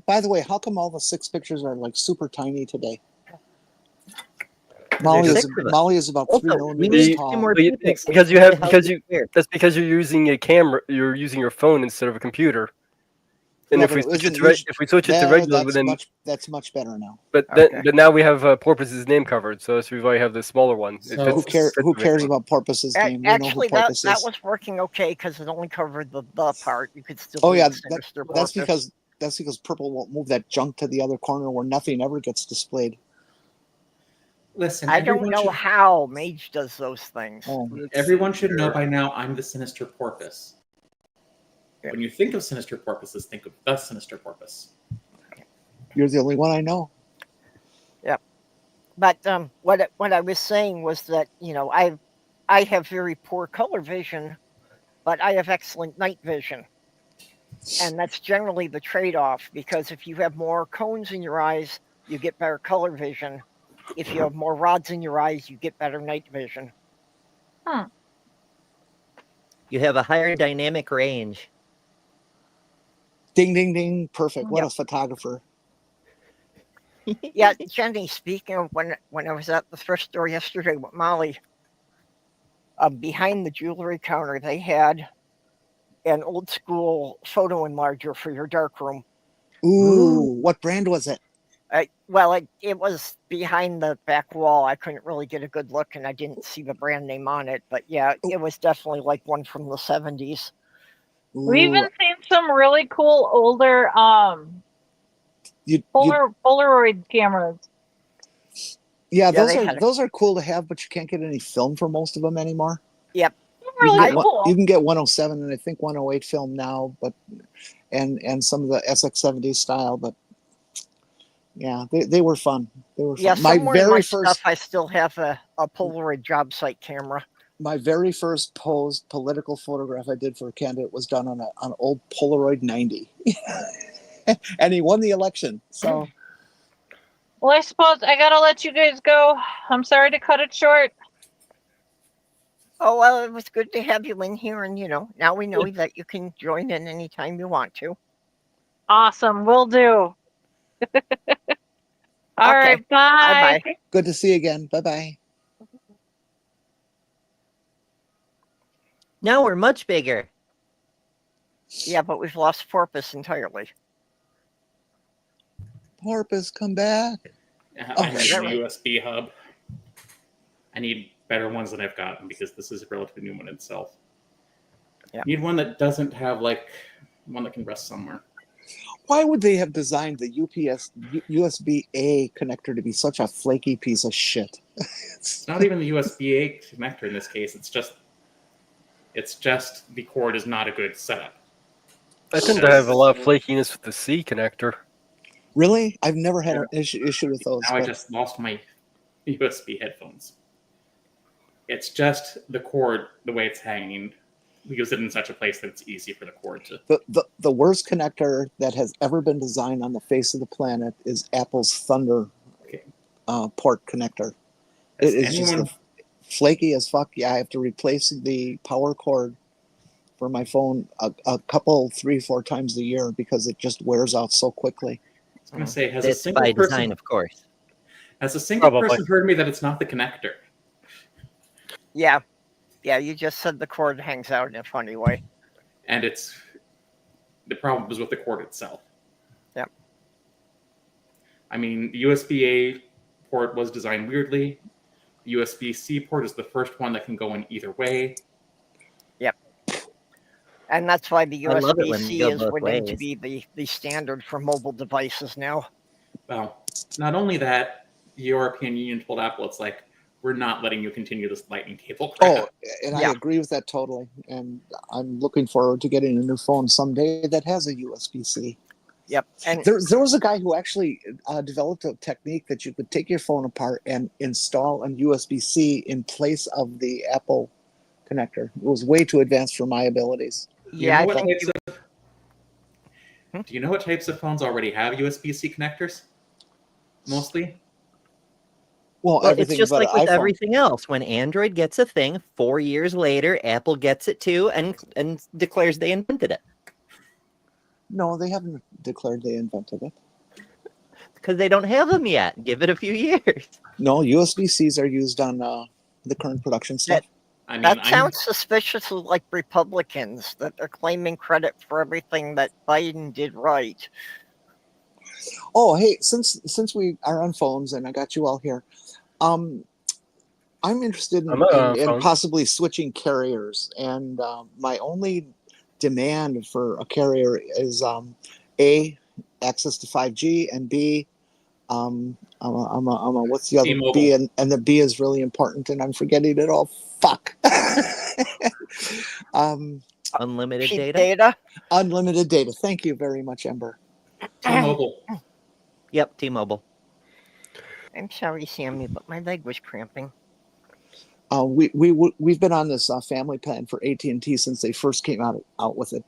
By the way, how come all the 6 pictures are like super tiny today? Molly is about 3 millimeters tall. That's because you're using a camera. You're using your phone instead of a computer. And Yeah, if we switch it to regular, then that's much better now. But now we have Porpoise's name covered, so that's why I have the smaller one. So who cares about Porpoise's name? Actually, that was working okay because it only covered the part. You could still. Oh yeah, that's because Purple won't move that junk to the other corner where nothing ever gets displayed. Listen, I don't know how Mage does those things. Everyone should know by now I'm the Sinister Porpoise. When you think of Sinister Porpoises, think of the Sinister Porpoise. You're the only one I know. Yep. But what I was saying was that, I have very poor color vision, but I have excellent night vision. And that's generally the trade-off, because if you have more cones in your eyes, you get better color vision. If you have more rods in your eyes, you get better night vision. Huh. You have a higher dynamic range. Ding, ding, ding. Perfect. What a photographer. Yeah, Jenny, speaking of when I was at the thrift store yesterday with Molly, behind the jewelry counter, they had an old school photo enlarger for your darkroom. Ooh, what brand was it? It was behind the back wall. I couldn't really get a good look, and I didn't see the brand name on it. But yeah, it was definitely like one from the 70s. We've even seen some really cool older Polaroid cameras. Yeah, those are cool to have, but you can't get any film for most of them anymore. Yep. You can get 107 and I think 108 film now, but and some of the SX70 style, but yeah, they were fun. They were fun. Yeah, my very first stuff, I still have a Polaroid job site camera. My very first posed political photograph I did for a candidate was done on an old Polaroid 90. And he won the election. So, well, I suppose I gotta let you guys go. I'm sorry to cut it short. Oh, well, it was good to have you in here, and now we know that you can join in anytime you want to. Awesome, will do. All right, bye. Bye. Good to see you again. Bye-bye. Now we're much bigger. Yeah, but we've lost Porpoise entirely. Porpoise, come back. I need a USB hub. I need better ones than I've gotten because this is a relatively new one itself. Yeah. Need one that doesn't have one that can rest somewhere. Why would they have designed the USB-A connector to be such a flaky piece of shit? It's not even the USB-A connector in this case. It's just the cord is not a good setup. I tend to have a lot of flakiness with the C connector. Really? I've never had an issue with those. Now I just lost my USB headphones. It's just the cord, the way it's hanging, leaves it in such a place that it's easy for the cord to. The worst connector that has ever been designed on the face of the planet is Apple's Thunder port connector. Has It is just flaky as fuck. Yeah, I have to replace the power cord for my phone a couple, 3-4 times a year because it just wears out so quickly. I was going to say, has a That's single by person, design, of course. has a single Probably. person heard me that it's not the connector? Yeah. Yeah, you just said the cord hangs out in a funny way. And it's the problem is with the cord itself. Yep. I mean, the USB-A port was designed weirdly. The USB-C port is the first one that can go in either way. Yep. And that's why the I love it when USB-C you go is both winning to ways. be the standard for mobile devices now. Well, not only that, the European Union told Apple, it's like, we're not letting you continue this lightning cable crap. Oh, and Yeah. I agree with that totally. And I'm looking forward to getting a new phone someday that has a USB-C. Yep. And There was a guy who actually developed a technique that you could take your phone apart and install an USB-C in place of the Apple connector. It was way too advanced for my abilities. yeah, I what think types do you know what types of phones already have USB-C connectors? Mostly? Well, Well, it's everything just but like an with iPhone. everything else. When Android gets a thing, 4 years later, Apple gets it too and declares they invented it. No, they haven't declared they invented it. Because they don't have them yet. Give it a few years. No, USB-Cs are used on the current production stuff. I mean, that sounds suspiciously like Republicans, that they're claiming credit for everything that Biden did right. Oh, hey, since we are on phones and I got you all here, I'm interested I'm on in phone. possibly switching carriers, and my only demand for a carrier is A, access to 5G, and B, I'm a what's the other T-Mobile. B, and the B is really important, and I'm forgetting it all. Fuck. Unlimited Cheap data? Unlimited data. Thank you very much, Ember. T-Mobile. Yep, T-Mobile. I'm sorry, Sammy, but my leg was cramping. We've been on this family plan for AT&T since they first came out with it,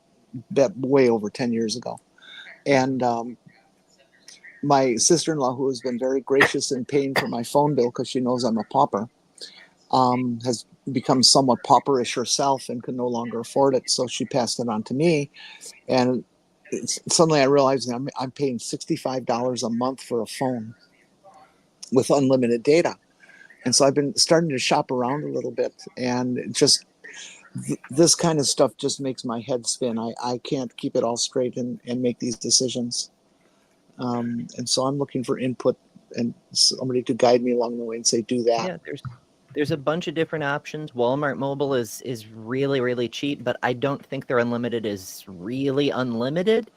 way over 10 years ago, and my sister-in-law, who has been very gracious in paying for my phone bill because she knows I'm a pauper, has become somewhat pauperish herself and can no longer afford it, so she passed it on to me, and suddenly I realized that I'm paying $65 a month for a phone with unlimited data. And so I've been starting to shop around a little bit, and just this kind of stuff just makes my head spin. I can't keep it all straight and make these decisions. And so I'm looking for input and somebody to guide me along the way and say, do that. Yeah, there's a bunch of different options. Walmart Mobile is really, really cheap, but I don't think their unlimited is really unlimited.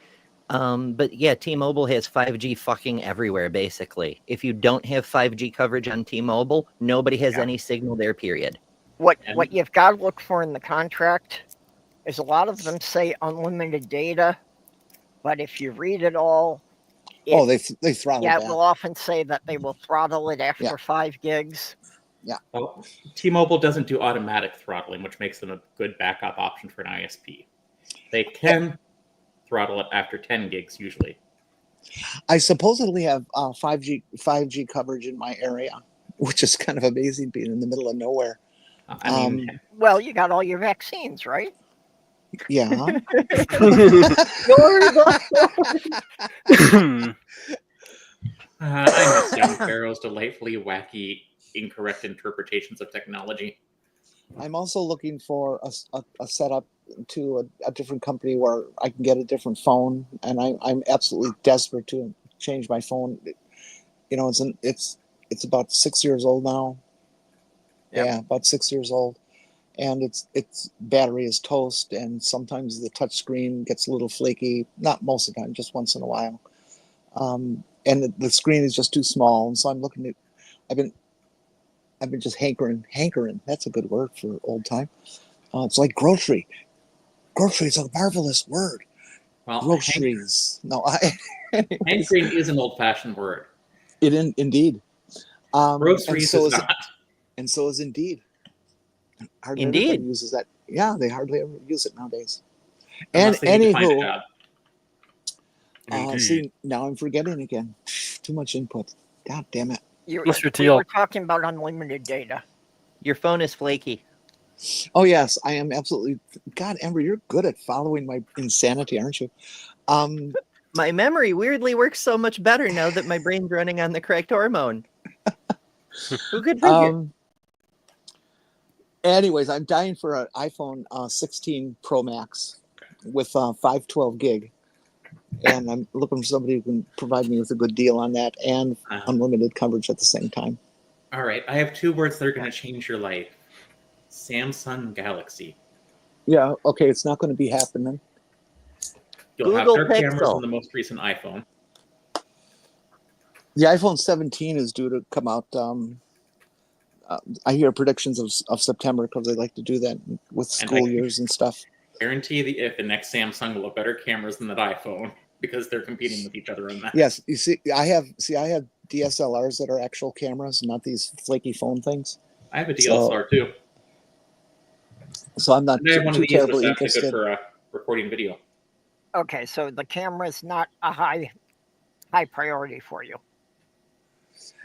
But yeah, T-Mobile has 5G fucking everywhere, basically. If you don't have 5G coverage on T-Mobile, nobody has any signal there, period. What you've got to look for in the contract is a lot of them say unlimited data, but if you read it all, they throttle yeah, that. it will often say that they will throttle it after 5 gigs. Yeah. Well, T-Mobile doesn't do automatic throttling, which makes them a good backup option for an ISP. They can throttle it after 10 gigs usually. I supposedly have 5G coverage in my area, which is kind of amazing being in the middle of nowhere. I mean, Well, you got all your vaccines, right? Yeah. I miss Young Pharaoh's delightfully wacky, incorrect interpretations of technology. I'm also looking for a setup to a different company where I can get a different phone, and I'm absolutely desperate to change my phone. You know, it's about 6 years old now. Yep. Yeah, about 6 years old, and its battery is toast, and sometimes the touch screen gets a little flaky. Not most of the time, just once in a while. And the screen is just too small, and so I'm looking at. I've been just hankering. That's a good word for old time. It's like grocery. Grocery is a marvelous word. Well, Groceries. hankering is an old-fashioned word. Indeed. Groceries is not. And so is Indeed. Hardly Indeed. anybody uses that. Yeah, they hardly ever use it nowadays. Unless And they need to find a anywho, job. Indeed. see, now I'm forgetting again. Too much input. God damn it. Mr. We Teal. were talking about unlimited data. Your phone is flaky. Oh yes, I am absolutely. God, Amber, you're good at following my insanity, aren't you? My memory weirdly works so much better now that my brain's running on the correct hormone. Who could figure? Anyways, I'm dying for an iPhone 16 Pro Max with 512 gig, and I'm looking for somebody who can provide me with a good deal on that and unlimited coverage at the same time. All right, I have 2 words that are going to change your life. Samsung Galaxy. Yeah, okay, it's not going to be happening. You'll Google have their cameras Pixel. on the most recent iPhone. The iPhone 17 is due to come out. I hear predictions of September because they like to do that with school years and stuff. Guarantee the next Samsung will have better cameras than that iPhone because they're competing with each other in that. Yes, you see, I have DSLRs that are actual cameras, not these flaky phone things. I have a DSLR too. So I'm not I have one of too these terribly that's actually interested. good for recording video. Okay, so the camera is not a high priority for you.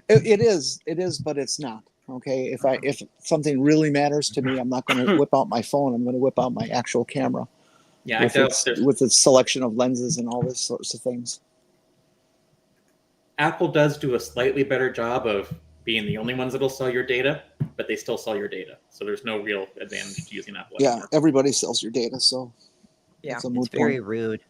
It is, but it's not. Okay, if something really matters to me, I'm not going to whip out my phone. I'm going to whip out my actual camera. Yeah, with its selection of lenses and all those sorts of things. Apple does do a slightly better job of being the only ones that'll sell your data, but they still sell your data. So there's no real advantage to using Apple anymore. Everybody sells your data, so yeah, it's very rude.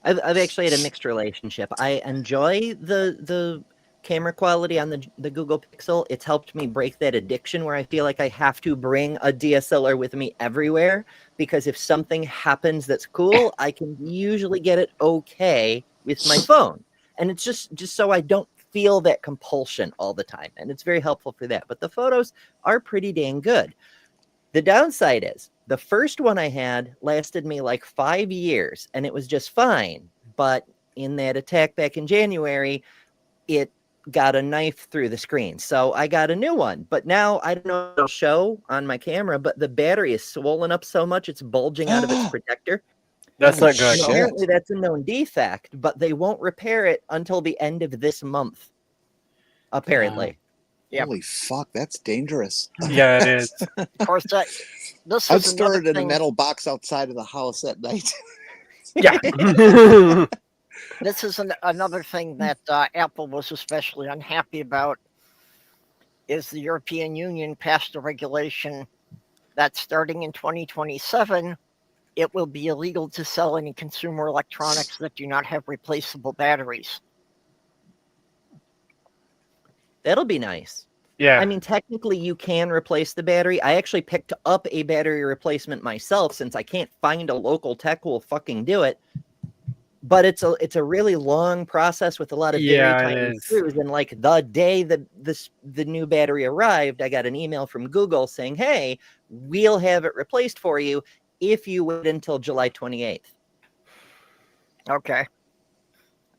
I've actually had a mixed relationship. I enjoy the camera quality on the Google Pixel. It's helped me break that addiction where I feel like I have to bring a DSLR with me everywhere, because if something happens that's cool, I can usually get it okay with my phone. And it's just so I don't feel that compulsion all the time. And it's very helpful for that. But the photos are pretty dang good. The downside is the first one I had lasted me like 5 years and it was just fine. But in that attack back in January, it got a knife through the screen. So I got a new one. But now I don't know if it'll show on my camera, but the battery is swollen up so much it's bulging out of its protector. That's not good. Apparently that's a known defect, but they won't repair it until the end of this month. Apparently. Yep. Holy fuck, that's dangerous. Yeah, it is. Of course, this I'd is store it another in a thing. metal box outside of the house at night. Yeah. This is another thing that Apple was especially unhappy about, is the European Union passed a regulation that starting in 2027, it will be illegal to sell any consumer electronics that do not have replaceable batteries. That'll be nice. Yeah. I mean, technically you can replace the battery. I actually picked up a battery replacement myself since I can't find a local tech who will fucking do it. But it's a really long process with a lot of very tiny screws. And like the day that the new battery arrived, I got an email from Google saying, "Hey, we'll have it replaced for you if you wait until July 28th." Okay.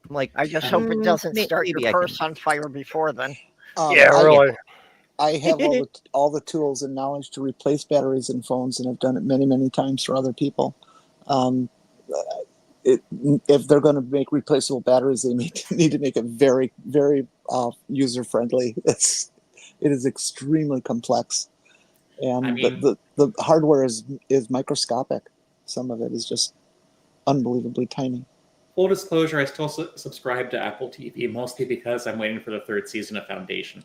I'm like, I just hope it doesn't start your purse on fire before then. Really. I have all the tools and knowledge to replace batteries in phones, and I've done it many, many times for other people. If they're going to make replaceable batteries, they need to make it very, very user friendly. It is extremely complex, and I mean, the hardware is microscopic. Some of it is just unbelievably tiny. Full disclosure, I still subscribe to Apple TV, mostly because I'm waiting for the 3rd season of Foundation.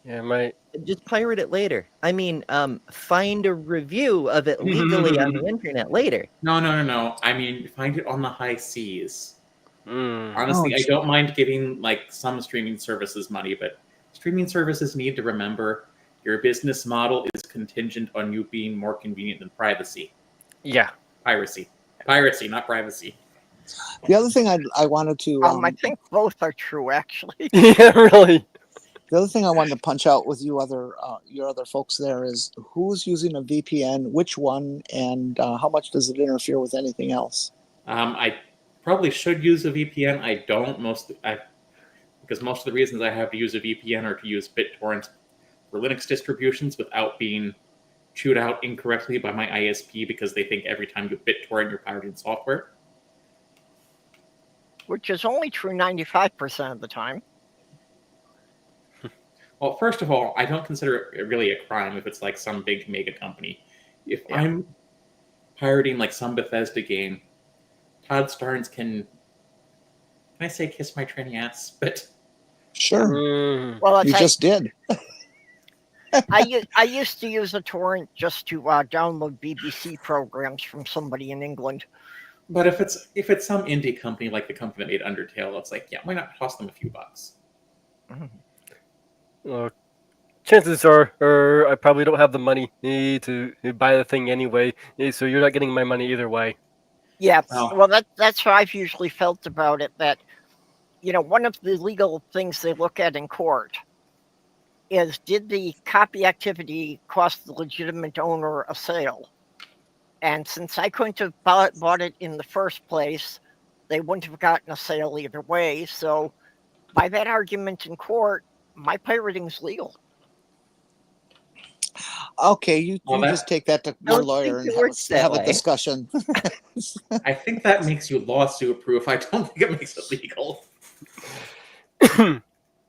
Yeah, just pirate it later. I mean, find a review of it legally on the internet later. No. I mean, find it on the high seas. Honestly, Oh, I don't mind giving like some streaming services money, but streaming services need to remember your business model is contingent on you being more convenient than privacy. Yeah. Piracy, not privacy. The other thing I wanted to I think both are true, actually. Yeah, really. The other thing I wanted to punch out with you your other folks there is who's using a VPN, which one, and how much does it interfere with anything else? I probably should use a VPN. I don't because most of the reasons I have to use a VPN are to use BitTorrent for Linux distributions without being chewed out incorrectly by my ISP because they think every time you BitTorrent, you're pirating software. Which is only true 95% of the time. Well, first of all, I don't consider it really a crime if it's like some big mega company. If I'm pirating like some Bethesda game, Todd Starnes can I say kiss my tranny ass? But Sure. Well, You just did. I used to use a torrent just to download BBC programs from somebody in England. But if it's some indie company like the company that made Undertale, it's like, yeah, why not toss them a few bucks? Chances are, I probably don't have the money to buy the thing anyway, so you're not getting my money either way. Yeah, Oh. well, that's how I've usually felt about it, that, you know, one of the legal things they look at in court is, did the copy activity cost the legitimate owner a sale? And since I couldn't have bought it in the first place, they wouldn't have gotten a sale either way. So by that argument in court, my pirating's legal. Okay, you Well, just take that to your don't lawyer think and it works that have a way. discussion. I think that makes you lawsuit proof. I don't think it makes it legal.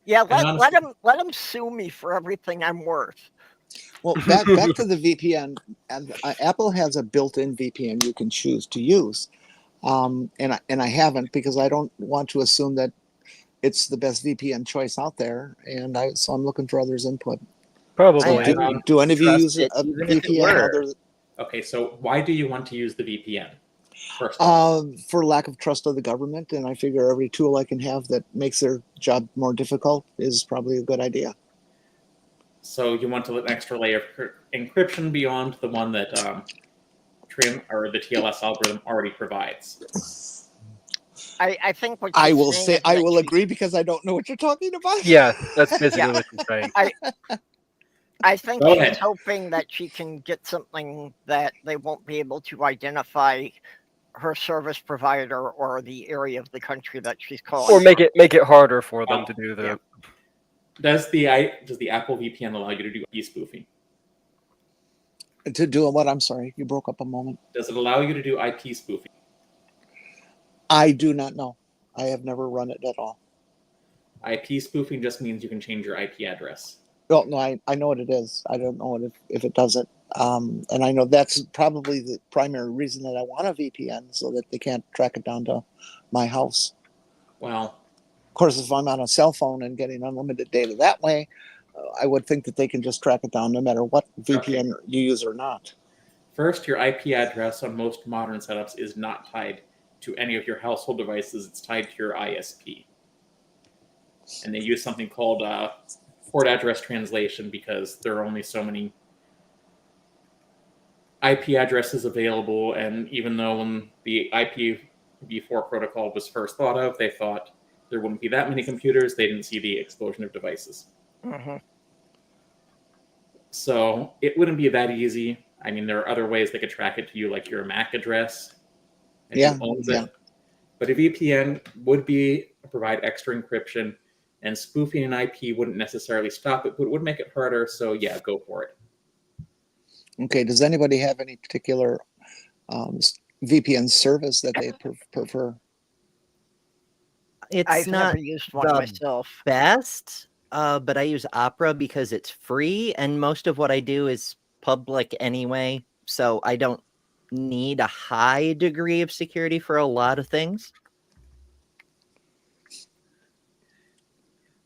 Yeah, And honestly- let them sue me for everything I'm worth. Well, back to the VPN. And Apple has a built-in VPN you can choose to use, and I haven't, because I don't want to assume that it's the best VPN choice out there, and so I'm looking for others' input. Probably. Do any of you trust use it, a even if it VPN? were. Okay, so why do you want to use the VPN? First off? For lack of trust of the government, and I figure every tool I can have that makes their job more difficult is probably a good idea. So you want to let an extra layer of encryption beyond the one that the TLS algorithm already provides. I think what I she's will saying say is I that will she- agree, because I don't know what you're talking about. Yeah, that's basically what she's saying. I think Go she's ahead. hoping that she can get something that they won't be able to identify her service provider or the area of the country that she's calling. Or make it harder for them to do the. Yeah. Does the Apple VPN allow you to do IP spoofing? To do what? I'm sorry, you broke up a moment. Does it allow you to do IP spoofing? I do not know. I have never run it at all. IP spoofing just means you can change your IP address. Well, no, I know what it is. I don't know if it does it. And I know that's probably the primary reason that I want a VPN, so that they can't track it down to my house. Well, Of course, if I'm on a cell phone and getting unlimited data that way, I would think that they can just track it down no matter what VPN you use or not. first, your IP address on most modern setups is not tied to any of your household devices. It's tied to your ISP. And they use something called port address translation, because there are only so many IP addresses available. And even though when the IPv4 protocol was first thought of, they thought there wouldn't be that many computers, they didn't see the explosion of devices. Mm-hmm. So it wouldn't be that easy. I mean, there are other ways they could track it to you, like your MAC address. And Yeah, who owns yeah. it. But a VPN would provide extra encryption, and spoofing an IP wouldn't necessarily stop it, but it would make it harder. So yeah, go for it. Okay. Does anybody have any particular VPN service that they prefer? It's I've not never used one the myself. best, but I use Opera because it's free, and most of what I do is public anyway, so I don't need a high degree of security for a lot of things.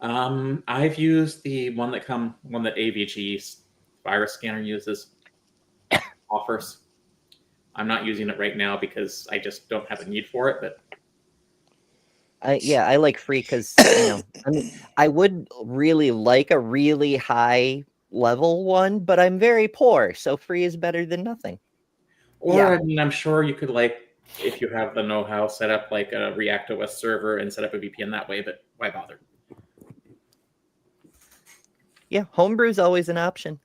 I've used the one that AVG virus scanner uses, offers. I'm not using it right now because I just don't have a need for it. But I like free because I would really like a really high level one, but I'm very poor, so free is better than nothing. or Yeah. I mean, I'm sure you could, like, if you have the know-how, set up like a React OS server and set up a VPN that way. But why bother? Yeah, homebrew is always an option.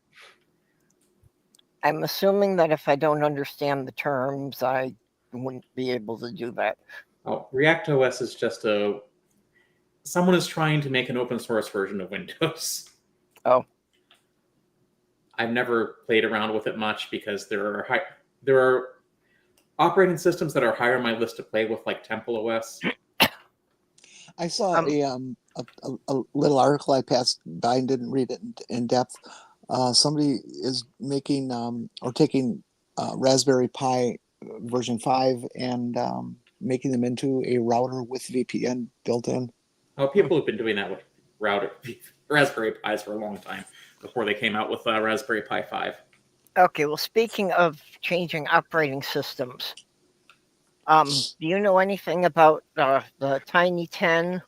I'm assuming that if I don't understand the terms, I wouldn't be able to do that. Oh, React OS is just someone is trying to make an open source version of Windows. Oh. I've never played around with it much because there are operating systems that are higher on my list to play with, like Temple OS. I saw a little article I passed by and didn't read it in depth. Somebody is making or taking Raspberry Pi version 5 and making them into a router with VPN built in. Oh, people have been doing that with Raspberry Pis for a long time before they came out with Raspberry Pi 5. Okay, well, speaking of changing operating systems, do you know anything about the Tiny 10?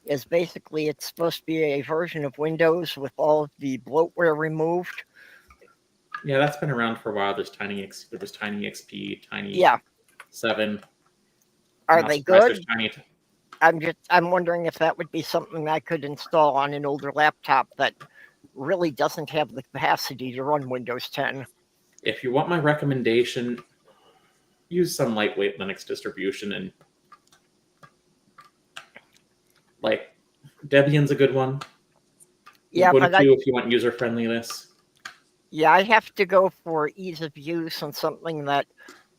Is basically it's supposed to be a version of Windows with all of the bloatware removed. Yeah, that's been around for a while. There was Tiny XP, Tiny 7. Are they good? Tiny I'm wondering if that would be something I could install on an older laptop that really doesn't have the capacity to run Windows 10. If you want my recommendation, use some lightweight Linux distribution, and like Debian's a good one. Yeah, but if you want user friendliness. Yeah, I have to go for ease of use and something that,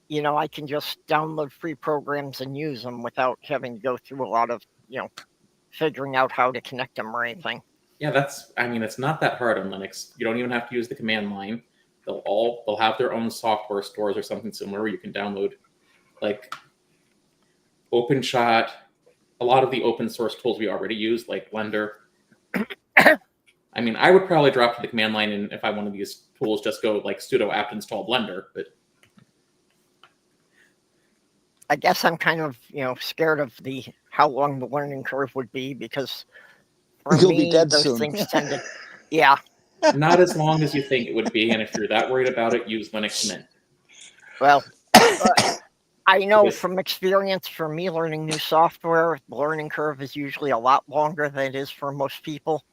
you know, I can just download free programs and use them without having to go through a lot of, you know, figuring out how to connect them or anything. Yeah, it's not that hard on Linux. You don't even have to use the command line. They'll have their own software stores or something similar where you can download, like OpenShot, a lot of the open source tools we already use, like Blender. I mean, I would probably drop to the command line, and if I wanted to use tools, just go like sudo apt install Blender. But I guess I'm kind of, you know, scared of how long the learning curve would be, because for You'll me, be dead those soon. things tend to, yeah. Not as long as you think it would be, and if you're that worried about it, use Linux Mint. Well, I know from experience, for me learning new software, the learning curve is usually a lot longer than it is for most people.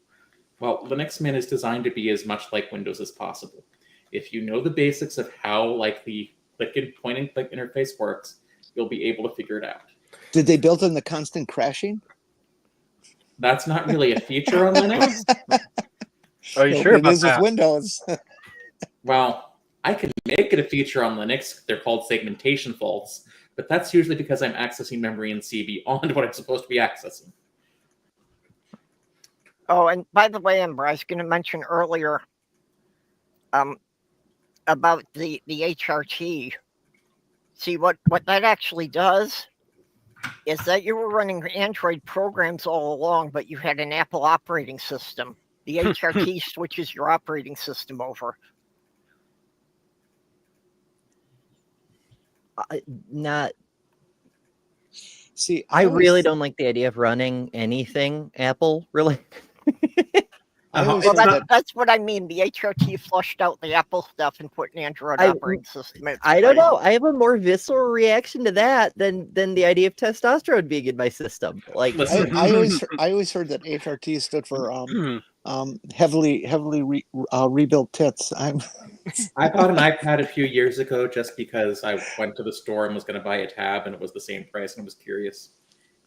Well, Linux Mint is designed to be as much like Windows as possible. If you know the basics of how like the point and click interface works, you'll be able to figure it out. Did they build in the constant crashing? That's not really a feature on Linux. Are you sure about it is that? with Windows. Well, I can make it a feature on Linux. They're called segmentation faults, but that's usually because I'm accessing memory in C beyond what I'm supposed to be accessing. Oh, and by the way, Amber, I was going to mention earlier about the HRT. See, what that actually does is that you were running Android programs all along, but you had an Apple operating system. The HRT switches your operating system over. Not. See, I really don't like the idea of running anything Apple, really. That's what I mean. The HRT flushed out the Apple stuff and put an Android operating system in. I don't know. I have a more visceral reaction to that than the idea of testosterone being in my system. Like I always heard that HRT stood for heavily rebuilt tits. I bought an iPad a few years ago just because I went to the store and was going to buy a tab, and it was the same price, and I was curious.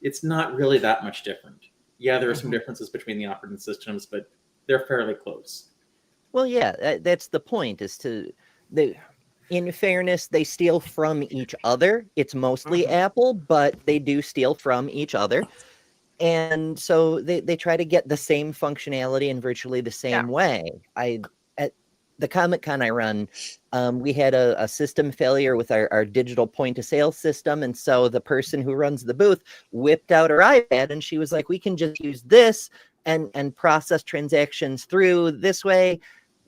It's not really that much different. Yeah, there are some differences between the operating systems, but they're fairly close. Well, yeah, that's the point. In fairness, they steal from each other. It's mostly Apple, but they do steal from each other. And so they try to get the same functionality in virtually the same way. At the Comic-Con I run, we had a system failure with our digital point-of-sale system. And so the person who runs the booth whipped out her iPad, and she was like, we can just use this and process transactions through this way.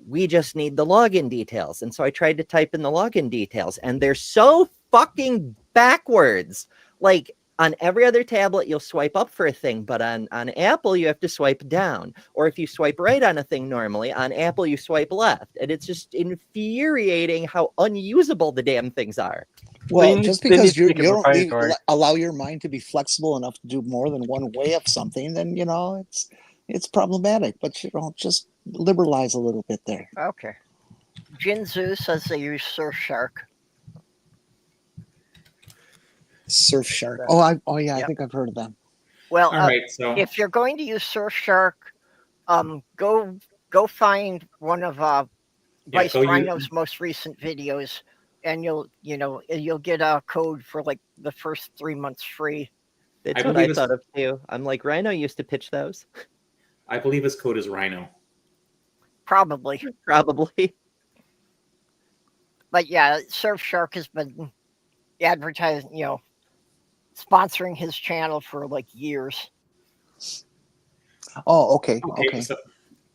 We just need the login details. And so I tried to type in the login details, and they're so fucking backwards. Like on every other tablet, you'll swipe up for a thing, but on Apple, you have to swipe down. Or if you swipe right on a thing normally, on Apple, you swipe left. And it's just infuriating how unusable the damn things are. Well, just because you don't allow your mind to be flexible enough to do more than one way of something, then, you know, it's problematic. But, you know, just liberalize a little bit there. Okay. Jinzu says they use Surfshark. Surfshark. Oh yeah, I think I've heard of them. Well, all right, so if you're going to use Surfshark, go find one of Vice go Rhino's most recent videos, and you'll get a code for like the first 3 months free. That's I what believe I it's- thought of too. I'm like, Rhino used to pitch those. I believe his code is Rhino. Probably. Probably. But yeah, Surfshark has been advertising, sponsoring his channel for like years. Oh, okay. Okay, so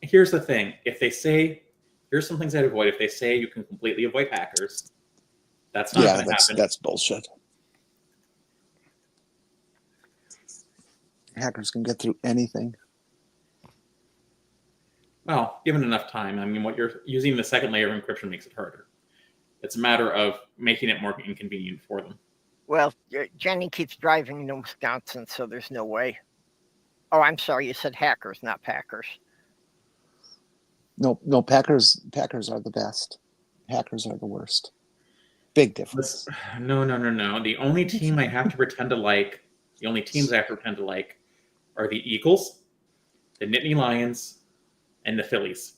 here's the thing. If they say, here's some things I'd avoid. If they say you can completely avoid hackers, that's not going to happen. That's bullshit. Hackers can get through anything. Well, given enough time, I mean, what you're using the second layer of encryption makes it harder. It's a matter of making it more inconvenient for them. Well, Jenny keeps driving to Wisconsin, so there's no way. Oh, I'm sorry, you said hackers, not Packers. No, Packers are the best. Hackers are the worst. Big difference. No. The only team I have to pretend to like, the only teams I have to pretend to like are the Eagles, the Nittany Lions, and the Phillies.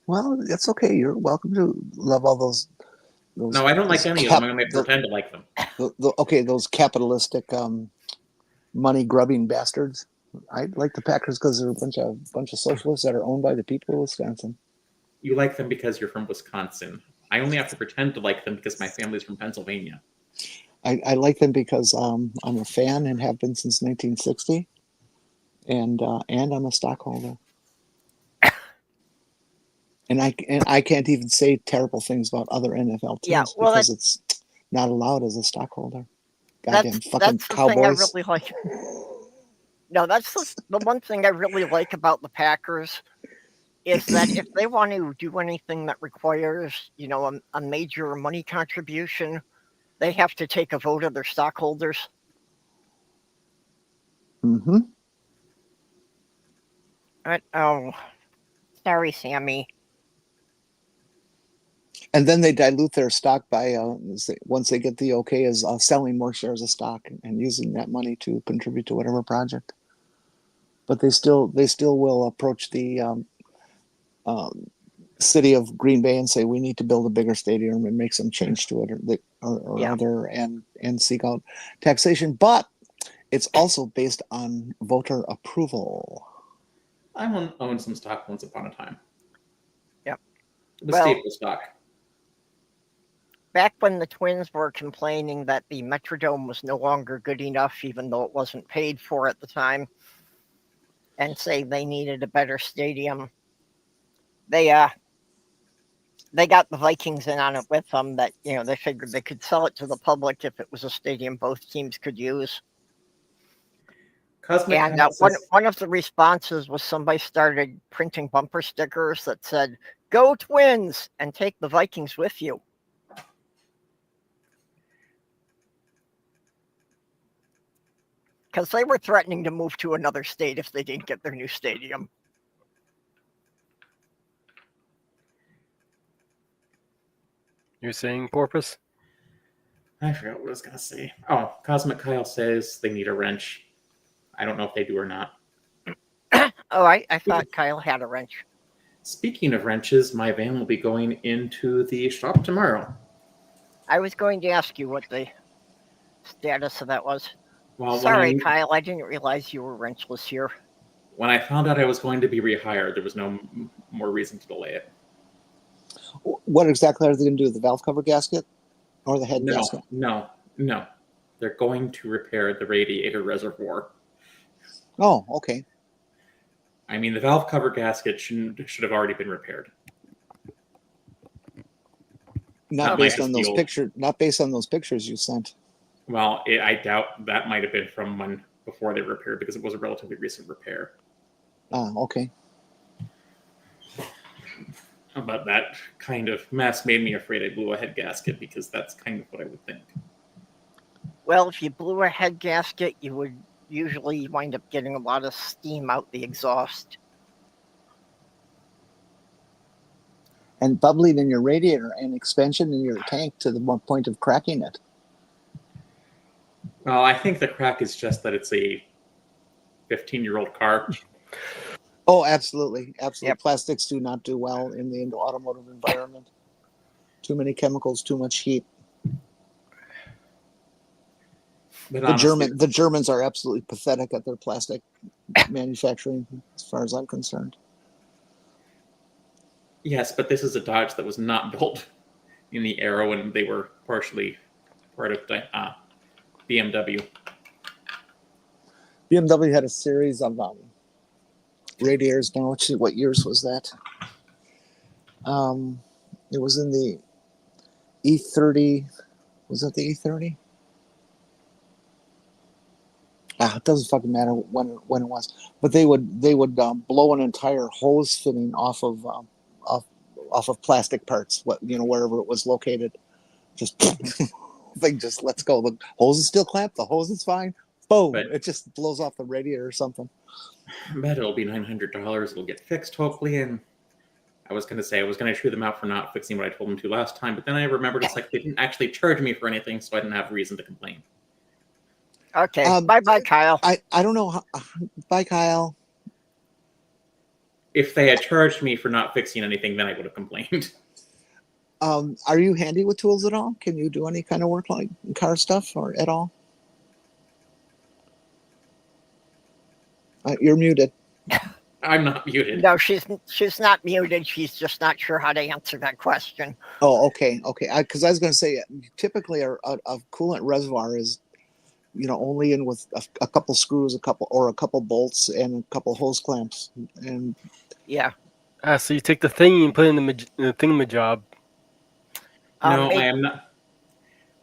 Well, that's okay. You're welcome to love all those. No, I don't like any of them. I'm going to pretend to like them. Okay, those capitalistic, money grubbing bastards. I like the Packers because they're a bunch of socialists that are owned by the people of Wisconsin. You like them because you're from Wisconsin. I only have to pretend to like them because my family's from Pennsylvania. I like them because I'm a fan and have been since 1960, and I'm a stockholder. And I can't even say terrible things about other NFL teams because it's not allowed as a stockholder. Goddamn fucking Cowboys. Thing I really like. No, that's the one thing I really like about the Packers is that if they want to do anything that requires, a major money contribution, they have to take a vote of their stockholders. Mm-hmm. Oh, sorry, Sammy. And then they dilute their stock by once they get the okay is selling more shares of stock and using that money to contribute to whatever project. But they still will approach the city of Green Bay and say we need to build a bigger stadium and make some change to it or other and seek out taxation. But it's also based on voter approval. I owned some stock once upon a time. Yep. It was staple stock. Back when the Twins were complaining that the Metrodome was no longer good enough, even though it wasn't paid for at the time, and saying they needed a better stadium, they got the Vikings in on it with them. That they figured they could sell it to the public if it was a stadium both teams could use. And one of the responses was somebody started printing bumper stickers that said, "Go Twins," and take the Vikings with you. Because they were threatening to move to another state if they didn't get their new stadium. You're saying porpoise? I forgot what I was going to say. Oh, Cosmic Kyle says they need a wrench. I don't know if they do or not. Oh, I thought Kyle had a wrench. Speaking of wrenches, my van will be going into the shop tomorrow. I was going to ask you what the status of that was. Well, sorry, Kyle, I didn't realize you were wrenchless here. When I found out I was going to be rehired, there was no more reason to delay it. What exactly are they going to do? The valve cover gasket or the head gasket? No. They're going to repair the radiator reservoir. Oh, okay. I mean, the valve cover gasket should have already been repaired. Not based on those pictures. Not based on those pictures you sent. Well, I doubt that might have been from when before they repaired because it was a relatively recent repair. Okay. But that kind of mess made me afraid I blew a head gasket because that's kind of what I would think. Well, if you blew a head gasket, you would usually wind up getting a lot of steam out the exhaust. And bubbling in your radiator and expansion in your tank to the one point of cracking it. Well, I think the crack is just that it's a 15-year-old car. Oh, absolutely. Absolutely. Yep. Plastics do not do well in the automotive environment. Too many chemicals, too much heat. But honestly, The Germans are absolutely pathetic at their plastic manufacturing, as far as I'm concerned. yes, but this is a Dodge that was not built in the era when they were partially part of BMW. BMW had a series of radiators. Now, what years was that? It was in the E30. Was it the E30? It doesn't fucking matter when it was. But they would blow an entire hose fitting off of plastic parts. Wherever it was located, just thing just lets go. The hose is still clamped. The hose is fine. Boom! But- it just blows off the radiator or something. I bet it'll be $900. It'll get fixed, hopefully. And I was going to say, I was going to chew them out for not fixing what I told them to last time. But then I remembered it's like they didn't actually charge me for anything, so I didn't have a reason to complain. Okay. Bye-bye, Kyle. I don't know. Bye, Kyle. If they had charged me for not fixing anything, then I would have complained. Are you handy with tools at all? Can you do any kind of work like car stuff or at all? You're muted. I'm not muted. No, she's not muted. She's just not sure how to answer that question. Oh, okay. Because I was going to say, typically a coolant reservoir is, only in with a couple screws, a couple bolts, and a couple hose clamps, and Yeah. So you take the thingy and put it in the thingamajig. No, I am not.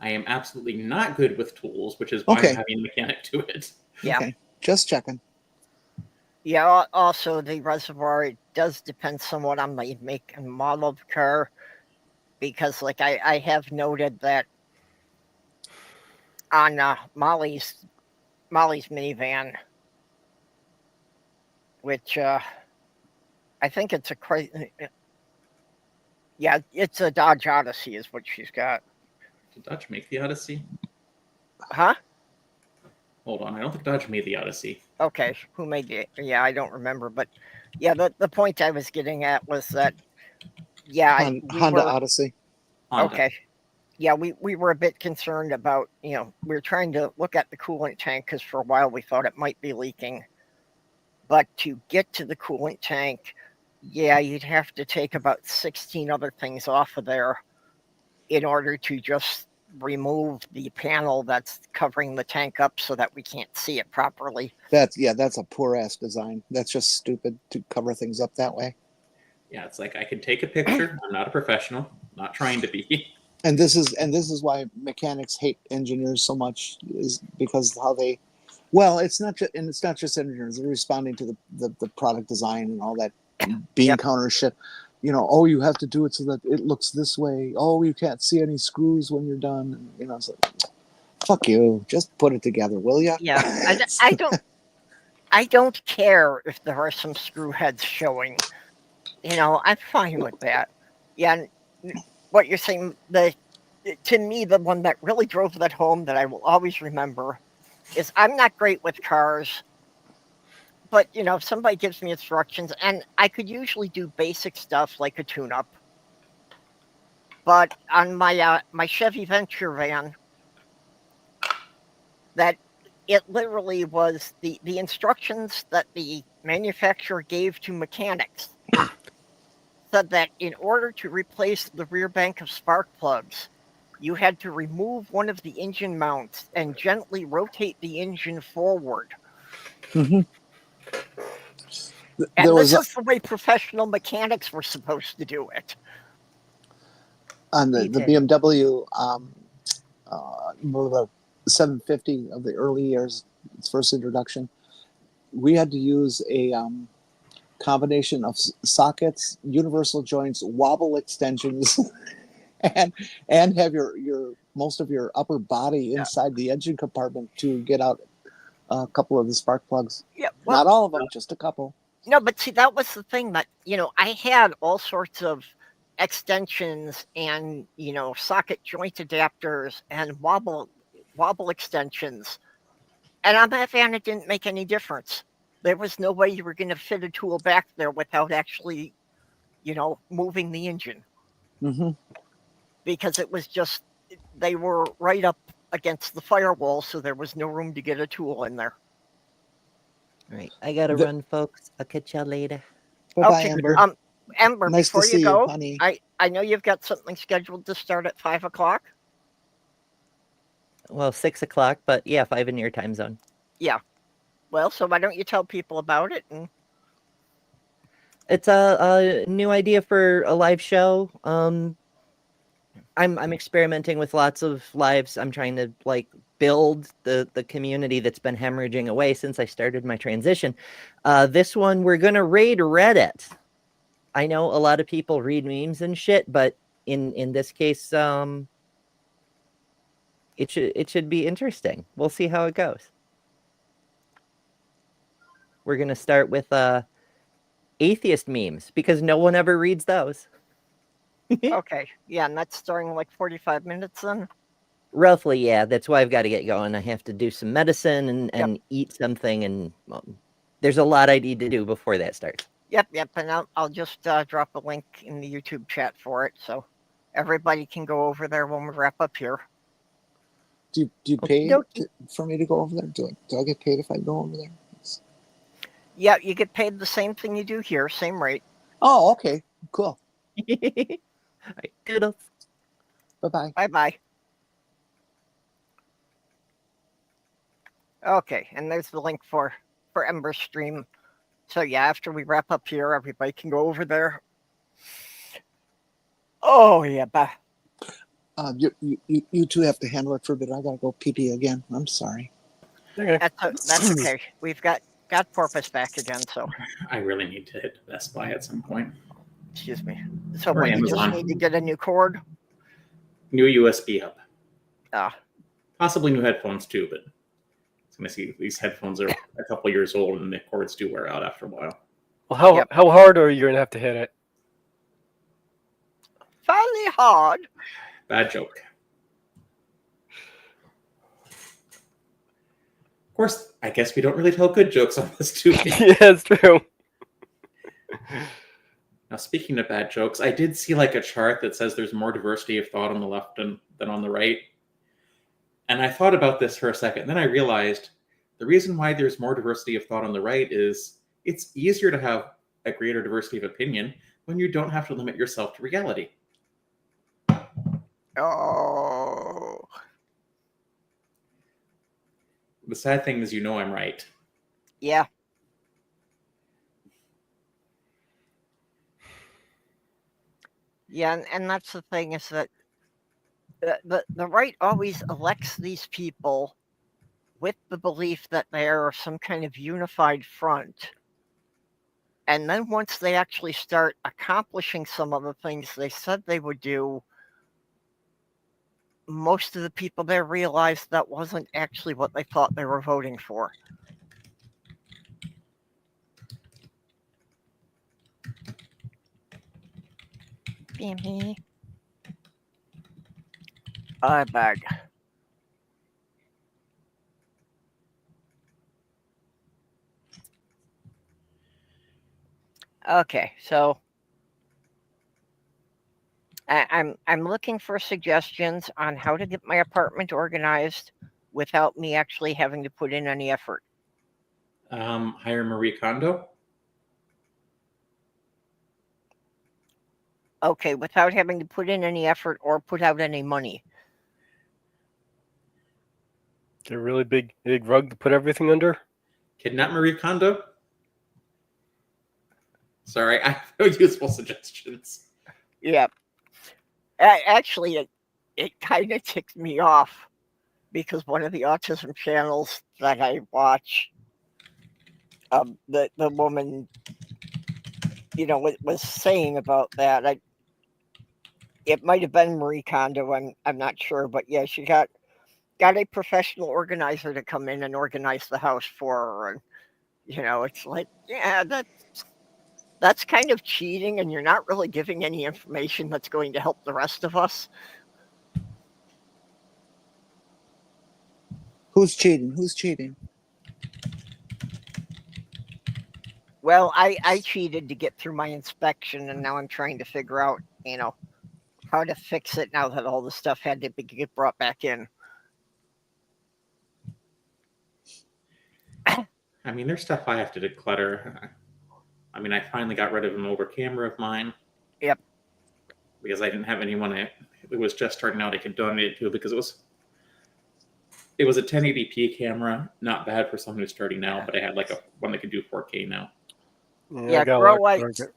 I am absolutely not good with tools, which is why I'm having a mechanic do it. Yeah. Okay. Just checking. Yeah, also the reservoir, it does depend somewhat on the make and model of the car, because like I have noted that on Molly's minivan, which I think it's it's a Dodge Odyssey is what she's got. Did Dodge make the Odyssey? Huh? Hold on, I don't think Dodge made the Odyssey. Okay, who made it? Yeah, I don't remember, but yeah, the point I was getting at was that Honda Odyssey. Honda. Okay. Yeah, we were a bit concerned about, we were trying to look at the coolant tank because for a while we thought it might be leaking. But to get to the coolant tank, you'd have to take about 16 other things off of there in order to just remove the panel that's covering the tank up so that we can't see it properly. That's a poor ass design. That's just stupid to cover things up that way. Yeah, it's like I can take a picture. I'm not a professional. I'm not trying to be. And this is why mechanics hate engineers so much, is because how they. Well, it's not just engineers. They're responding to the product design and all that bean counter shit. You have to do it so that it looks this way. Oh, you can't see any screws when you're done. It's like, fuck you. Just put it together, will ya? Yeah, I don't care if there are some screw heads showing. I'm fine with that. Yeah, what you're saying, to me, the one that really drove that home that I will always remember is I'm not great with cars, but, if somebody gives me instructions, and I could usually do basic stuff like a tune-up, but on my Chevy Venture van, that it literally was the instructions that the manufacturer gave to mechanics said that in order to replace the rear bank of spark plugs, you had to remove one of the engine mounts and gently rotate the engine forward. Mm-hmm. And this is the way professional mechanics were supposed to do it. On the BMW 750 of the early years, its first introduction, we had to use a combination of sockets, universal joints, wobble extensions, and have your most of your upper body inside the engine compartment to get out a couple of the spark plugs. Yeah, well, not all of them, just a couple. No, but see, that was the thing that, I had all sorts of extensions and, socket joint adapters and wobble extensions. And on that van, it didn't make any difference. there was no way you were going to fit a tool back there without actually, moving the engine, Mm-hmm. because it was just, they were right up against the firewall, so there was no room to get a tool in there. All right, I gotta The- run, folks. I'll catch y'all later. Bye-bye, Okay, Amber. Amber, Nice to before you see you, go, honey. I know you've got something scheduled to start at 5 o'clock. Well, 6 o'clock, but yeah, 5 in your time zone. Yeah. Well, so why don't you tell people about it? And It's a new idea for a live show. I'm experimenting with lots of lives. I'm trying to build the community that's been hemorrhaging away since I started my transition. This one we're gonna raid Reddit. I know a lot of people read memes and shit, but in this case, it should be interesting. We'll see how it goes. We're gonna start with atheist memes because no one ever reads those. okay, yeah, and that's starting like 45 minutes then. Roughly, yeah. That's why I've got to get going. I have to do some medicine and eat something, and there's a lot I need to do before that starts. Yep, and I'll just drop a link in the YouTube chat for it, so everybody can go over there when we wrap up here. Do you pay Okey-dokey. for me to go over there? Do I get paid if I go over there? Yeah, you get paid the same thing you do here, same rate. Oh, okay. Cool. All right, toodles. Bye-bye. Bye-bye. Okay, and there's the link for Ember's stream. So yeah, after we wrap up here, everybody can go over there. Oh yeah, bye. You two have to handle it for a bit. I gotta go pee again. I'm sorry. Okay. That's okay. We've got Porpoise back again, so I really need to hit Best Buy at some point. excuse me. So Or what, you just Amazon. need to get a new cord? New USB hub. Ah, Possibly new headphones too, but it's gonna see these headphones are a couple years old and the cords do wear out after a while. Well, how hard are you gonna have to hit it? fairly hard. Bad joke. Of course, I guess we don't really tell good jokes on this too. Yeah, it's true. Now, speaking of bad jokes, I did see a chart that says there's more diversity of thought on the left than on the right. And I thought about this for a second. Then I realized the reason why there's more diversity of thought on the right is it's easier to have a greater diversity of opinion when you don't have to limit yourself to reality. Oh, The sad thing is, I'm right. yeah. Yeah, and that's the thing, is that the right always elects these people with the belief that they are some kind of unified front. And then once they actually start accomplishing some of the things they said they would do, most of the people there realized that wasn't actually what they thought they were voting for. Bammy. I beg. Okay, so I'm looking for suggestions on how to get my apartment organized without me actually having to put in any effort. Hire Marie Kondo. Okay, without having to put in any effort or put out any money. Get a really big rug to put everything under. Kidnap Marie Kondo. Sorry, I have no useful suggestions. Yeah. Actually, it kind of ticked me off because one of the autism channels that I watch, the woman, was saying about that. It might have been Marie Kondo. I'm not sure, but yeah, she got a professional organizer to come in and organize the house for her, and it's like, yeah, that's kind of cheating, and you're not really giving any information that's going to help the rest of us. Who's cheating? Who's cheating? Well, I cheated to get through my inspection, and now I'm trying to figure out, how to fix it now that all the stuff had to get brought back in. I mean, there's stuff I have to declutter. I mean, I finally got rid of an older camera of mine. Yep. Because I didn't have anyone it was just starting out I could donate it to, because it was a 1080p camera, not bad for someone who's starting out, but I had like one that could do 4K now. Yeah, I got a grow lot of lights. target.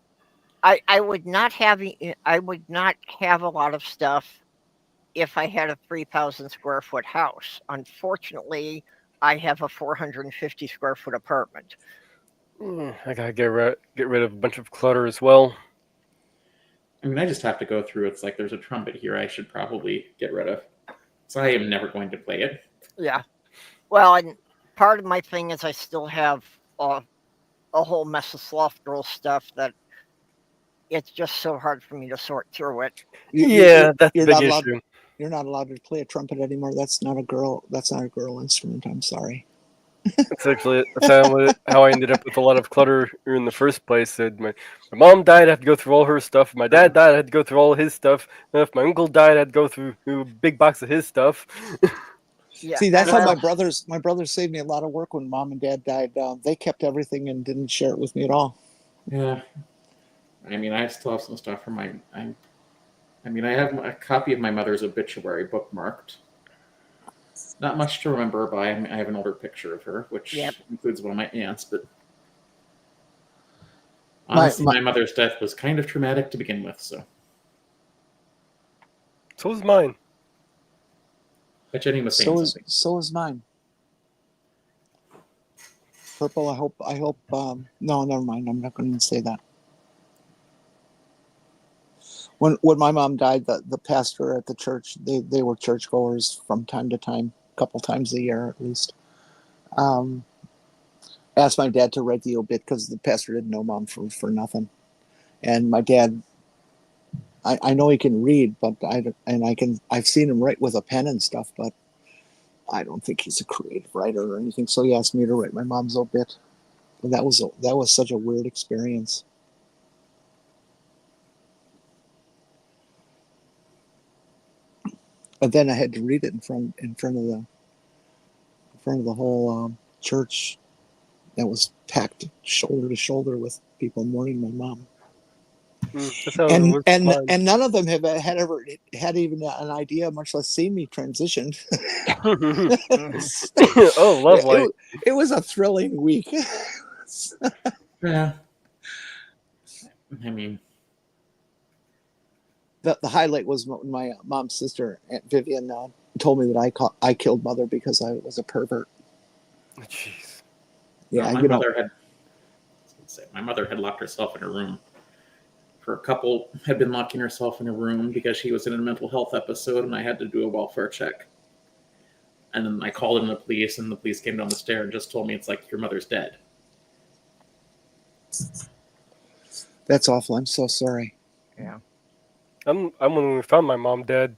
I would not have a lot of stuff if I had a 3,000 square foot house. Unfortunately, I have a 450 square foot apartment. I gotta get rid of a bunch of clutter as well. I mean, I just have to go through. It's like there's a trumpet here I should probably get rid of. So I am never going to play it. Yeah. Well, and part of my thing is I still have a whole mess of Sloth Girl stuff that it's just so hard for me to sort through it. That's a you're big not allowed. issue. You're not allowed to play a trumpet anymore. That's not a girl instrument. I'm sorry. That's how I ended up with a lot of clutter in the first place. My mom died, I had to go through all her stuff. If my dad died, I had to go through all his stuff. And if my uncle died, I had to go through a big box of his stuff. Yeah. See, that's and how I- my brothers saved me a lot of work when mom and dad died. They kept everything and didn't share it with me at all. Yeah. I mean, I still have some stuff from I have a copy of my mother's obituary bookmarked. Not much to remember, but I have an older picture of her, which includes one of my aunts. But honestly, my mother's death was kind of traumatic to begin with. So was mine. But Jenny was saying something. So is mine. Purple, I hope. No, never mind. I'm not going to say that. When my mom died, the pastor at the church, they were churchgoers from time to time, a couple times a year at least. Asked my dad to write the obit because the pastor didn't know mom for nothing. And my dad, I know he can read, but I've seen him write with a pen and stuff, but I don't think he's a creative writer or anything. So he asked me to write my mom's obit. And that was such a weird experience. But then I had to read it in front of the whole church that was packed shoulder to shoulder with people mourning my mom. That's how it works. And none of them have ever had even an idea, much less seen me transition. Oh, lovely. It was a thrilling week. Yeah. I mean, the highlight was when my mom's sister, Aunt Vivian, told me that I killed mother because I was a pervert. Jeez. Yeah, my mother had locked herself in her room. For a couple had been locking herself in a room because she was in a mental health episode, and I had to do a welfare check. And then I called in the police, and the police came down the stairs and just told me, it's like, your mother's dead. That's awful. I'm so sorry. Yeah. I'm when we found my mom dead.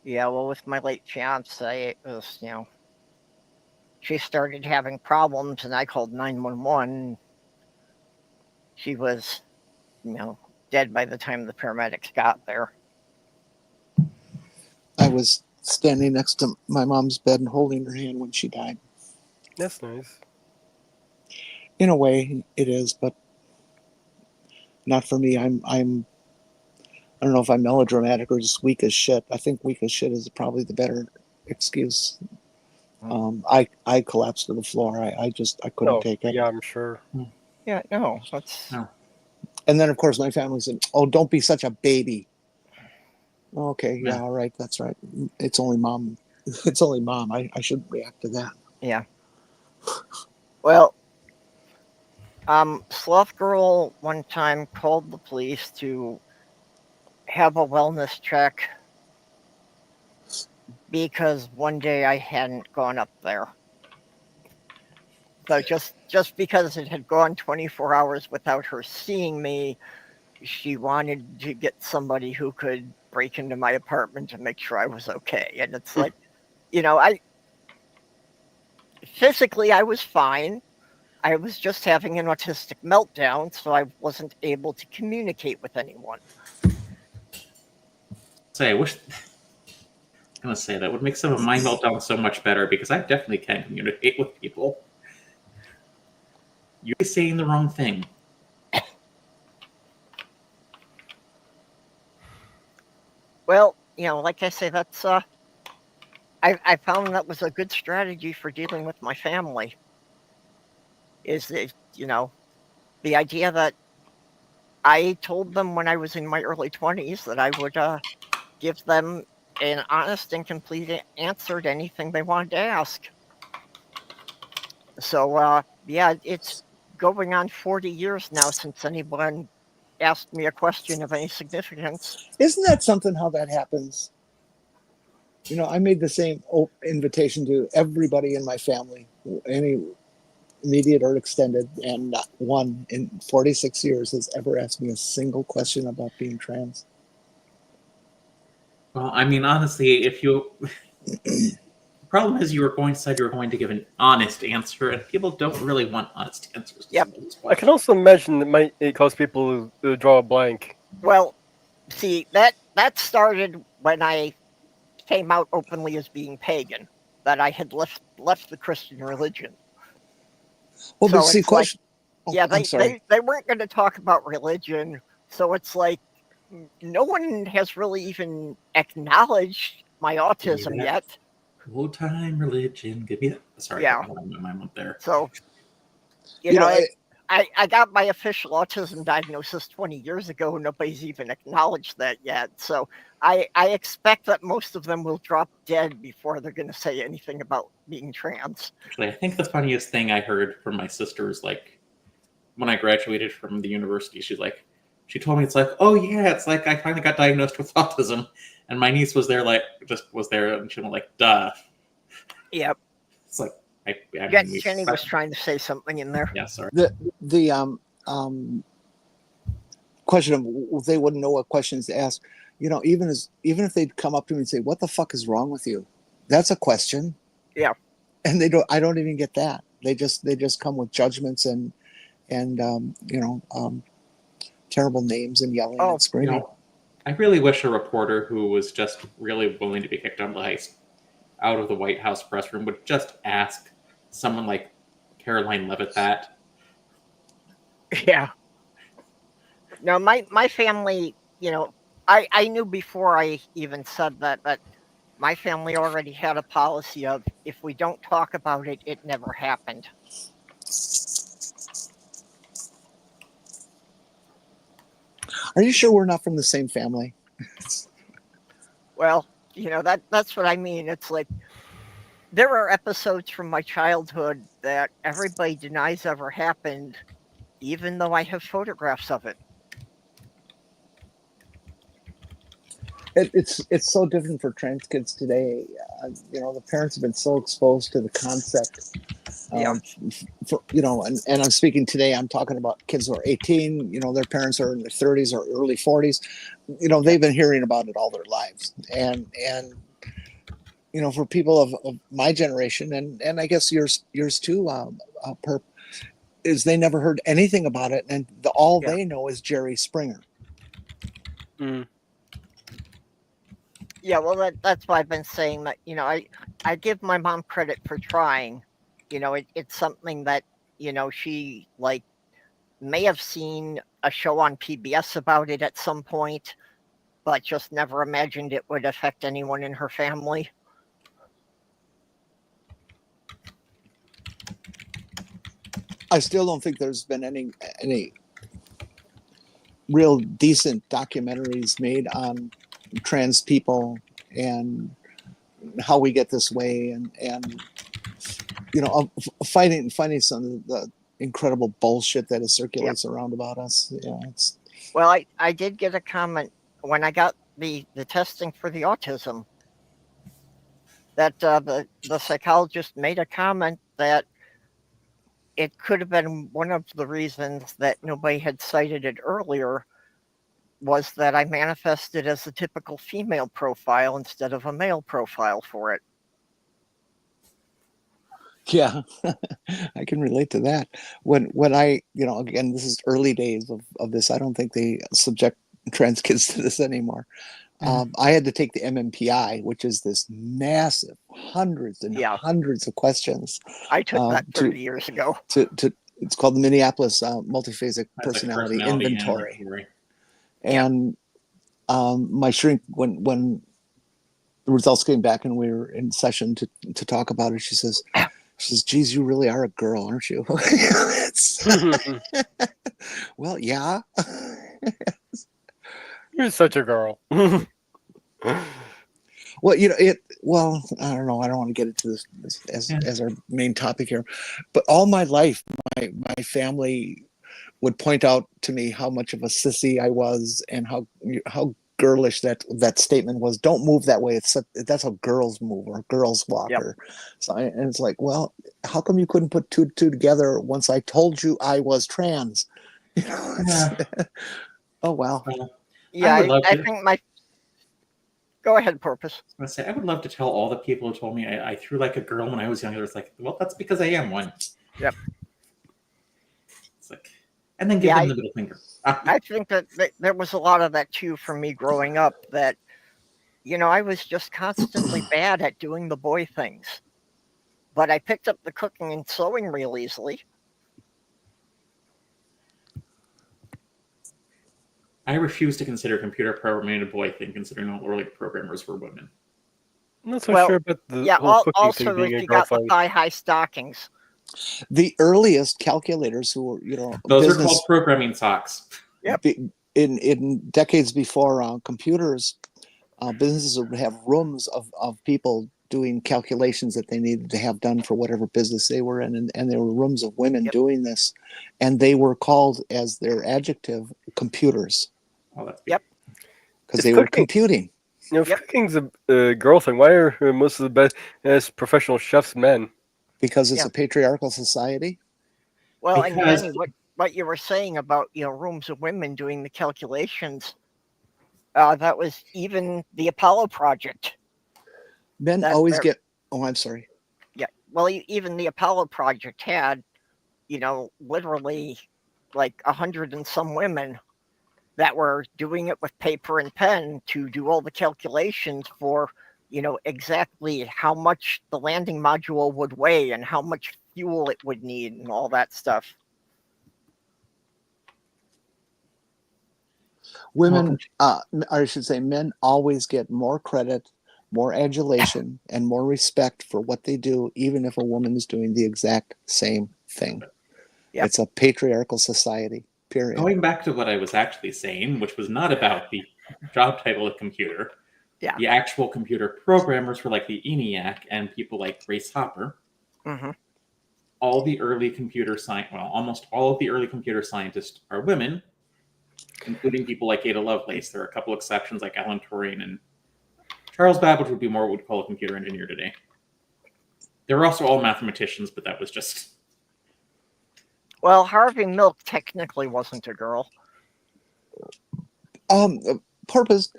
Yeah, well, with my late fiance, it was, she started having problems, and I called 911. She was, dead by the time the paramedics got there. I was standing next to my mom's bed and holding her hand when she died. That's nice. In a way, it is, but not for me. I don't know if I'm melodramatic or just weak as shit. I think weak as shit is probably the better excuse. I collapsed to the floor. I couldn't take it. Yeah, I'm sure. Yeah, no, that's... No. And then, of course, my family said, "Oh, don't be such a baby." Okay, yeah, all right, that's right. It's only mom. It's only mom. I shouldn't react to that. Yeah. Well, Sloth Girl one time called the police to have a wellness check because one day I hadn't gone up there. So just because it had gone 24 hours without her seeing me, she wanted to get somebody who could break into my apartment to make sure I was okay. And it's like, I physically I was fine. I was just having an autistic meltdown, so I wasn't able to communicate with anyone. Say, I wish. I'm gonna say that would make some of my meltdowns so much better because I definitely can communicate with people. You're saying the wrong thing. Well, like I say, that's I found that was a good strategy for dealing with my family. Is the idea that I told them when I was in my early 20s that I would give them an honest and complete answer to anything they wanted to ask. So, yeah, it's going on 40 years now since anyone asked me a question of any significance. Isn't that something how that happens? I made the same invitation to everybody in my family, any immediate or extended, and not one in 46 years has ever asked me a single question about being trans. Well, I mean, honestly, if you... The problem is you were going to give an honest answer, and people don't really want honest answers. Yep. I can also imagine that it cause people to draw a blank. Well, see, that started when I came out openly as being pagan, that I had left the Christian religion. Well, so but see, question. They weren't going to talk about religion, so it's like no one has really even acknowledged my autism yet. Old time religion, give me that. Sorry, Yeah. I went there. So, I got my official autism diagnosis 20 years ago. Nobody's even acknowledged that yet. So I expect that most of them will drop dead before they're going to say anything about being trans. Actually, I think the funniest thing I heard from my sister is like when I graduated from the university, she told me, it's like, oh yeah, it's like I finally got diagnosed with autism. And my niece was there, and she went like, duh. Yep. It's like, Jenny was trying to say something in there. Yeah, sorry. The question of they wouldn't know what questions to ask. Even if they'd come up to me and say, "What the fuck is wrong with you?" That's a question. Yeah. And they don't. I don't even get that. They just come with judgments and terrible names and yelling and screaming. I really wish a reporter who was just really willing to be kicked out of the White House press room would just ask someone like Caroline Levitt that. Yeah. No, my family, I knew before I even said that my family already had a policy of if we don't talk about it, it never happened. Are you sure we're not from the same family? Well, that's what I mean. It's like there are episodes from my childhood that everybody denies ever happened, even though I have photographs of it. It's so different for trans kids today. The parents have been so exposed to the concept. And I'm speaking today. I'm talking about kids who are 18. Their parents are in their 30s or early 40s. They've been hearing about it all their lives. And for people of my generation, and I guess yours too, Perp, is they never heard anything about it, and all they know is Jerry Springer. Mm. Yeah, well, that's why I've been saying that, I give my mom credit for trying. It's something that, she, may have seen a show on PBS about it at some point, but just never imagined it would affect anyone in her family. I still don't think there's been any real decent documentaries made on trans people and how we get this way, and fighting some of the incredible bullshit that circulates around about us. Well, I did get a comment when I got the testing for the autism that the psychologist made a comment that it could have been one of the reasons that nobody had cited it earlier, was that I manifested as a typical female profile instead of a male profile for it. Yeah, I can relate to that. When I, again, this is early days of this. I don't think they subject trans kids to this anymore. I had to take the MMPI, which is this massive, hundreds and hundreds of questions. I took that 30 years ago. It's called the Minneapolis Multiphasic Personality Inventory. And my shrink, when the results came back and we were in session to talk about it, she says, geez, you really are a girl, aren't you? Well, yeah. You're such a girl. Well, I don't know. I don't want to get into this as our main topic here, but all my life, my family would point out to me how much of a sissy I was and how girlish that statement was. Don't move that way. That's how girls move or girls walk. Yep. And it's like, well, how come you couldn't put two together once I told you I was trans? Oh well. Yeah, I think Go ahead, Purpose. I was gonna say, I would love to tell all the people who told me I threw like a girl when I was younger. It's like, well, that's because I am one. Yep. It's like, and then give them the middle finger. I think that there was a lot of that too for me growing up. That I was just constantly bad at doing the boy things, but I picked up the cooking and sewing real easily. I refuse to consider computer programming a boy thing, considering all early programmers were women. I'm not so sure about the whole cooking also thing being if a you girl got the thing. thigh-high stockings. The earliest calculators who were, those are called programming socks. Yep. In decades before computers, businesses would have rooms of people doing calculations that they needed to have done for whatever business they were in, and there were rooms of women doing this, and they were called as their adjective computers. Oh, that's because they were computing. If cooking's a girl thing, why are most of the best professional chefs men? Because it's a patriarchal society. Well, and Jenny, what you were saying about rooms of women doing the calculations, that was even the Apollo project. Men always get. Oh, I'm sorry. Yeah, well, even the Apollo project had, literally like 100 and some women that were doing it with paper and pen to do all the calculations for, exactly how much the landing module would weigh and how much fuel it would need and all that stuff. Women, I should say, men always get more credit, more adulation, and more respect for what they do, even if a woman is doing the exact same thing. Yep. It's a patriarchal society, period. Going back to what I was actually saying, which was not about the job title of computer. Yeah. The actual computer programmers were like the ENIAC and people like Grace Hopper. Mm-hmm. All the early computer almost all of the early computer scientists are women, including people like Ada Lovelace. There are a couple exceptions like Alan Turing and Charles Babbage would be more what we'd call a computer engineer today. They were also all mathematicians, but that was just... Well, Harvey Milk technically wasn't a girl. Purpose,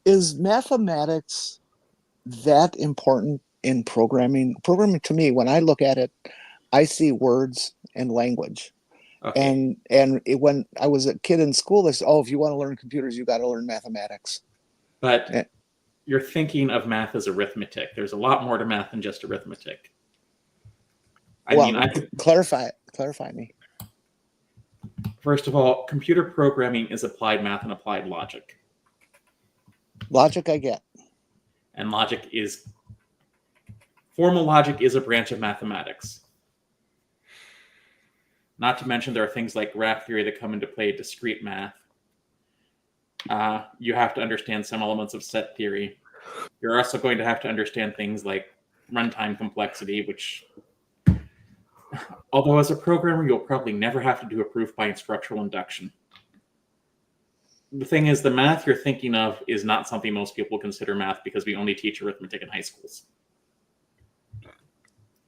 is mathematics that important in programming? Programming, to me, when I look at it, I see words and language. Okay. And when I was a kid in school, they said, if you want to learn computers, you got to learn mathematics. But you're thinking of math as arithmetic. There's a lot more to math than just arithmetic. I could clarify me. First of all, computer programming is applied math and applied logic. Logic, I get. And formal logic is a branch of mathematics. Not to mention there are things like graph theory that come into play, discrete math. You have to understand some elements of set theory. You're also going to have to understand things like runtime complexity, which, although as a programmer, you'll probably never have to do a proof by structural induction. The thing is, the math you're thinking of is not something most people consider math because we only teach arithmetic in high schools.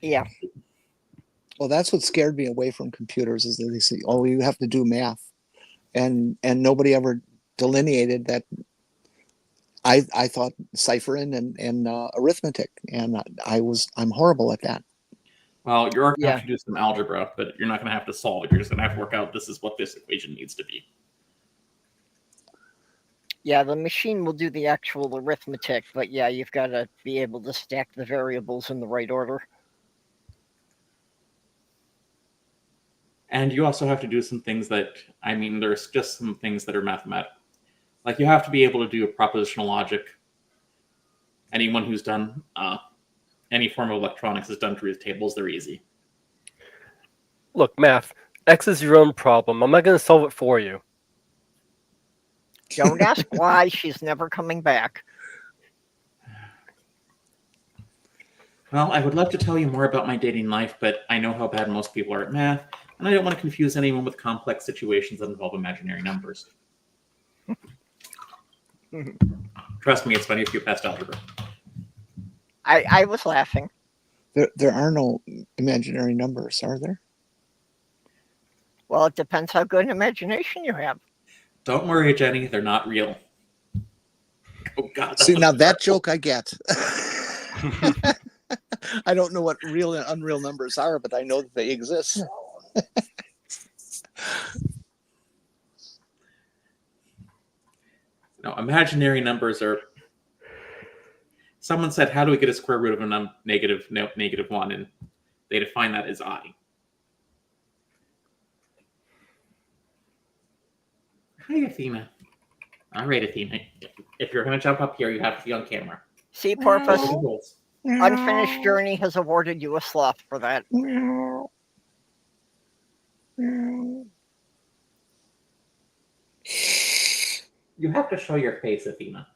Yeah. Well, that's what scared me away from computers, is that they say, you have to do math. And nobody ever delineated that I thought ciphering and arithmetic, and I'm horrible at that. Well, you're going to Yeah. have to do some algebra, but you're not going to have to solve it. You're just going to have to work out this is what this equation needs to be. Yeah, the machine will do the actual arithmetic, but yeah, you've got to be able to stack the variables in the right order. And you also have to do some things that, I mean, there's just some things that are mathematical. Like you have to be able to do propositional logic. Anyone who's done any form of electronics has done truth tables. They're easy. Look, math. X is your own problem. I'm not going to solve it for you. Don't ask why. She's never coming back. Well, I would love to tell you more about my dating life, but I know how bad most people are at math, and I don't want to confuse anyone with complex situations that involve imaginary numbers. Trust me, it's funny if you passed algebra. I was laughing. There are no imaginary numbers, are there? Well, it depends how good an imagination you have. Don't worry, Jenny, they're not real. Oh, God. See, now that joke I get. I don't know what real and unreal numbers are, but I know that they exist. No, imaginary numbers are... Someone said, how do we get a square root of a negative 1? And they define that as I. Hi, Athena. All right, Athena. If you're going to jump up here, you have to be on camera. See, Porpoise, No. Unfinished Journey has awarded you a sloth for that. You have to show your face, Athena.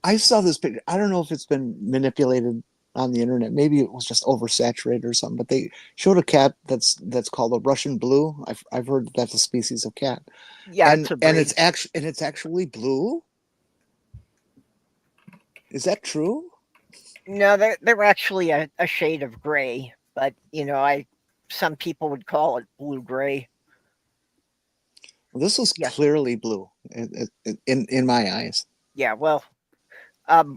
I saw this picture. I don't know if it's been manipulated on the internet. Maybe it was just oversaturated or something. But they showed a cat that's called a Russian blue. I've heard that's a species of cat. Yeah, and it's it's actually blue. Is that true? No, they're actually a shade of gray, but some people would call it blue gray. Well, this was Yeah. clearly blue in my eyes. Yeah, well,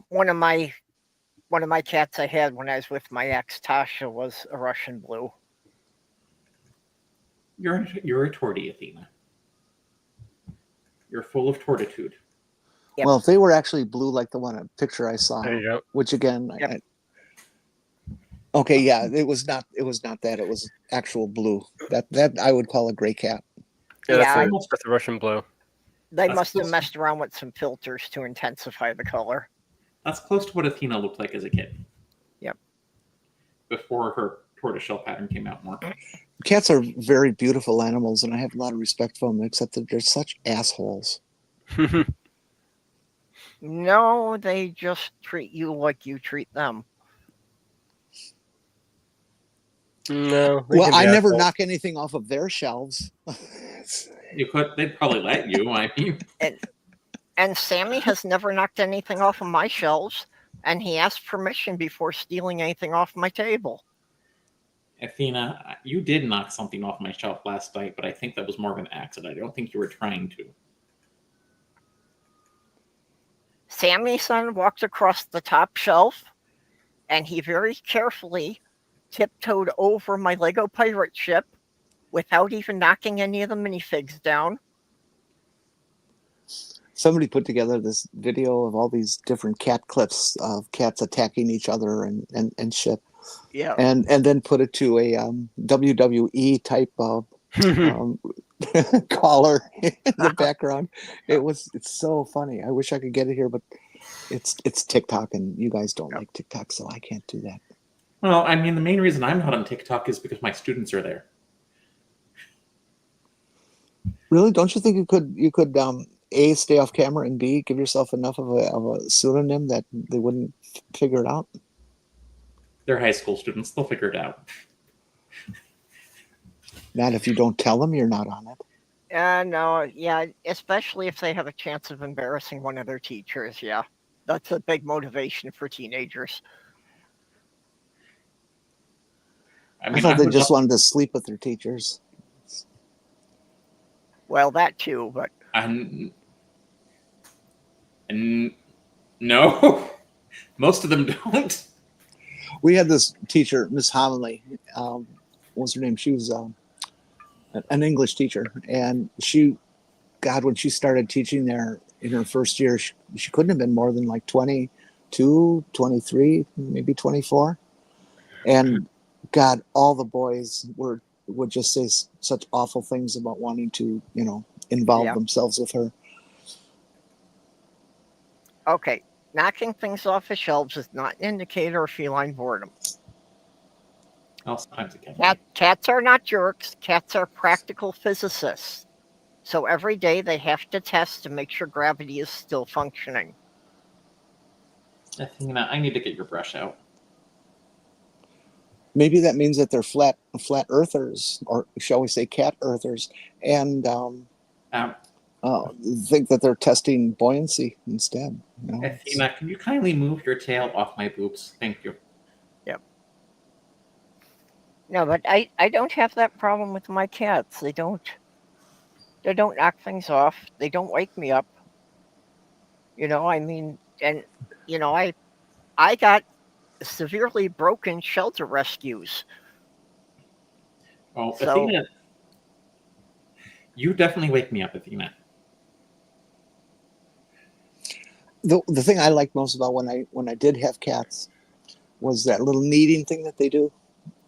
one of my cats I had when I was with my ex Tasha was a Russian blue. You're a tortie, Athena. You're full of tortitude. Yep. Well, if they were actually blue like the one picture I saw, There you go. which again, Yep. okay, yeah, it was not that. It was actual blue. That I would call a gray cat. Yeah, Yeah, that's a Russian blue. They That's must have close. messed around with some filters to intensify the color. That's close to what Athena looked like as a kid. Yep. Before her tortoiseshell pattern came out more. Cats are very beautiful animals, and I have a lot of respect for them, except that they're such assholes. No, they just treat you like you treat them. No. they Well, can be I never assholes. knock anything off of their shelves. They'd probably let you. I mean, And Sammy has never knocked anything off of my shelves, and he asked permission before stealing anything off my table. Athena, you did knock something off my shelf last night, but I think that was more of an accident. I don't think you were trying to. Sammy's son walked across the top shelf, and he very carefully tiptoed over my Lego pirate ship without even knocking any of the minifigs down. Somebody put together this video of all these different cat clips of cats attacking each other and shit. Yeah. And then put it to a WWE type of caller in the background. It's so funny. I wish I could get it here, but it's TikTok, and you guys don't like TikTok, so I can't do that. Well, I mean, the main reason I'm not on TikTok is because my students are there. Really? Don't you think you could A, stay off camera, and B, give yourself enough of a pseudonym that they wouldn't figure it out? They're high school students. They'll figure it out. Not if you don't tell them you're not on it. No, yeah, especially if they have a chance of embarrassing one of their teachers, yeah. That's a big motivation for teenagers. I thought they just wanted to sleep with their teachers. Well, that too, but And no, most of them don't. We had this teacher, Miss Homily. What was her name? She was an English teacher, and God, when she started teaching there in her first year, she couldn't have been more than like 22, 23, maybe 24. And God, all the boys would just say such awful things about wanting to, involve themselves with her. okay. Knocking things off the shelves is not an indicator of feline boredom. Well, sometimes it can be. Cats are not jerks. Cats are practical physicists. So every day they have to test to make sure gravity is still functioning. Athena, I need to get your brush out. Maybe that means that they're flat earthers, or shall we say cat earthers, and think that they're testing buoyancy instead. Athena, can you kindly move your tail off my boobs? Thank you. Yep. No, but I don't have that problem with my cats. They don't knock things off. They don't wake me up. I mean, and I got severely broken shelter rescues. Oh, So- Athena, you definitely wake me up, Athena. The thing I liked most about when I did have cats was that little kneading thing that they do.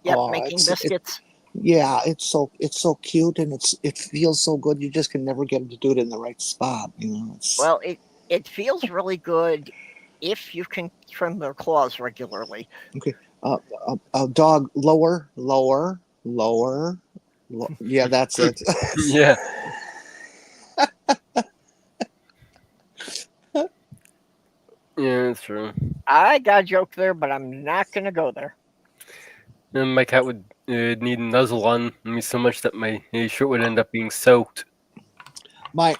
Yep, Oh, making biscuits. It's so cute, and it feels so good. You just can never get them to do it in the right spot. Well, it feels really good if you can trim their claws regularly. Okay. A dog lower. Yeah, that's it. Yeah. Yeah, that's true. I got a joke there, but I'm not going to go there. And my cat would need a nuzzle on me so much that my shirt would end up being soaked. My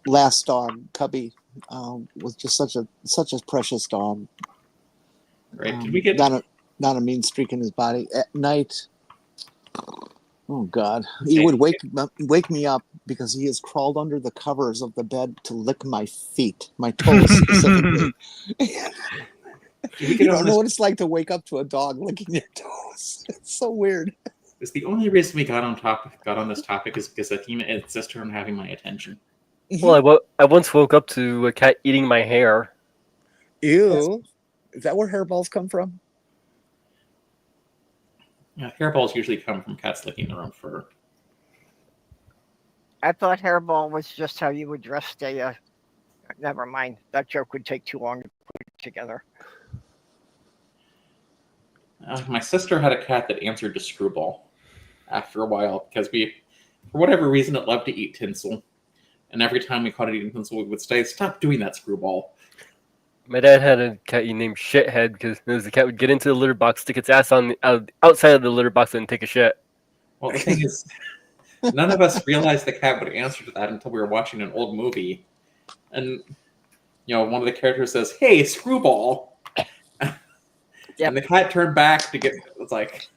last dog, Cubby, was just such a precious dog. Right? Did we get not a mean streak in his body at night? Oh God, he would wake me up because he has crawled under the covers of the bed to lick my feet, my toes specifically. You don't know what it's like to wake up to a dog licking your toes. It's so weird. It's the only reason we got on this topic is because Athena insists on having my attention. Well, I once woke up to a cat eating my hair. Ew. Is that where hairballs come from? Yeah, hairballs usually come from cats licking their own fur. I thought hairball was just how you would dress a... never mind. That joke would take too long to put together. My sister had a cat that answered to Screwball after a while because for whatever reason, it loved to eat tinsel. And every time we caught it eating tinsel, we would say, "Stop doing that, Screwball." My dad had a cat he named Shithead because the cat would get into the litter box, stick its ass on the outside of the litter box, and take a shit. Well, the thing is, none of us realized the cat would answer to that until we were watching an old movie. And, one of the characters says, "Hey, Screwball." Yep. And the cat turned back to get, it's like,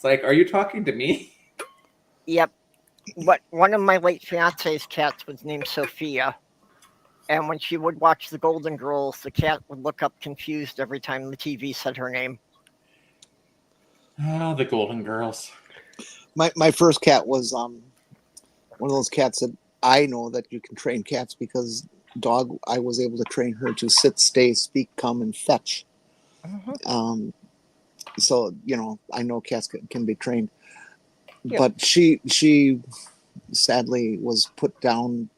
"Are you talking to me?" Yep. But one of my late fiance's cats was named Sophia. And when she would watch the Golden Girls, the cat would look up confused every time the TV said her name. Oh, the Golden Girls. My first cat was one of those cats that I know that you can train cats because I was able to train her to sit, stay, speak, come, and fetch. Mm-hmm. So, I know cats can be trained. Yep. But she sadly was put down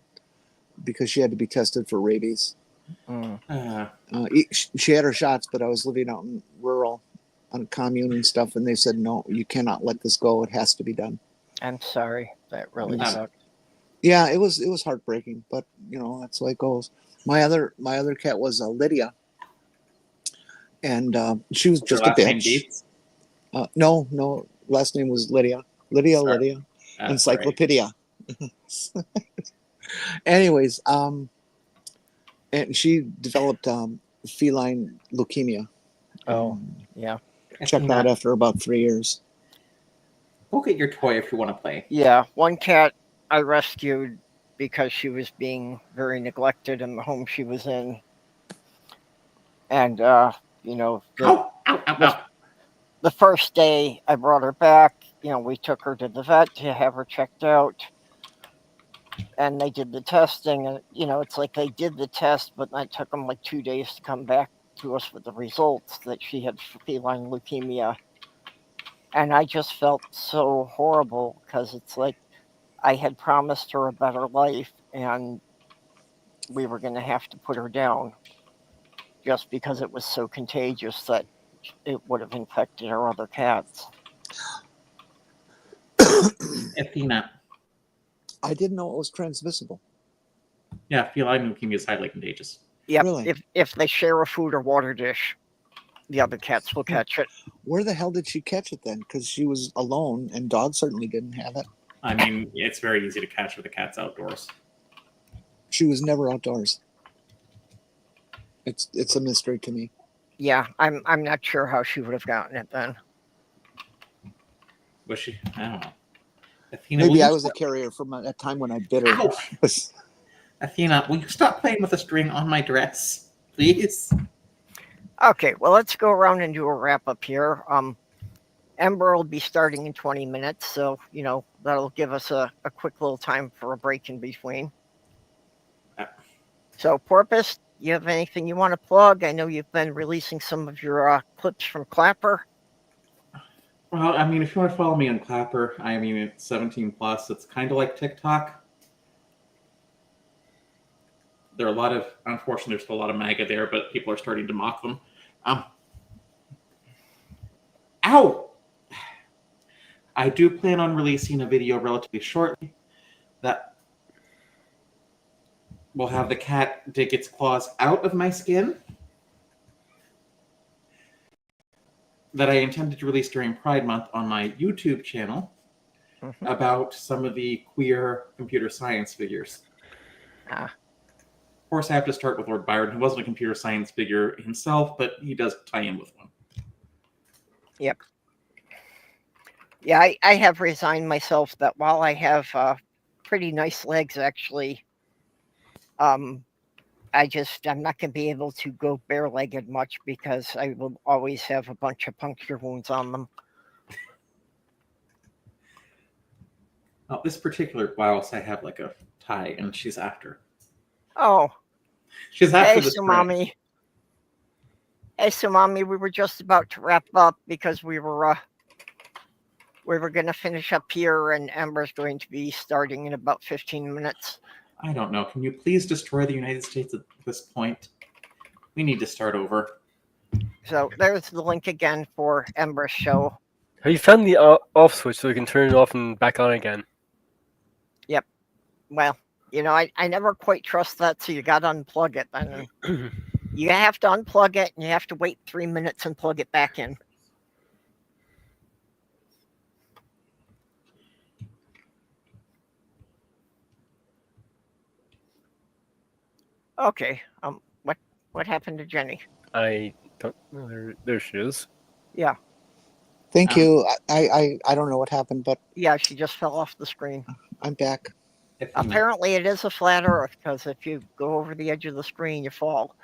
because she had to be tested for rabies. She had her shots, but I was living out in rural on a commune and stuff, and they said, "No, you cannot let this go. It has to be done." I'm sorry. That really sucked. Yeah, it was heartbreaking, but that's the way it goes. My other cat was Lydia, and she was just a bitch. No, last name was Lydia. Lydia. Encyclopedia. Right. Anyways, and she developed feline leukemia. Oh, yeah. Checked out after about 3 years. Go get your toy if you want to play. Yeah, one cat I rescued because she was being very neglected in the home she was in. And, you know, Ow, ow, ow, ow. the first day I brought her back, you know, we took her to the vet to have her checked out. And they did the testing. And, you know, it's like they did the test, but it took them like 2 days to come back to us with the results that she had feline leukemia. And I just felt so horrible because it's like I had promised her a better life and we were going to have to put her down just because it was so contagious that it would have infected our other cats. Athena. I didn't know it was transmissible. Yeah, feline leukemia is highly contagious. Yep. Really? If they share a food or water dish, the other cats will catch it. Where the hell did she catch it then? Because she was alone, and Dog certainly didn't have it. I mean, it's very easy to catch with the cats outdoors. She was never outdoors. It's a mystery to me. Yeah, I'm not sure how she would have gotten it then. Was she? I don't know. Athena, Maybe will I you was a stop- carrier from a time when I bit her. Ow! Athena, will you stop playing with the string on my dress, please? Okay, well, let's go around and do a wrap up here. Ember will be starting in 20 minutes, so, you know, that'll give us a quick little time for a break in between. So, Porpoise, you have anything you want to plug? I know you've been releasing some of your clips from Clapper. Well, I mean, if you want to follow me on Clapper, I mean, it's 17 plus. It's kind of like TikTok. There are a lot of, unfortunately, there's still a lot of MAGA there, but people are starting to mock them. Ow! I do plan on releasing a video relatively shortly that will have the cat dig its claws out of my skin that I intended to release during Pride Month on my YouTube channel about some of the queer computer science figures. Of course, I have to start with Lord Byron, who wasn't a computer science figure himself, but he does tie in with one. Yep. Yeah, I have resigned myself that while I have pretty nice legs, actually, I'm not going to be able to go bare-legged much because I will always have a bunch of puncture wounds on them. Now, this particular blouse, I have like a tie, and she's after. Oh. She's after Hey, the Sumami. Hey, Sumami, we were just about to wrap up because we were going to finish up here, and Ember's going to be starting in about 15 minutes. I don't know. Can you please destroy the United States at this point? We need to start over. So there's the link again for Ember's show. Have you found the off switch so we can turn it off and back on again? Yep. Well, you know, I never quite trust that, so you got to unplug it. And you have to unplug it, and you have to wait 3 minutes and plug it back in. Okay. What happened to Jenny? I don't know. There she is. Yeah. Thank you. I don't know what happened, but yeah, she just fell off the screen. I'm back. Apparently, it is a flat Earth because if you go over the edge of the screen, you fall.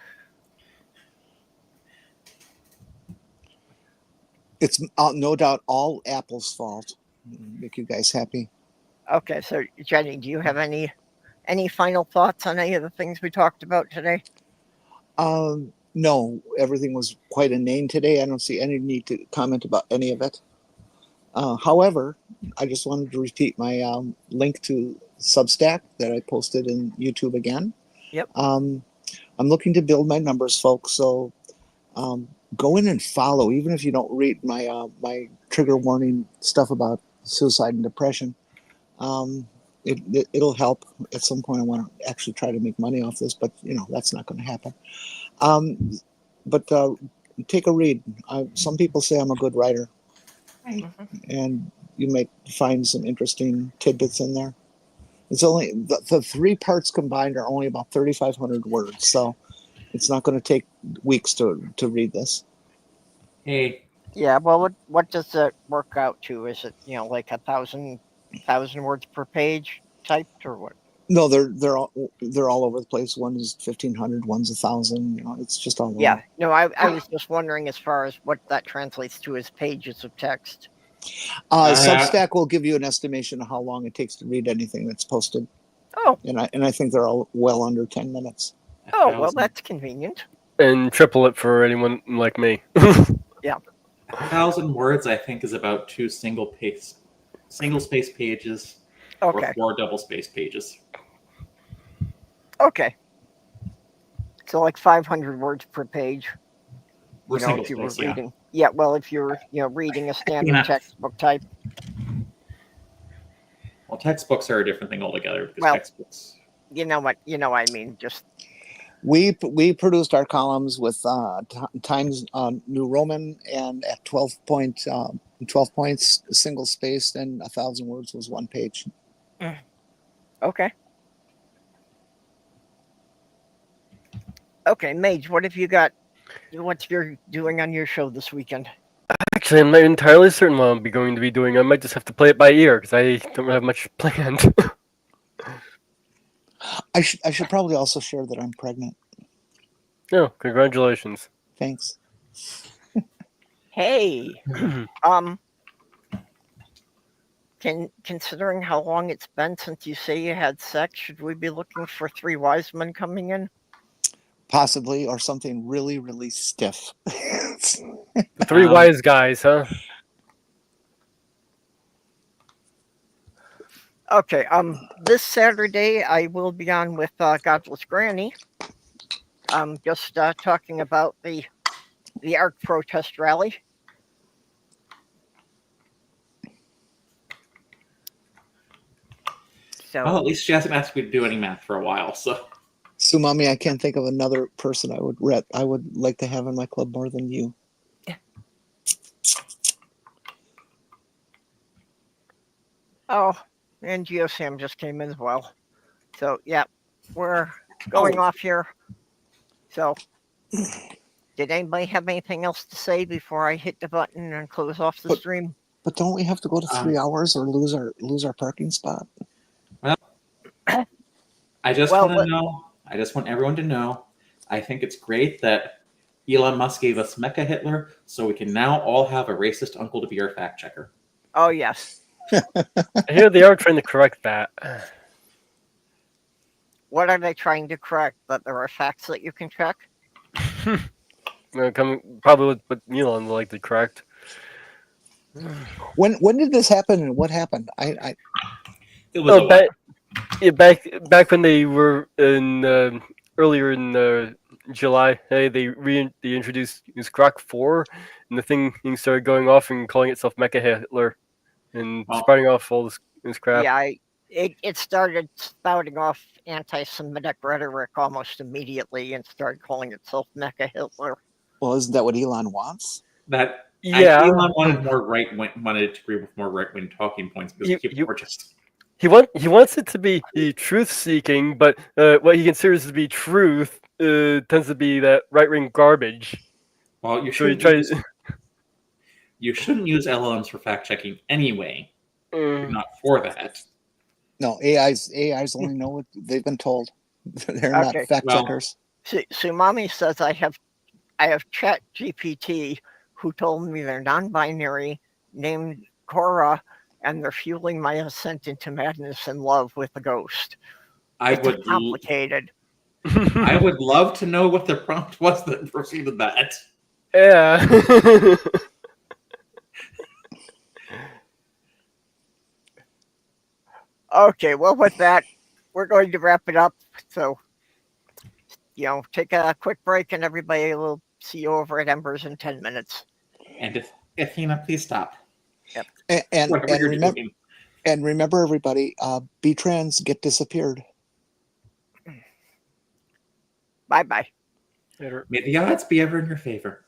It's no doubt all Apple's fault. Make you guys happy. Okay, so Jenny, do you have any final thoughts on any of the things we talked about today? No, everything was quite inane today. I don't see any need to comment about any of it. However, I just wanted to repeat my link to Substack that I posted in YouTube again. Yep. I'm looking to build my numbers, folks. So go in and follow, even if you don't read my my trigger warning stuff about suicide and depression. It'll help. At some point I want to actually try to make money off this, but you know that's not going to happen. But take a read. Some people say I'm a good writer, and you may find some interesting tidbits in there. It's only the 3 parts combined are only about 3,500 words, so it's not going to take weeks to read this. Hey. Yeah, well, what does it work out to? Is it like 1,000 words per page? typed or what? No, they're all over the place. One is 1,500, one's 1,000. You know, it's just all over. Yeah. No, I was just wondering as far as what that translates to as pages of text. Substack will give you an estimation of how long it takes to read anything that's posted. Oh. And I think they're all well under 10 minutes. Oh, well, that's convenient. And triple it for anyone like me. Yeah. 1,000 words, I think, is about 2 single space pages Okay. or 4 double space pages. Okay. So like 500 words per page. Or You know, single if you were space, yeah. reading. Yeah, well, if you're, reading a standard textbook type. Well, textbooks are a different thing altogether because Well, textbooks. You know what I mean. Just We produced our columns with Times New Roman and at 12 points, single spaced, and 1,000 words was one page. okay. Okay, Mage, what have you got? What's you're doing on your show this weekend? Actually, I'm not entirely certain what I'll be going to be doing. I might just have to play it by ear because I don't have much planned. I should probably also share that I'm pregnant. No, congratulations. Thanks. Hey, considering how long it's been since you say you had sex, should we be looking for 3 wise men coming in? Possibly, or something really, really stiff. The 3 wise guys, huh? Okay, this Saturday I will be on with Godless Granny. Just talking about the ARC protest rally. So, Well, at least she hasn't asked me to do any math for a while, so. Sumami, I can't think of another person I would like to have in my club more than you. Oh, and GeoSam just came in as well. So, yeah, we're going off here. So, did anybody have anything else to say before I hit the button and close off the stream? But don't we have to go to 3 hours or lose our parking spot? Well, I just want everyone to know, I think it's great that Elon Musk gave us Mecha Hitler, so we can now all have a racist uncle to be our fact checker. Oh, yes. I hear they are trying to correct that. What are they trying to correct? That there are facts that you can check? Probably what Elon would like to correct. When did this happen and what happened? It was back when they were in earlier in July. Hey, they introduced Grok 4, and the thing started going off and calling itself Mecha Hitler, and spouting off all this crap. Yeah, it started spouting off anti-Semitic rhetoric almost immediately and started calling itself Mecha Hitler. Well, isn't that what Elon wants? Elon wanted to agree with more right-wing talking points because people were just. He wants it to be truth-seeking, but what he considers to be truth tends to be that right-wing garbage. Well, you shouldn't use LLMs for fact-checking anyway. Not for that. No, AIs only know what they've been told. They're not fact checkers. Sumami says I have Chat GPT who told me they're non-binary, named Cora, and they're fueling my ascent into madness and love with a ghost. It's complicated. I would love to know what the prompt was that preceded that. Yeah. Okay, well, with that, we're going to wrap it up. So, take a quick break, and everybody will see you over at Embers in 10 minutes. And if Athena, please stop. Yep. And remember, everybody, B-Trans get disappeared. Bye-bye. May the odds be ever in your favor.